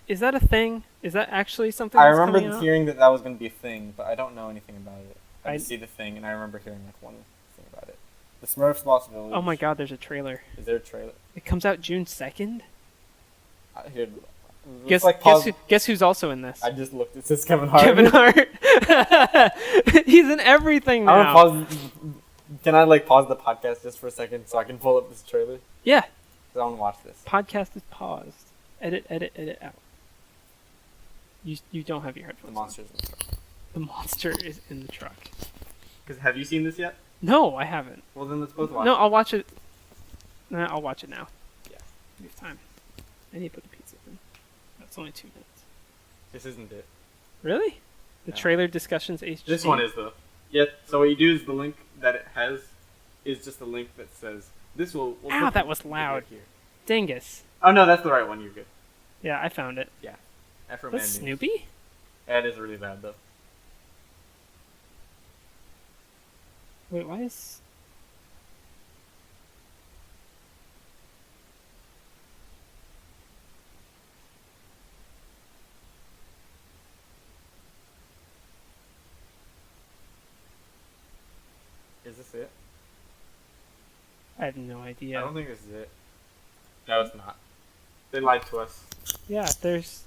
is that a thing? Is that actually something? I that's remember coming out? hearing that was going to be a thing, but I don't know anything about it. I I- just see the thing, and I remember hearing like one thing about it. The Smurfs Lost Village. Oh my God! There's a trailer. Is there a trailer? It comes out June 2nd. Here. Guess Like pause. guess who's also in this? I just looked. It says Kevin Hart. Kevin Hart. He's in everything I now. want to pause. Can I like pause the podcast just for a second so I can pull up this trailer? Yeah. 'Cause I want to watch this. Podcast is paused. Edit out. You don't have your The headphones. monsters. On. The monster is in the truck. Because have you seen this yet? No, I haven't. Well, then let's both watch. No, I'll watch it. Nah, I'll watch it now. Yeah. We have time. I need to put the pizza in. That's only 2 minutes. This isn't it. Really? The No. trailer discussions HD. This one is though. Yeah. So what you do is the link that it has is just a link that says this will. We'll Ow, put that the- was the loud. here. Dingus. Oh no, that's the right one. You're good. Yeah, I found it. Afro That's Man. Snoopy? That is really bad though. Wait, why is... Is this it? I have no idea. I don't think this is it. No, it's not. They lied to us. Yeah, there's...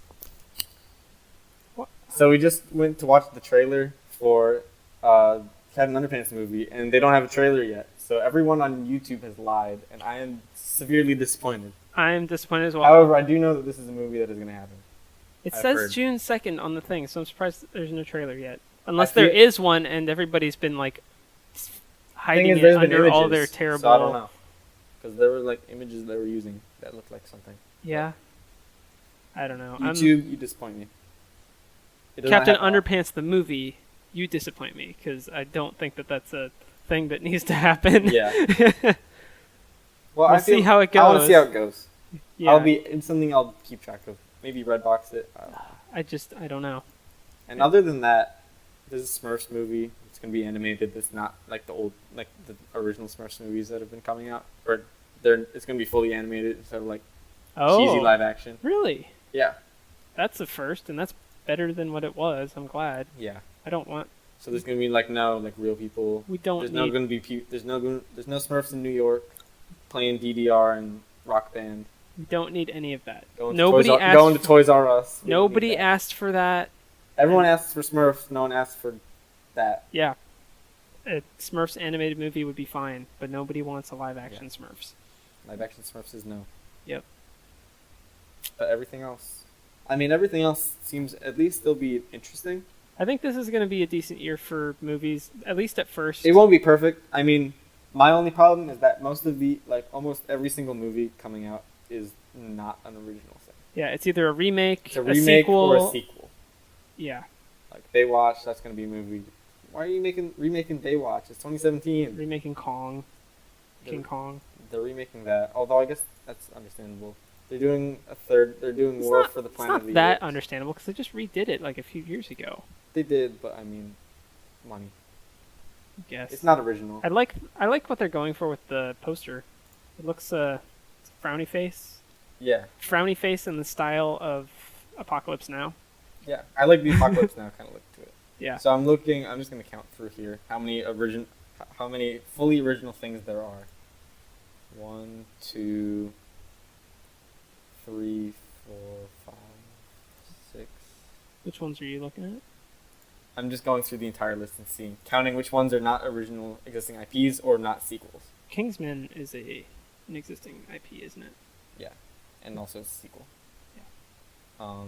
So we just went to watch the trailer for Captain Underpants movie, and they don't have a trailer yet. So everyone on YouTube has lied, and I am severely disappointed. I'm disappointed as well. However, I do know that this is a movie that is going to happen. It I've says heard. June 2nd on the thing, so I'm surprised there's no trailer yet. Unless feel- there is one and everybody's been, like, hiding it there's been under all images, their terrible... So I don't know. Because there were like images they were using that looked like something. Yeah. I don't know. YouTube, you disappoint me. It does Captain not have- Underpants the movie, you disappoint me, because I don't think that that's a thing that needs to happen. Yeah. Well, We'll see how it goes. I want to see how it goes. Yeah. It's something I'll keep track of. Maybe Redbox it. I don't know. I don't know. And other than that, there's a Smurfs movie. It's gonna be animated. That's not like the original Smurfs movies that have been coming out. Or it's gonna be fully animated instead of like cheesy live action. Really? Yeah. That's the first, and that's better than what it was. I'm glad. Yeah. I don't want. So there's gonna be no real people. We don't. There's no Smurfs in New York playing DDR and Rock Band. We don't need any of that. Going to Toys R Us. Nobody asked for that. Everyone asks for Smurfs. No one asks for that. Yeah. A Smurfs animated movie would be fine, but nobody wants a live action Smurfs. Live action Smurfs is no. Yep. But everything else seems at least still be interesting. I think this is going to be a decent year for movies, at least at first. It won't be perfect. I mean, my only problem is that almost every single movie coming out is not an original thing. Yeah, it's either a remake, a sequel, or a sequel. Yeah. Like Baywatch, that's going to be a movie. Why are you remaking Baywatch? It's 2017. Remaking Kong. King Kong. They're remaking that. Although I guess that's understandable. They're doing a third. They're doing War for the Planet of the Apes. It's not that understandable because they just redid it like a few years ago. They did, but I mean, money. I guess. It's not original. I like what they're going for with the poster. It looks it's a frowny face. Yeah. Frowny face in the style of Apocalypse Now. Yeah, I like the Apocalypse Now kind of look to it. Yeah. So I'm just gonna count through here how many fully original things there are. 1, 2, 3, 4, 5, 6. Which ones are you looking at? I'm just going through the entire list and counting which ones are not original existing IPs or not sequels. Kingsman is an existing IP, isn't it? Yeah, and also a sequel. Yeah.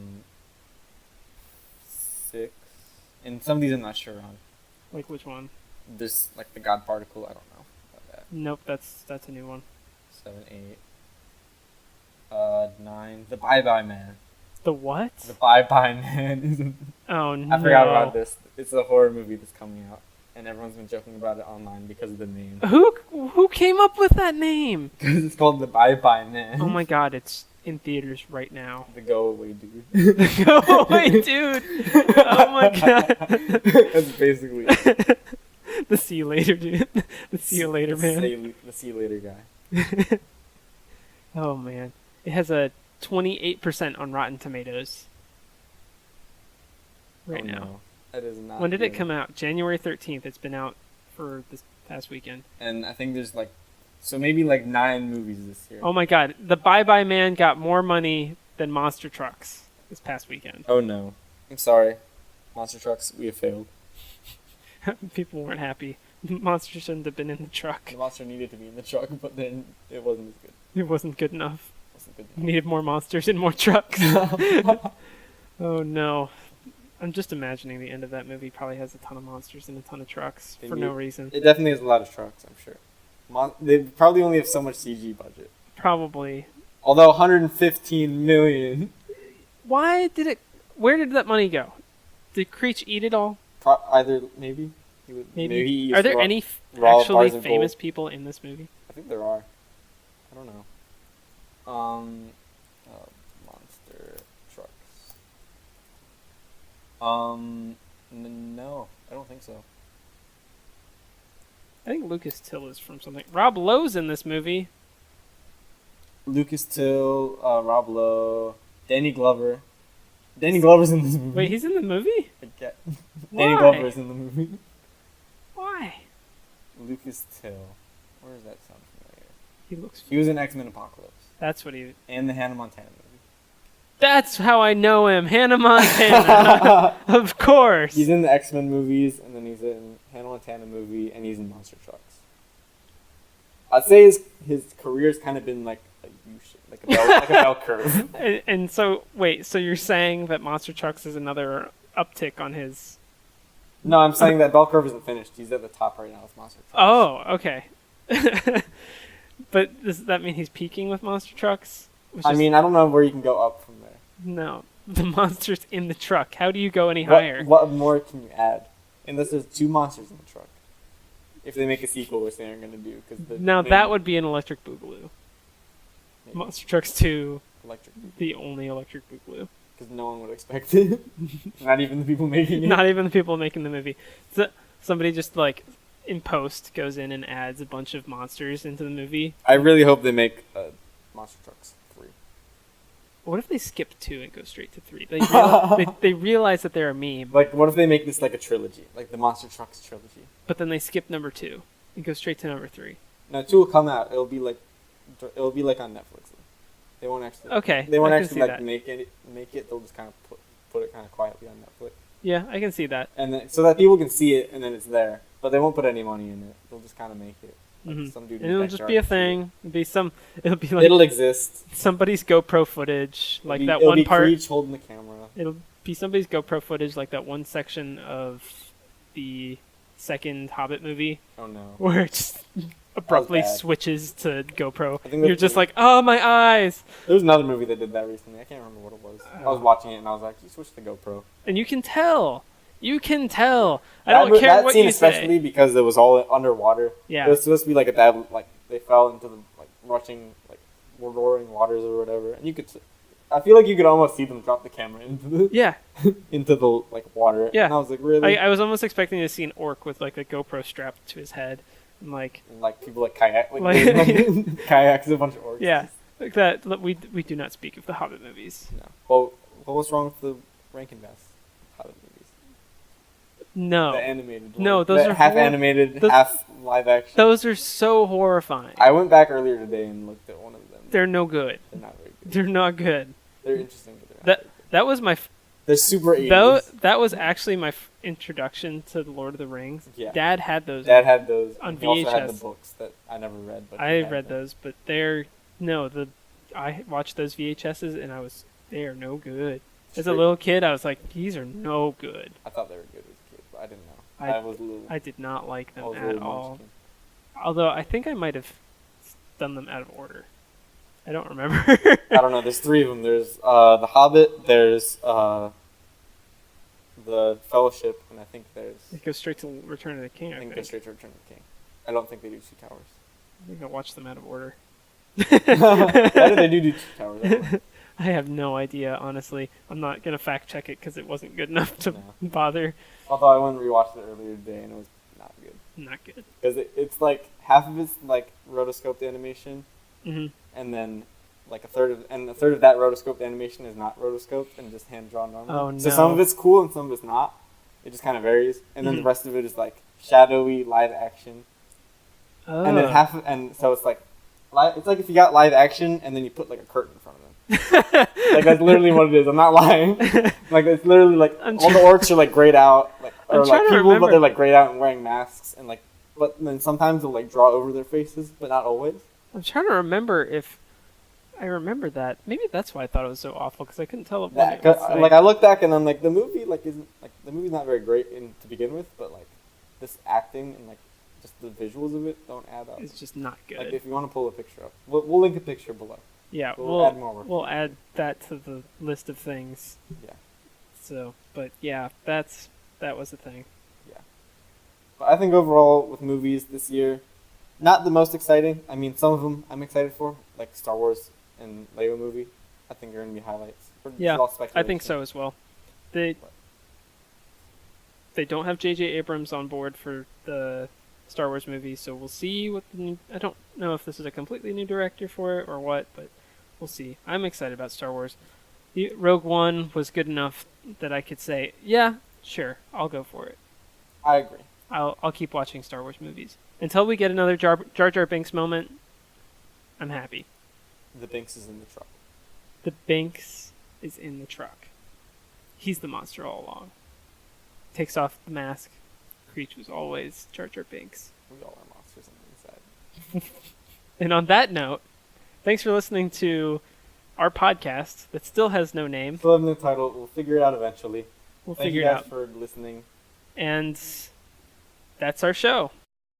6, and some of these I'm not sure on. Like which one? This the God Particle. I don't know about that. Nope, that's a new one. 7, 8, 9. The Bye Bye Man. The what? The Bye Bye Man. Oh no! I forgot about this. It's a horror movie that's coming out, and everyone's been joking about it online because of the name. Who came up with that name? Because it's called The Bye Bye Man. Oh my god! It's in theaters right now. The Go Away Dude. The Go Away Dude. Oh my god. That's basically it. The See You Later Dude. The See You Later Man. The See You Later guy. Oh man, it has a 28% on Rotten Tomatoes. Right now. No. That is not. When did good. it come out? January 13th. It's been out for this past weekend. And I think there's maybe 9 movies this year. Oh my god, The Bye Bye Man got more money than Monster Trucks this past weekend. Oh no. I'm sorry. Monster Trucks, we have failed. People weren't happy. Monster shouldn't have been in the truck. The monster needed to be in the truck, but then it wasn't as good. It wasn't good enough. It wasn't good We enough. needed more monsters and more trucks. Oh no. I'm just imagining the end of that movie probably has a ton of monsters and a ton of trucks for no reason. It definitely has a lot of trucks, I'm sure. They probably only have so much CG budget. Probably. Although 115 million. Where did that money go? Did Creech eat it all? Either maybe. Maybe. Are there any raw actually bars of famous gold. people in this movie? I think there are. I don't know. Monster trucks. No, I don't think so. I think Lucas Till is from something. Rob Lowe's in this movie. Lucas Till, Rob Lowe, Danny Glover. Danny Glover's in this movie. Wait, he's in the movie? Danny Why? Glover's in the movie. Why? Lucas Till. Where does that sound familiar? He looks. He was in X-Men Apocalypse. That's what he. And the Hannah Montana movie. That's how I know him, Hannah Montana. Of course. He's in the X-Men movies, and then he's in Hannah Montana movie, and he's in Monster Trucks. I'd say his career's kind of been like a U-shape, like a bell curve. And so, wait, so you're saying that Monster Trucks is another uptick on his... No, I'm saying that bell curve isn't finished. He's at the top right now with Monster Trucks. Oh, okay. But does that mean he's peaking with Monster Trucks? I don't know where you can go up from there. No, the monster's in the truck. How do you go any higher? What more can you add? Unless there's 2 monsters in the truck. if they make a sequel, which they aren't gonna do, because Now that would be an Electric Boogaloo. Monster Trucks 2, Electric, the only Electric Boogaloo. because no one would expect it. Not even the people making it. Not even the people making the movie. So, somebody just like in post goes in and adds a bunch of monsters into the movie. I really hope they make Monster Trucks 3. What if they skip 2 and go straight to 3? They realize that they're a meme, Like, what if they make this like a trilogy, like the Monster Trucks trilogy? but then they skip number 2 and go straight to number 3. No, 2 will come out. It'll be like on Netflix. They won't actually. Okay, They won't I can actually see like that. make it. They'll just kind of put it kind of quietly on Netflix, Yeah, I can see that. and then, so that people can see it, and then it's there. But they won't put any money in it. They'll just kind of make it. Like Mhm. some dude in And his it'll just be a backyard can see thing. It'll be it. like It'll exist. somebody's GoPro footage, like that It'll one be part. Creech holding the camera. It'll be somebody's GoPro footage, like that one section of the second Hobbit movie Oh no. where it just abruptly bad. switches to GoPro. I think that's You're just the- like, oh my eyes! There was another movie that did that recently. I can't remember what it was. I was watching it and I was like, "You switched to GoPro." And you can tell. You can tell. I That don't mo- care that what scene you especially say. because it was all underwater. Yeah. It was supposed to be like a bad, like they fell into the like rushing, like roaring waters or whatever, and you could. I feel like you could almost see them drop the camera into the Yeah. into the like water. Yeah. And I was like, really? I was almost expecting to see an orc with like a GoPro strapped to his head. And like, And, like people like kayak, Like- kayaks a bunch of orcs. yeah. Like that. We do not speak of the Hobbit movies. No. Well, what's wrong with the Rankin Bass Hobbit movies? No. The animated. No, one. those The are half hor- animated, those- half live action. Those are so horrifying. I went back earlier today and looked at one of them. They're no good. They're not very good. They're not good. They're interesting, but they're not. That that was my They're super 80s. that was actually my introduction to the Lord of the Rings. Yeah. Dad had those. Dad had those. On and he also had the VHS. books that I never read. But he I had read them. those, but I watched those VHSs and they are no good. As a Straight- little kid, I was like, these are no good. I thought they were good as a kid, but I didn't know. I- I was a little. I did not like I them was a at little all. munchkin. Although I think I might have done them out of order. I don't remember. I don't know. There's 3 of them. There's The Hobbit. There's The Fellowship, and I think there's. It goes straight to Return of the King. I I think think. there's Straight to Return of the King. I don't think they do 2 Towers. I think I watched them out of order. Why did they do 2 Towers? I don't know. I have no idea, honestly. I'm not gonna fact check it because it wasn't good enough to No. bother. Although I went and rewatched it earlier today, and it was not good. Not good. Because it's like half of it's like rotoscoped animation, Hmm. and then like a third of that rotoscoped animation is not rotoscoped and just hand drawn normally. Oh, So some no. of it's cool and some of it's not. It just kind of varies, and then Mhm. the rest of it is like shadowy live action, Oh. and then and so it's like it's like if you got live action and then you put like a curtain in front of them. Like that's literally what it is. I'm not lying. Like it's literally like I'm all the orcs are like grayed out, like I'm or trying like to people, remember. but they're like grayed out and wearing masks, and like but then sometimes they'll like draw over their faces, but not always. I'm trying to remember if I remember that. Maybe that's why I thought it was so awful because I couldn't tell what That, it was like I look back and I'm like the movie like isn't like the movie's not very great to begin with, but like this acting and like just the visuals of it don't add up. It's just not good. Like if you want to pull a picture up, we'll link a picture below. Yeah, We'll add more work. we'll add that to the list of things. Yeah. So, but yeah, that was the thing. But I think overall with movies this year, not the most exciting. I mean, some of them I'm excited for, like Star Wars and Lego movie. I think are going to be highlights. Yeah, It's all I think speculation. so as well. They don't have J.J. Abrams on board for the Star Wars movie, so we'll see what the new. I don't know if this is a completely new director for it or what, but we'll see. I'm excited about Star Wars. Rogue One was good enough that I could say, yeah, sure, I'll go for it. I agree. I'll keep watching Star Wars movies until we get another Jar Jar Binks moment. I'm happy. The Binks is in the truck. The Binks is in the truck. He's the monster all along. Takes off the mask. Creech was always Jar Jar Binks. We all are monsters on the inside. And on that note, thanks for listening to our podcast that still has no name. Still have no title. We'll figure it out eventually. We'll Thank figure you it guys out. for listening. And that's our show.